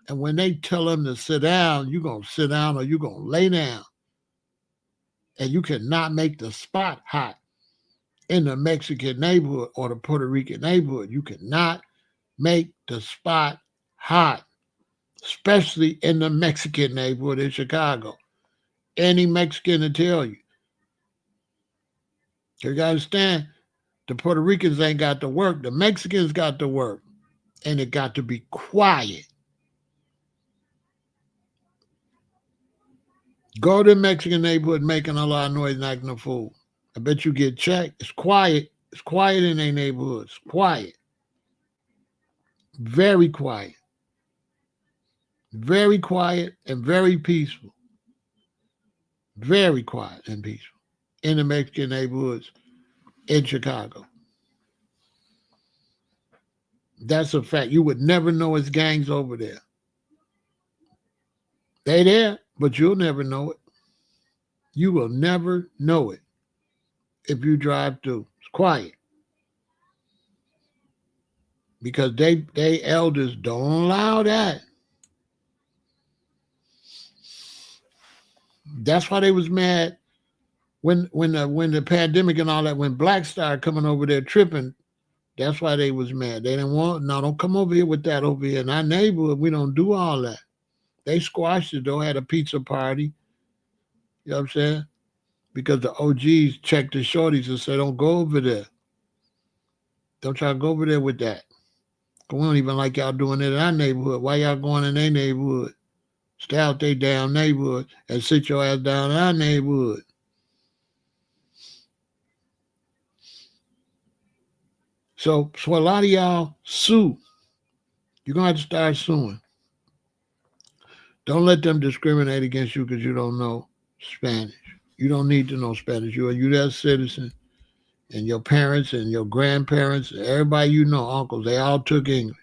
And when they tell them to sit down, you're going to sit down or you're going to lay down. And you cannot make the spot hot in the Mexican neighborhood or the Puerto Rican neighborhood. You cannot make the spot hot, especially in the Mexican neighborhood in Chicago. Any Mexican will tell you. You got to understand, the Puerto Ricans ain't got to work. The Mexicans got to work. And it got to be quiet. Go to the Mexican neighborhood making a lot of noise and acting a fool. I bet you get checked. It's quiet. It's quiet in their neighborhoods. Quiet. Very quiet. Very quiet and very peaceful. Very quiet and peaceful in the Mexican neighborhoods in Chicago. That's a fact. You would never know it's gangs over there. They there, but you'll never know it. You will never know it if you drive through. It's quiet. Because they elders don't allow that. That's why they was mad when the pandemic and all that, when blacks started coming over there tripping. That's why they was mad. They didn't want, no, don't come over here with that over here. In our neighborhood, we don't do all that. They squashed it though, had a pizza party. You know what I'm saying? Because the OGs checked the shorties and said, don't go over there. Don't try to go over there with that. We don't even like y'all doing it in our neighborhood. Why y'all going in their neighborhood? Stay out their damn neighborhood and sit your ass down in our neighborhood. So a lot of y'all sue. You're going to have to start suing. Don't let them discriminate against you because you don't know Spanish. You don't need to know Spanish. You're a U.S. citizen, and your parents and your grandparents, everybody you know, uncles, they all took English.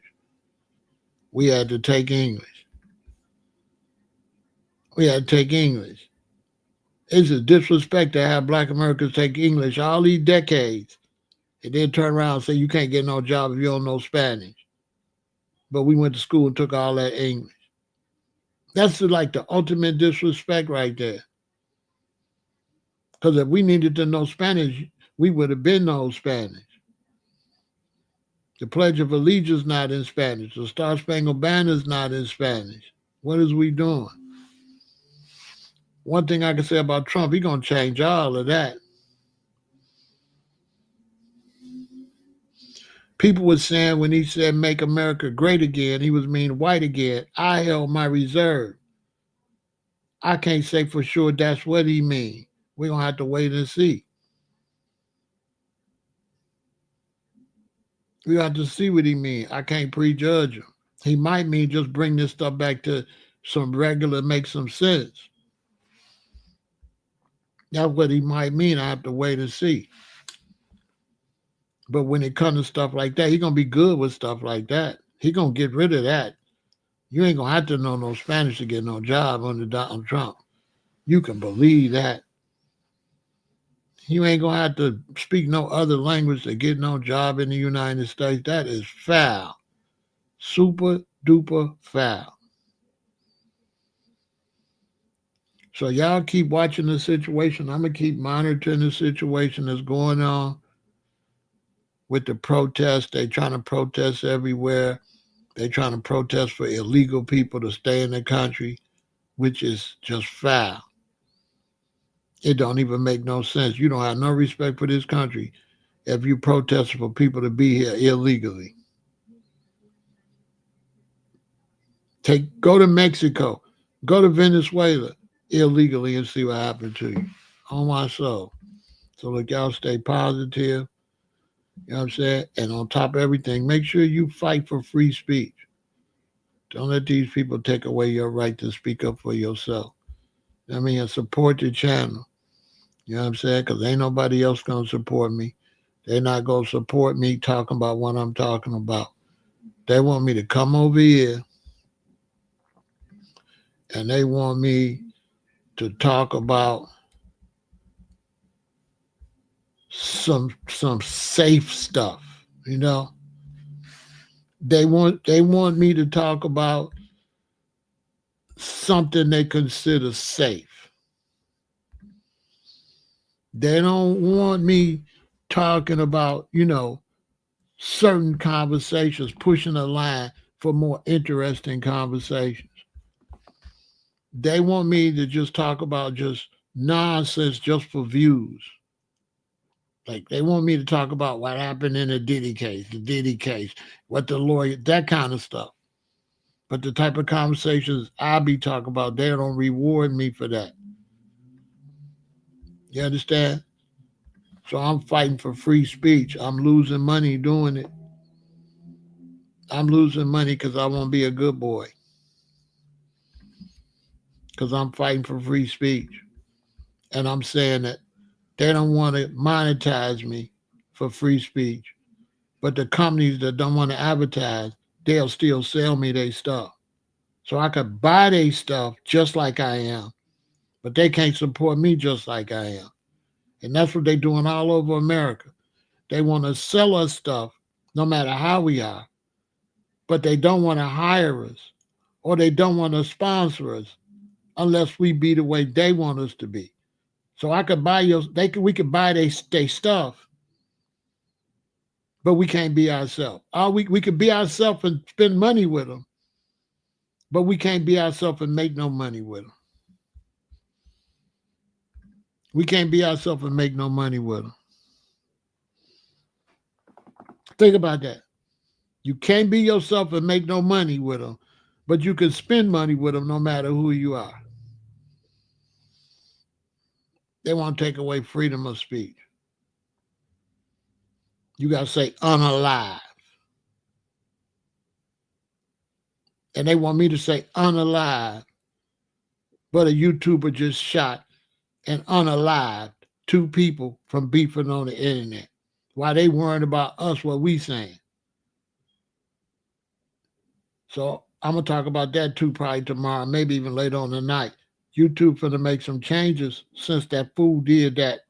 We had to take English. We had to take English. It's a disrespect to have black Americans take English all these decades and then turn around and say you can't get no job if you don't know Spanish. But we went to school and took all that English. That's like the ultimate disrespect right there. Because if we needed to know Spanish, we would have been known Spanish. The Pledge of Allegiance not in Spanish. The Star Spangled Banner is not in Spanish. What is we doing? One thing I can say about Trump, he's going to change all of that. People were saying when he said make America great again, he was mean white again. I held my reserve. I can't say for sure that's what he mean. We're going to have to wait and see. We have to see what he mean. I can't prejudge him. He might mean just bring this stuff back to some regular, make some sense. That's what he might mean. I have to wait and see. But when it comes to stuff like that, he's going to be good with stuff like that. He's going to get rid of that. You ain't going to have to know no Spanish to get no job under Donald Trump. You can believe that. You ain't going to have to speak no other language to get no job in the United States. That is foul. Super duper foul. So y'all keep watching the situation. I'm going to keep monitoring the situation that's going on with the protests. They trying to protest everywhere. They trying to protest for illegal people to stay in the country, which is just foul. It don't even make no sense. You don't have no respect for this country if you protest for people to be here illegally. Go to Mexico, go to Venezuela illegally and see what happened to you. On my soul. So look, y'all stay positive. You know what I'm saying? And on top of everything, make sure you fight for free speech. Don't let these people take away your right to speak up for yourself. I mean, and support the channel. You know what I'm saying? Because ain't nobody else going to support me. They're not going to support me talking about what I'm talking about. They want me to come over here and they want me to talk about some safe stuff, you know? They want me to talk about something they consider safe. They don't want me talking about, certain conversations, pushing a line for more interesting conversations. They want me to just talk about just nonsense just for views. Like they want me to talk about what happened in the Diddy case, what the lawyer, that kind of stuff. But the type of conversations I be talking about, they don't reward me for that. You understand? So I'm fighting for free speech. I'm losing money doing it. I'm losing money because I won't be a good boy. Because I'm fighting for free speech. And I'm saying that they don't want to monetize me for free speech. But the companies that don't want to advertise, they'll still sell me their stuff. So I could buy their stuff just like I am. But they can't support me just like I am. And that's what they're doing all over America. They want to sell us stuff no matter how we are. But they don't want to hire us or they don't want to sponsor us unless we be the way they want us to be. So I could buy we could buy their stuff, but we can't be ourselves. We could be ourselves and spend money with them, but we can't be ourselves and make no money with them. We can't be ourselves and make no money with them. Think about that. You can't be yourself and make no money with them, but you can spend money with them no matter who you are. They want to take away freedom of speech. You got to say unalive. And they want me to say unalive But a YouTuber just shot and unalived 2 people from beefing on the internet. While they worrying about us, what we saying. So I'm gonna talk about that too probably tomorrow, maybe even later on tonight. YouTube finna make some changes since that fool did that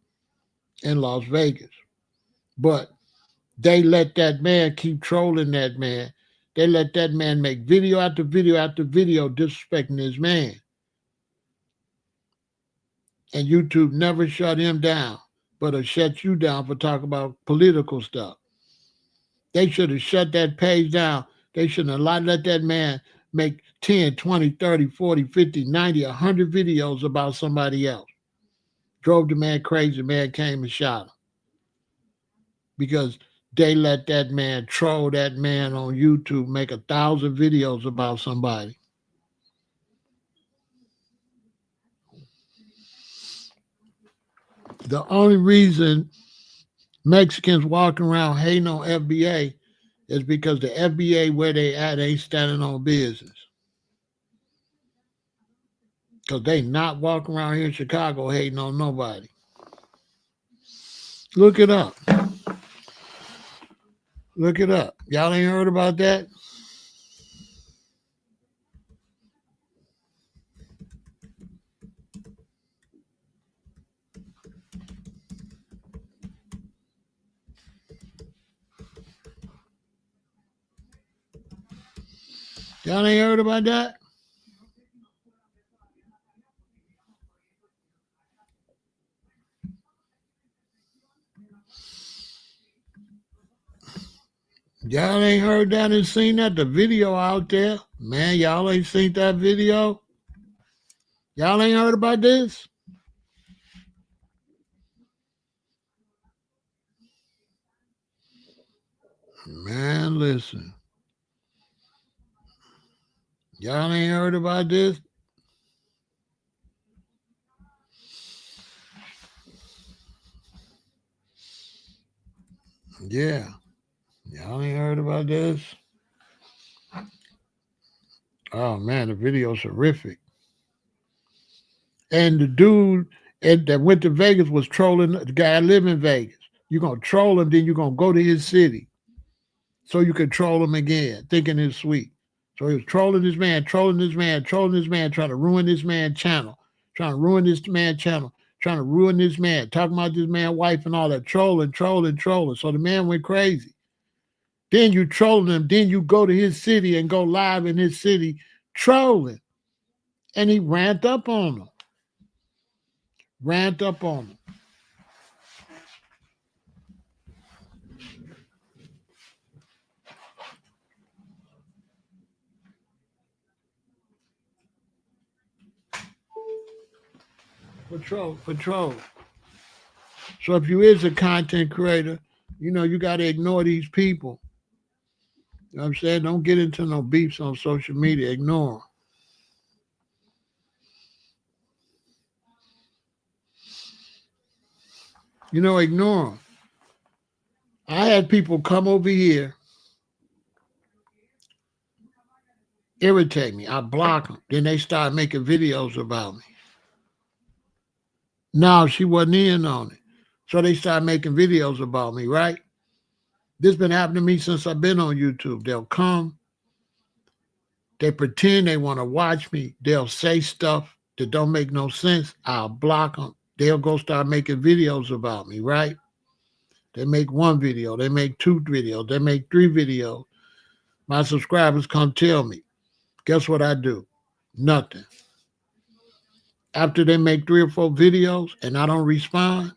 in Las Vegas. But they let that man keep trolling that man. They let that man make video after video after video disrespecting his man. And YouTube never shut him down, but it shut you down for talking about political stuff. They should have shut that page down. They shouldn't have let that man make 10, 20, 30, 40, 50, 90, 100 videos about somebody else. Drove the man crazy. The man came and shot him. Because they let that man troll that man on YouTube, make 1,000 videos about somebody. The only reason Mexicans walking around hating on FBA is because the FBA where they at ain't standing on business. Because they not walking around here in Chicago hating on nobody. Look it up. Look it up. Y'all ain't heard about that? Y'all ain't heard about that? Y'all ain't heard that and seen that? The video out there? Man, y'all ain't seen that video? Y'all ain't heard about this? Man, listen. Y'all ain't heard about this? Yeah. Y'all ain't heard about this? Oh, man, the video's horrific. And the dude that went to Vegas was trolling the guy that live in Vegas. You're going to troll him, then you're going to go to his city so you can troll him again, thinking it's sweet. So he was trolling this man, trying to ruin this man's channel, trying to ruin this man's channel, trying to ruin this man, talking about this man's wife and all that, trolling. So the man went crazy. Then you trolling him, then you go to his city and go live in his city trolling. And he ramped up on him. Patrol. So if you is a content creator, you got to ignore these people. You know what I'm saying? Don't get into no beefs on social media. Ignore them. Ignore them. I had people come over here, irritate me. I block them. Then they start making videos about me. No, she wasn't in on it. So they start making videos about me, right? This been happening to me since I've been on YouTube. They'll come. They pretend they want to watch me. They'll say stuff that don't make no sense. I'll block them. They'll go start making videos about me, right? They make 1 video. They make 2 videos. They make 3 videos. My subscribers come tell me. Guess what I do? Nothing. After they make 3 or 4 videos and I don't respond,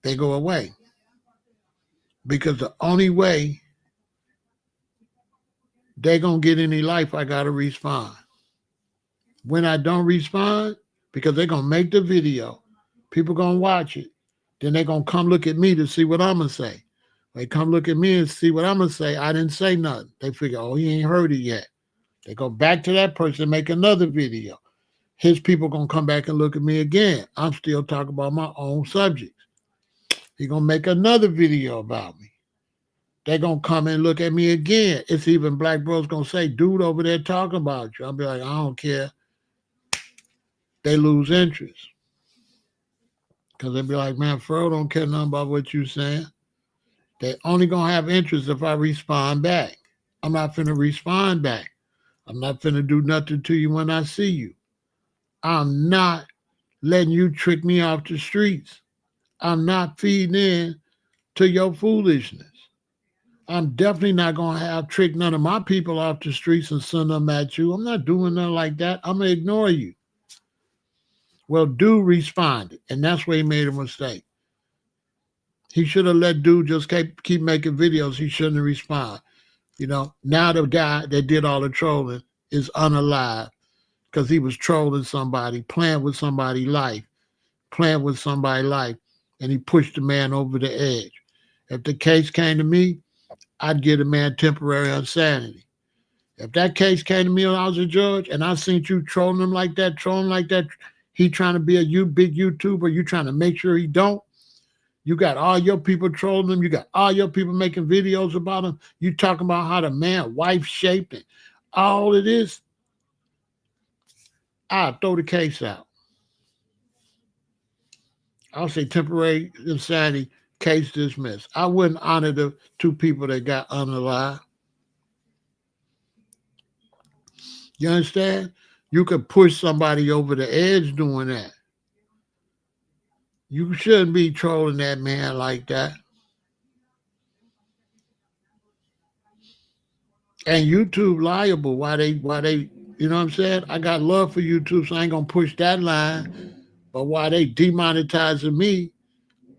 they go away. Because the only way they're going to get any life, I got to respond. When I don't respond, because they're going to make the video, people going to watch it, then they're going to come look at me to see what I'm going to say. They come look at me and see what I'm going to say. I didn't say nothing. They figure, oh, he ain't heard it yet. They go back to that person, make another video. His people going to come back and look at me again. I'm still talking about my own subjects. He going to make another video about me. They're going to come and look at me again. It's even black bros going to say, dude over there talking about you. I'll be like, I don't care. they lose interest. Because they be like, man, Pharaoh don't care nothing about what you saying. They only going to have interest if I respond back. I'm not finna respond back. I'm not finna do nothing to you when I see you. I'm not letting you trick me off the streets. I'm not feeding in to your foolishness. I'm definitely not going to have trick none of my people off the streets and send them at you. I'm not doing nothing like that. I'm going to ignore you. Well, dude responded, and that's where he made a mistake. He should have let dude just keep making videos. He shouldn't have responded. You know, now the guy that did all the trolling is unalive because he was trolling somebody, playing with somebody's life, and he pushed the man over the edge. If the case came to me, I'd give the man temporary insanity. If that case came to me when I was a judge and I seen you trolling like that, he trying to be a big YouTuber, you trying to make sure he don't. You got all your people trolling him. You got all your people making videos about him. You talking about how the man wife shaped and all of this. I'll throw the case out. I'll say temporary insanity, case dismissed. I wouldn't honor the two people that got unalive. You understand? You could push somebody over the edge doing that. You shouldn't be trolling that man like that. And YouTube liable. Why they, you know what I'm saying? I got love for YouTube, so I ain't gonna push that line. But why they demonetizing me,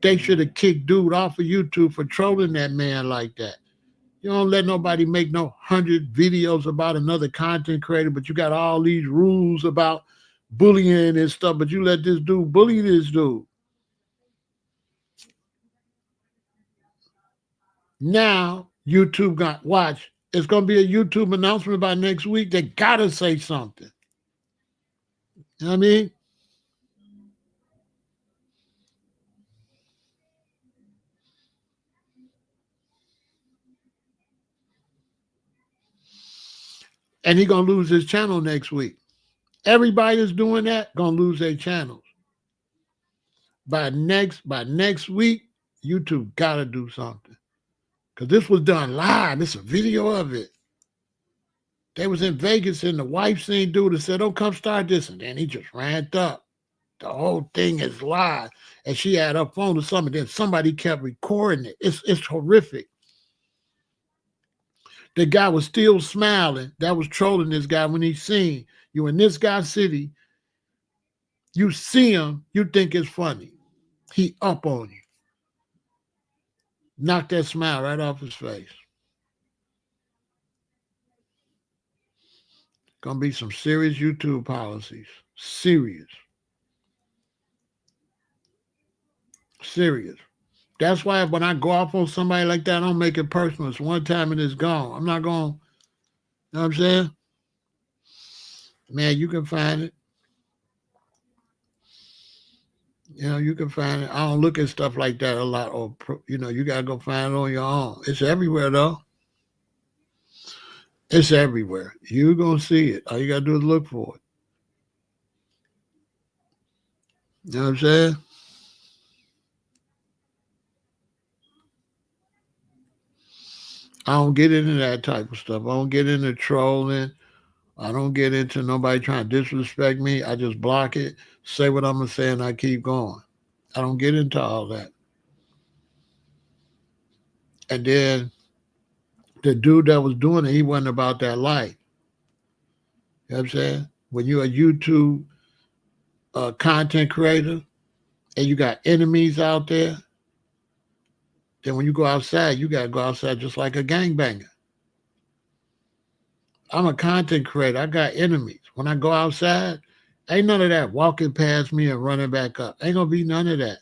they should have kicked dude off of YouTube for trolling that man like that. You don't let nobody make no 100 videos about another content creator, but you got all these rules about bullying and stuff, but you let this dude bully this dude. Now, YouTube got, watch, it's going to be a YouTube announcement by next week. They got to say something. You know what I mean? And he going to lose his channel next week. Everybody that's doing that going to lose their channels. By next week, YouTube got to do something. Because this was done live. It's a video of it. They was in Vegas and the wife seen dude and said, "Oh, come start this." And then he just ramped up. The whole thing is live. And she had her phone or something. Then somebody kept recording it. It's horrific. The guy was still smiling. That was trolling this guy when he seen you in this guy's city. You see him, you think it's funny. He up on you. Knock that smile right off his face. Gonna be some serious YouTube policies. Serious. That's why when I go off on somebody like that, I don't make it personal. It's one time and it's gone. I'm not going, you know what I'm saying? Man, you can find it. You know, you can find it. I don't look at stuff like that a lot. Or, you know, you got to go find it on your own. It's everywhere, though. It's everywhere. You're going to see it. All you got to do is look for it. You know what I'm saying? I don't get into that type of stuff. I don't get into trolling. I don't get into nobody trying to disrespect me. I just block it, say what I'm going to say, and I keep going. I don't get into all that. And then the dude that was doing it, he wasn't about that life. You know what I'm saying? When you're a YouTube content creator and you got enemies out there, then when you go outside, you got to go outside just like a gangbanger. I'm a content creator. I got enemies. When I go outside, ain't none of that walking past me and running back up. Ain't going to be none of that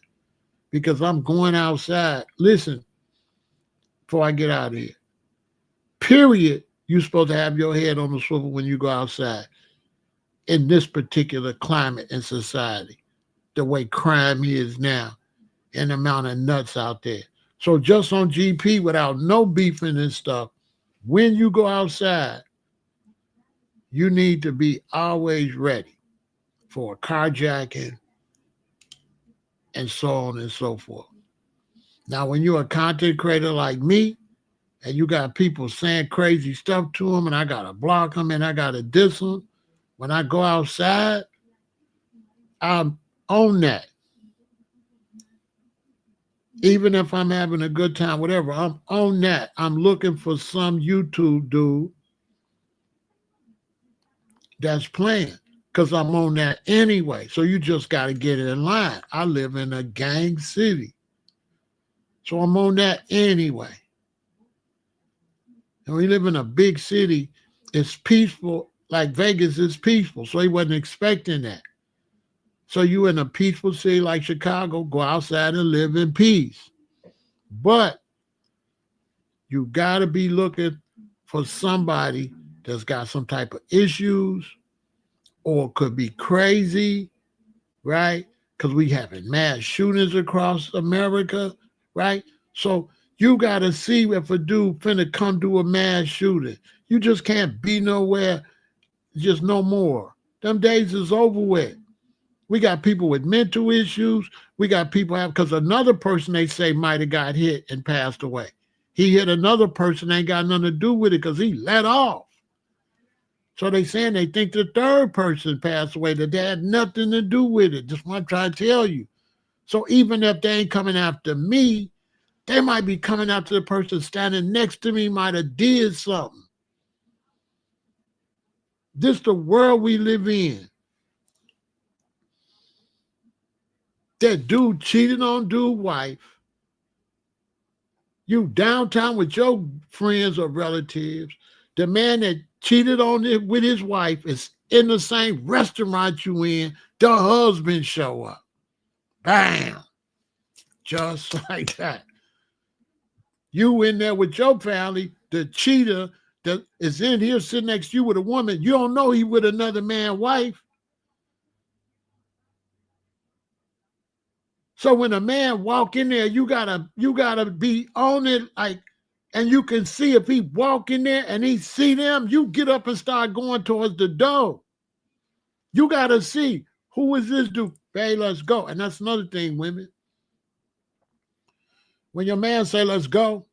because I'm going outside. Listen, before I get out of here, period, you're supposed to have your head on the swivel when you go outside in this particular climate and society, the way crime is now and the amount of nuts out there. So just on GP without no beefing and stuff, when you go outside, you need to be always ready for a carjacking, and so on and so forth. Now, when you're a content creator like me, and you got people saying crazy stuff to them, and I got to block them, and I got to diss them, when I go outside, I'm on that. Even if I'm having a good time, whatever, I'm on that. I'm looking for some YouTube dude that's playing because I'm on that anyway. So you just got to get in line. I live in a gang city. So I'm on that anyway. And we live in a big city. It's peaceful, like Vegas is peaceful. So he wasn't expecting that. So you in a peaceful city like Chicago, go outside and live in peace. But you got to be looking for somebody that's got some type of issues or could be crazy, right? Because we having mass shootings across America, right? So you got to see if a dude finna come do a mass shooting. You just can't be nowhere, just no more. Them days is over with. We got people with mental issues. We got people have, because another person they say might have got hit and passed away. He hit another person, ain't got nothing to do with it because he let off. So they saying they think the third person passed away, that they had nothing to do with it. Just what I'm trying to tell you. So even if they ain't coming after me, they might be coming after the person standing next to me, might have did something. This the world we live in. That dude cheated on dude's wife. You downtown with your friends or relatives. The man that cheated on it with his wife is in the same restaurant you in. The husband show up. Bam. Just like that. You in there with your family, the cheater that is in here sitting next to you with a woman, you don't know he with another man's wife. So when a man walk in there, you gotta be on it, like, and you can see if he walk in there and he see them, you get up and start going towards the door. You gotta see, who is this dude? Hey, let's go. And that's another thing, women. When your man say let's go,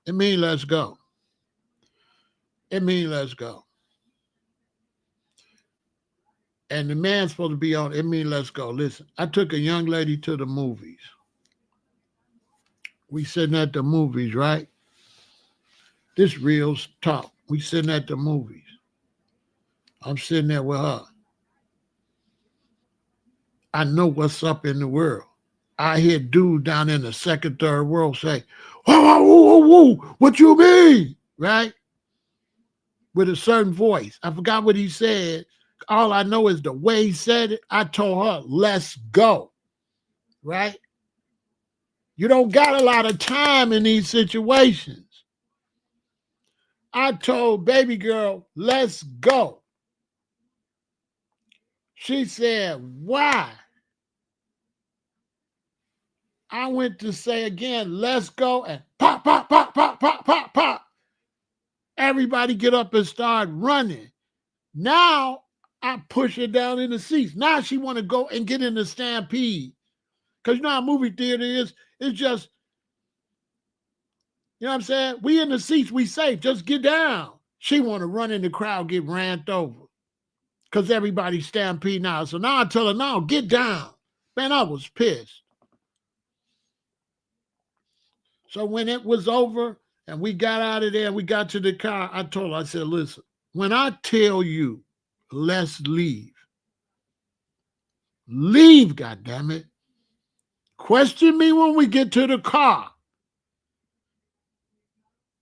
it mean let's go. It mean let's go. And the man's supposed to be on, it mean let's go. Listen, I took a young lady to the movies. We sitting at the movies, right? This real talk. We sitting at the movies. I'm sitting there with her. I know what's up in the world. I hear dudes down in the second, third world say, whoa, whoa, whoa, whoa, what you mean? Right? With a certain voice. I forgot what he said. All I know is the way he said it. I told her, let's go. Right? You don't got a lot of time in these situations. I told baby girl, let's go. She said, why? I went to say again, let's go, and pop, pop, pop, pop, pop, pop, pop. Everybody get up and start running. Now I push her down in the seats. Now she want to go and get in the stampede. Because you know how movie theater is? It's just, you know what I'm saying? We in the seats, we safe. Just get down. She want to run in the crowd, get ran over. Because everybody's stampede now. So now I tell her, no, get down. Man, I was pissed. So when it was over and we got out of there and we got to the car, I told her, I said, listen, when I tell you, let's leave, goddammit. Question me when we get to the car.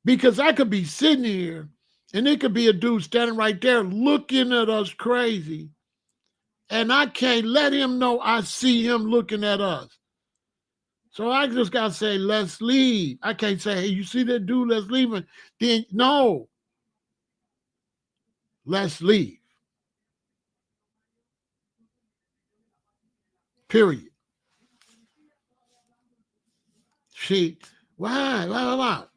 Because I could be sitting here and it could be a dude standing right there looking at us crazy. And I can't let him know I see him looking at us. So I just got to say, let's leave. I can't say, hey, you see that dude, let's leave. And then, no. Let's leave. Period. She, why?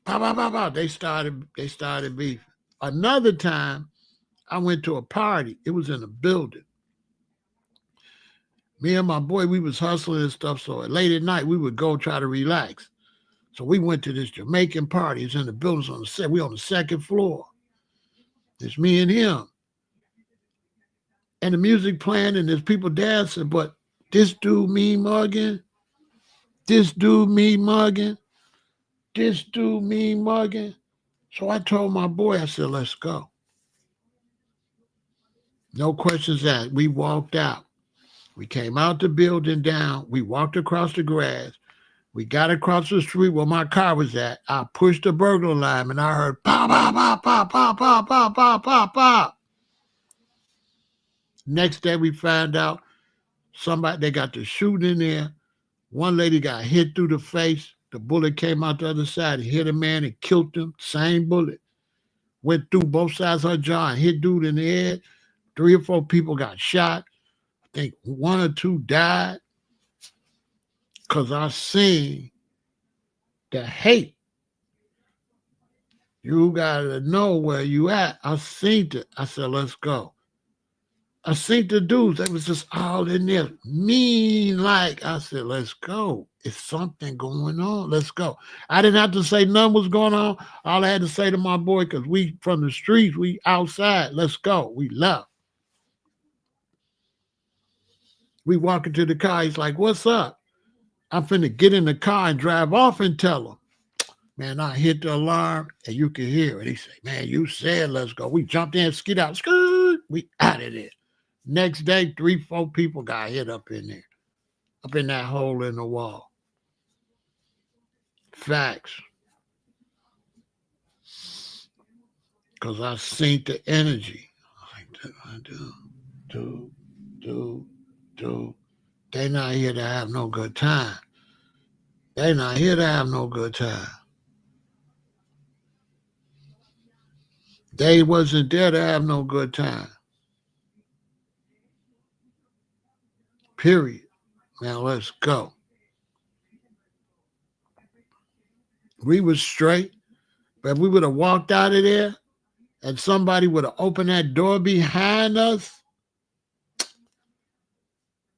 Pow, pow, pow, pow. They started beefing. Another time, I went to a party. It was in a building. Me and my boy, we was hustling and stuff. So late at night, we would go try to relax. So we went to this Jamaican party. It's in the buildings on the set. We on the second floor. It's me and him. And the music playing and there's people dancing. But this dude, me mugging. This dude, me mugging. This dude, me mugging. So I told my boy, I said, let's go. No questions asked. We walked out. We came out the building down. We walked across the grass. We got across the street where my car was at. I pushed the burglar alarm and I heard pop, pop, pop, pop, pop, pop, pop, pop, pop, pop. Next day we found out they got the shooting in there. One lady got hit through the face. The bullet came out the other side. It hit a man and killed him. Same bullet. Went through both sides of her jaw and hit dude in the head. 3 or 4 people got shot. I think 1 or 2 died. Because I seen the hate. You got to know where you at. I seen it. I said, let's go. I seen the dudes. They was just all in there. Mean like. I said, let's go. It's something going on. Let's go. I didn't have to say nothing was going on. All I had to say to my boy, because we from the streets, we outside. Let's go. We left. We walk into the car. He's like, what's up? I'm finna get in the car and drive off and tell him. Man, I hit the alarm and you can hear it. He said, man, you said let's go. We jumped in, skid out, skirt. We out of there. Next day, 3, 4 people got hit up in there, up in that hole in the wall. Facts. Because I seen the energy. I do. They not here to have no good time. They not here to have no good time. They wasn't there to have no good time. Period. Now let's go. We was straight, but if we would have walked out of there and somebody would have opened that door behind us,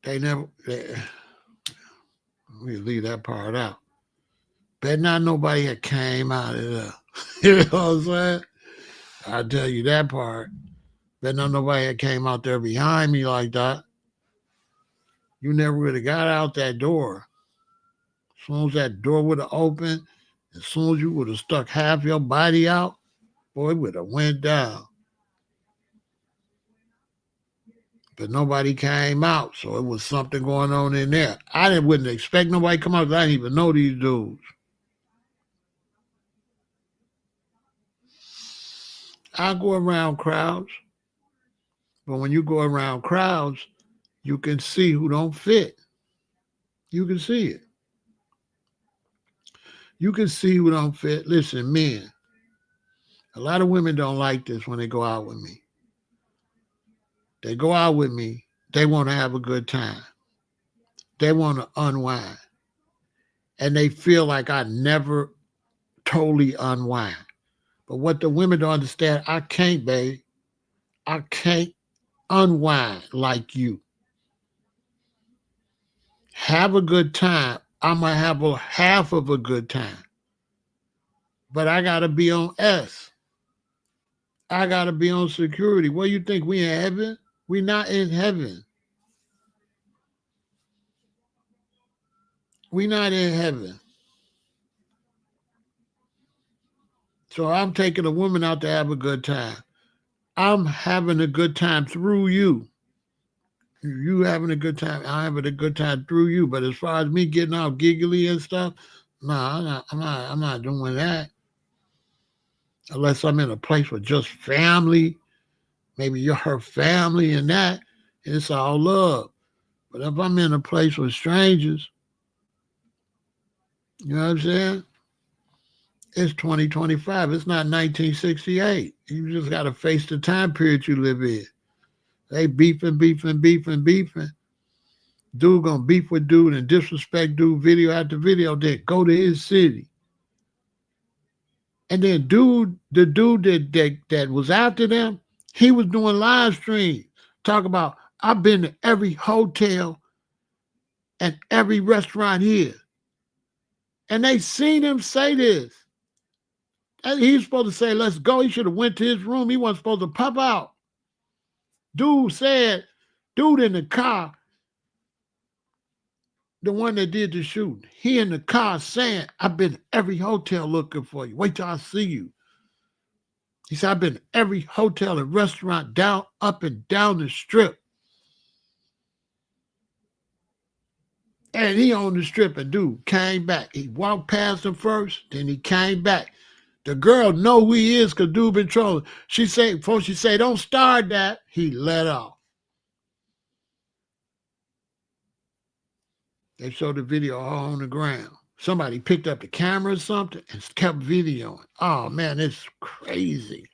we leave that part out. Bet not nobody had came out of there. You know what I'm saying? I tell you that part. Bet not nobody had came out there behind me like that. You never would have got out that door. As soon as that door would have opened, as soon as you would have stuck half your body out, boy, it would have went down. But nobody came out, so it was something going on in there. Wouldn't expect nobody to come out because I didn't even know these dudes. I go around crowds, but when you go around crowds, you can see who don't fit. You can see it. You can see who don't fit. Listen, men, a lot of women don't like this when they go out with me. They go out with me, they want to have a good time. They want to unwind. And they feel like I never totally unwind. But what the women don't understand, I can't, babe. I can't unwind like you. Have a good time. I'm going to have a half of a good time. But I got to be on S. I got to be on security. What do you think? We in heaven? We not in heaven. We not in heaven. So I'm taking a woman out to have a good time. I'm having a good time through you. You having a good time. I'm having a good time through you. But as far as me getting all giggly and stuff, no, I'm not doing that. Unless I'm in a place with just family, maybe you're her family and that, and it's all love. But if I'm in a place with strangers, you know what I'm saying? It's 2025. It's not 1968. You just got to face the time period you live in. They beefing. Dude gonna beef with dude and disrespect dude video after video, then go to his city. And then the dude that was after them, he was doing live stream. Talk about, I've been to every hotel and every restaurant here. And they seen him say this. And he's supposed to say, let's go. He should have went to his room. He wasn't supposed to pop out. Dude in the car, the one that did the shooting, he in the car saying, I've been to every hotel looking for you. Wait till I see you. He said, I've been to every hotel and restaurant up and down the strip. And he on the strip, and dude came back. He walked past him first, then he came back. The girl know who he is because dude been trolling. Before she say, don't start that, he let off. They showed the video all on the ground. Somebody picked up the camera or something and kept videoing. Oh, man, it's crazy.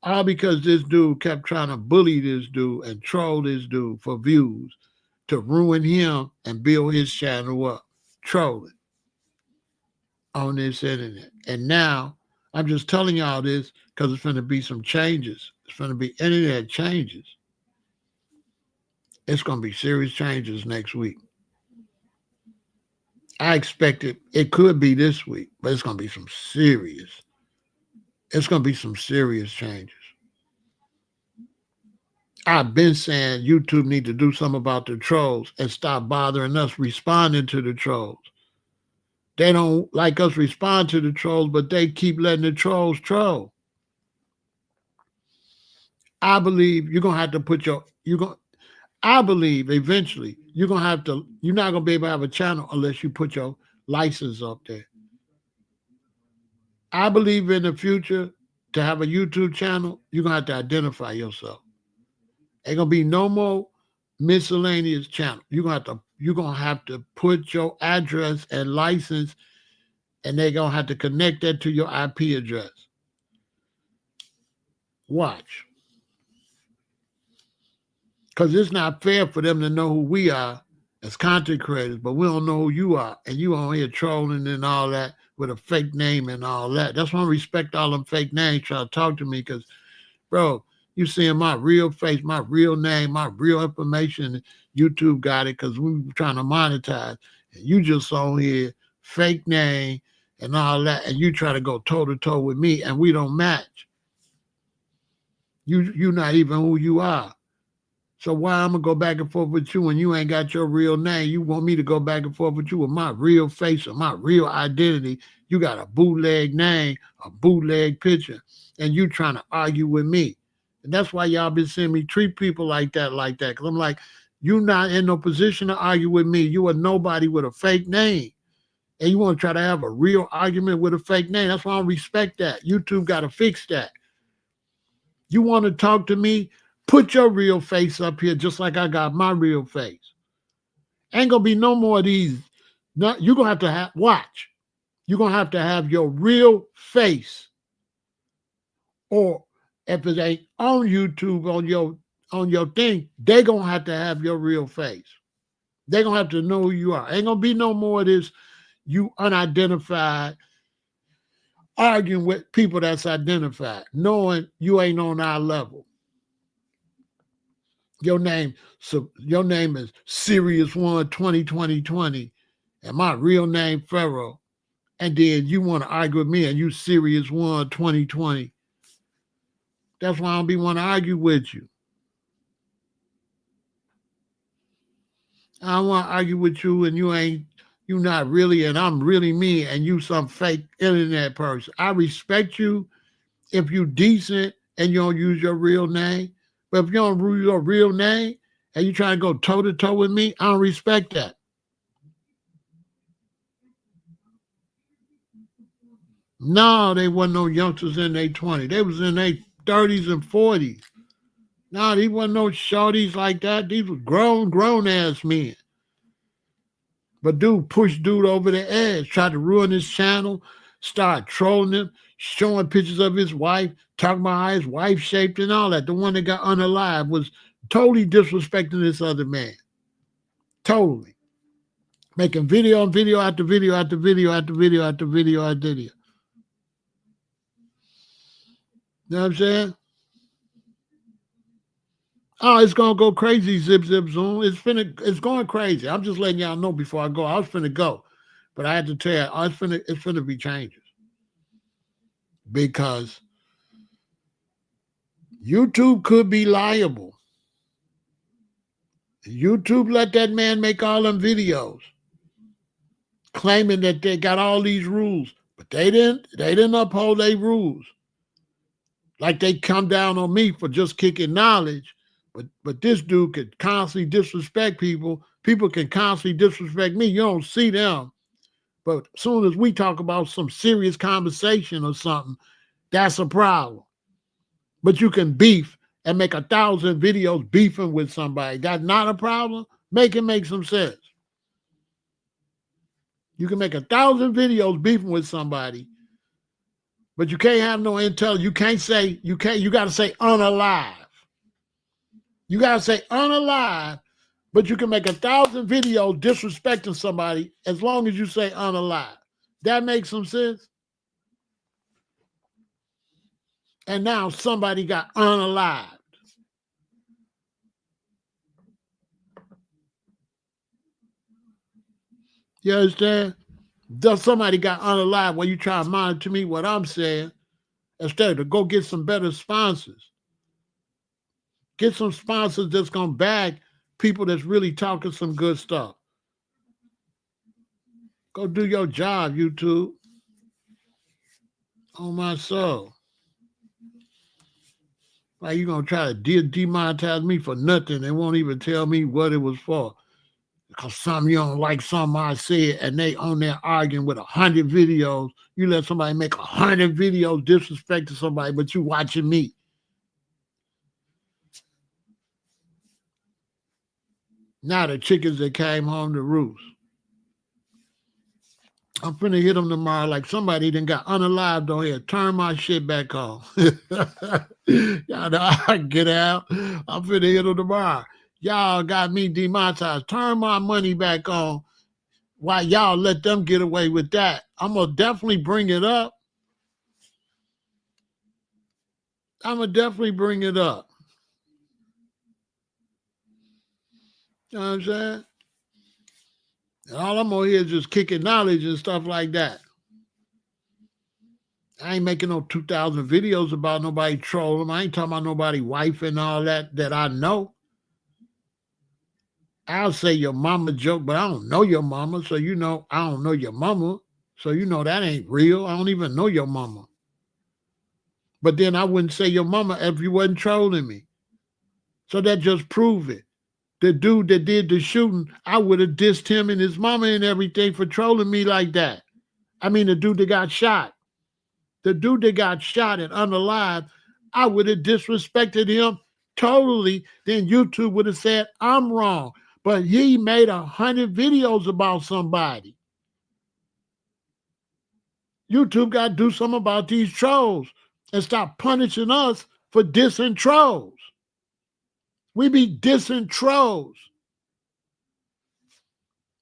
All because this dude kept trying to bully this dude and troll this dude for views to ruin him and build his channel up. Trolling on this internet. And now, I'm just telling y'all this because it's going to be some changes. It's going to be internet changes. It's going to be serious changes next week. I expect it could be this week, but it's going to be some serious changes. I've been saying YouTube need to do something about the trolls and stop bothering us responding to the trolls. They don't like us respond to the trolls, but they keep letting the trolls troll. I believe you're going to have to put I believe eventually you're not going to be able to have a channel unless you put your license up there. I believe in the future to have a YouTube channel, you're going to have to identify yourself. Ain't going to be no more miscellaneous channel. You're going to have to put your address and license, and they're going to have to connect that to your IP address. Watch. Because it's not fair for them to know who we are as content creators, but we don't know who you are. And you on here trolling and all that with a fake name and all that. That's why I respect all them fake names trying to talk to me because, bro, you seeing my real face, my real name, my real information. YouTube got it because we were trying to monetize. And you just on here, fake name and all that, and you try to go toe-to-toe with me, and we don't match. You're not even who you are. So why I'm going to go back and forth with you when you ain't got your real name? You want me to go back and forth with you with my real face or my real identity. You got a bootleg name, a bootleg picture, and you trying to argue with me. And that's why y'all been seeing me treat people like that. Because I'm like, you're not in no position to argue with me. You are nobody with a fake name. And you want to try to have a real argument with a fake name. That's why I respect that. YouTube got to fix that. You want to talk to me? Put your real face up here just like I got my real face. Ain't going to be no more of these. No, you're going to have watch. You're going to have your real face. Or if it ain't on YouTube, on your thing, they going to have your real face. They going to have to know who you are. Ain't going to be no more of this you unidentified arguing with people that's identified, knowing you ain't on our level. Your name is Serious One 2020, and my real name Pharaoh. And then you want to argue with me and you Serious One 2020. That's why I don't be want to argue with you. I don't want to argue with you and you not really, and I'm really me, and you some fake internet person. I respect you if you decent and you don't use your real name. But if you don't use your real name and you trying to go toe-to-toe with me, I don't respect that. No, they wasn't no youngsters in their 20s. They was in their 30s and 40s. No, these wasn't no shorties like that. These were grown-ass men. But dude pushed dude over the edge, tried to ruin his channel, started trolling him, showing pictures of his wife, talking about how his wife shaped and all that. The one that got unalive was totally disrespecting this other man. Totally. Making video and video after video after video after video after video after video. You know what I'm saying? Oh, it's gonna go crazy, zip zip zoom. It's going crazy. I'm just letting y'all know before I go. I was finna go, but I had to tell you, it's finna be changes because YouTube could be liable. YouTube let that man make all them videos, claiming that they got all these rules, but they didn't. They didn't uphold their rules. Like they come down on me for just kicking knowledge, but this dude could constantly disrespect people. People can constantly disrespect me. You don't see them, but as soon as we talk about some serious conversation or something, that's a problem. But you can beef and make 1,000 videos beefing with somebody. That's not a problem. Make it make some sense. You can make 1,000 videos beefing with somebody, but you can't have no intel. You can't say, you got to say unalive. You got to say unalive, but you can make 1,000 videos disrespecting somebody as long as you say unalive. That makes some sense? And now somebody got unalive. You understand? Does somebody got unalive while you try to monitor me what I'm saying instead of go get some better sponsors? Get some sponsors that's going to back people that's really talking some good stuff. Go do your job, YouTube. On my soul. Like you going to try to demonetize me for nothing and won't even tell me what it was for. Because some you don't like something I said and they on there arguing with 100 videos. You let somebody make 100 videos disrespecting somebody, but you watching me. Now the chickens that came home to roost. I'm finna hit them tomorrow like somebody done got unalived on here. Turn my shit back on. Y'all know I get out. I'm finna hit them tomorrow. Y'all got me demonetized. Turn my money back on. Why y'all let them get away with that? I'm gonna definitely bring it up. I'm gonna definitely bring it up. You know what I'm saying? And all I'm gonna hear is just kicking knowledge and stuff like that. I ain't making no 2,000 videos about nobody trolling. I ain't talking about nobody wife and all that I know. I'll say your mama joke, but I don't know your mama. So, you know, I don't know your mama. So, you know, that ain't real. I don't even know your mama. But then I wouldn't say your mama if you wasn't trolling me. So that just prove it. The dude that did the shooting, I would have dissed him and his mama and everything for trolling me like that. I mean, the dude that got shot. The dude that got shot and unalive, I would have disrespected him totally. Then YouTube would have said, I'm wrong. But he made 100 videos about somebody. YouTube got to do something about these trolls and stop punishing us for dissing trolls. We be dissing trolls.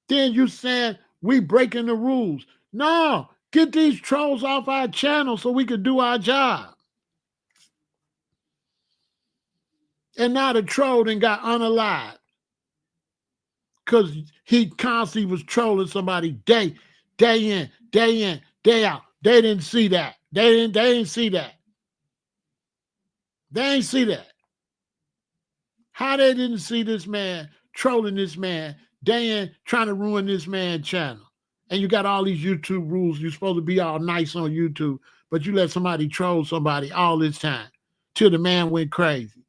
Then you saying we breaking the rules. No, get these trolls off our channel so we can do our job. And now the troll then got unalived because he constantly was trolling somebody day in, day out. They didn't see that. They didn't see that. They ain't see that. How they didn't see this man trolling this man day in, trying to ruin this man's channel. And you got all these YouTube rules. You're supposed to be all nice on YouTube, but you let somebody troll somebody all this time till the man went crazy.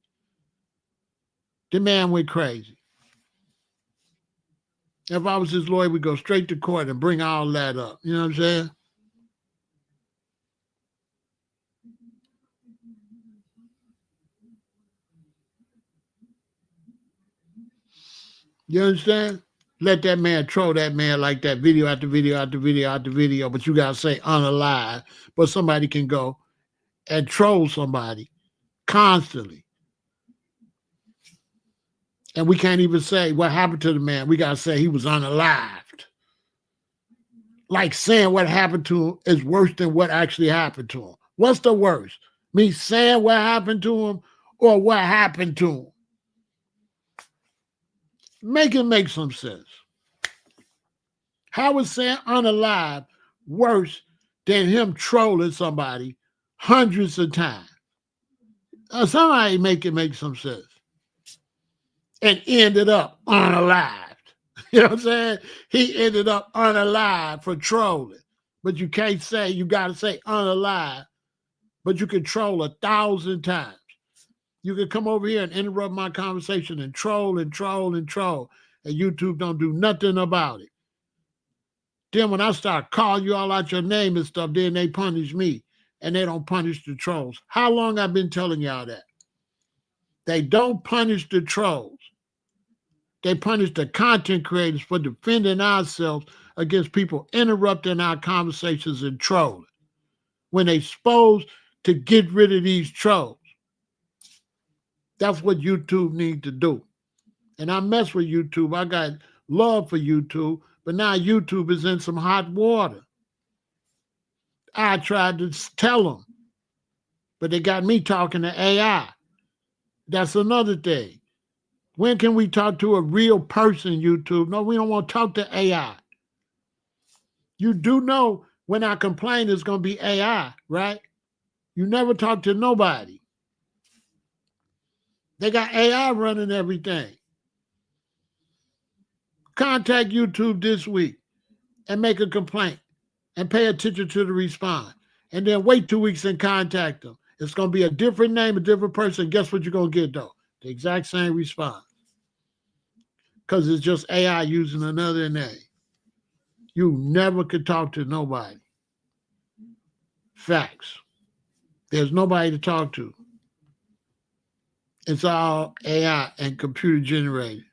The man went crazy. If I was his lawyer, we'd go straight to court and bring all that up. You know what I'm saying? You understand? Let that man troll that man like that, video after video after video after video, but you got to say unalive. But somebody can go and troll somebody constantly. And we can't even say what happened to the man. We got to say he was unalived. Like saying what happened to him is worse than what actually happened to him. What's the worst? Me saying what happened to him or what happened to him? Make it make some sense. How is saying unalive worse than him trolling somebody hundreds of times? Somebody make it make some sense. And ended up unalived. You know what I'm saying? He ended up unalive for trolling. But you can't say, you got to say unalive, but you can troll 1,000 times. You can come over here and interrupt my conversation and troll and troll and troll, and YouTube don't do nothing about it. Then when I start calling you all out your name and stuff, then they punish me, and they don't punish the trolls. How long I've been telling y'all that? They don't punish the trolls. They punish the content creators for defending ourselves against people interrupting our conversations and trolling when they're supposed to get rid of these trolls. That's what YouTube needs to do. And I mess with YouTube. I got love for YouTube, but now YouTube is in some hot water. I tried to tell them, but they got me talking to AI. That's another thing. When can we talk to a real person, YouTube? No, we don't want to talk to AI. You do know when I complain it's going to be AI, right? You never talk to nobody. They got AI running everything. Contact YouTube this week and make a complaint and pay attention to the response. And then wait 2 weeks and contact them. It's going to be a different name, a different person. Guess what you're going to get, though? The exact same response. Because it's just AI using another name. You never could talk to nobody. Facts. There's nobody to talk to. It's all AI and computer generated.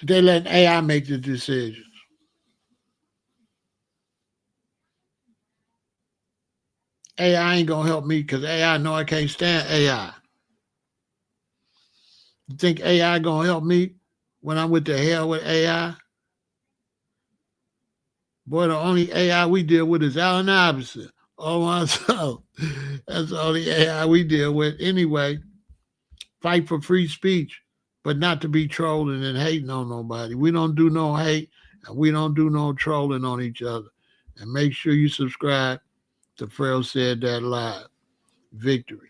They let AI make the decisions. AI ain't going to help me because AI know I can't stand AI. You think AI going to help me when I'm with the hell with AI? Boy, the only AI we deal with is Allen Iverson. Oh, my soul. That's the only AI we deal with. Anyway, fight for free speech, but not to be trolling and hating on nobody. We don't do no hate, and we don't do no trolling on each other. And make sure you subscribe to Pharaoh Said That Live. Victory.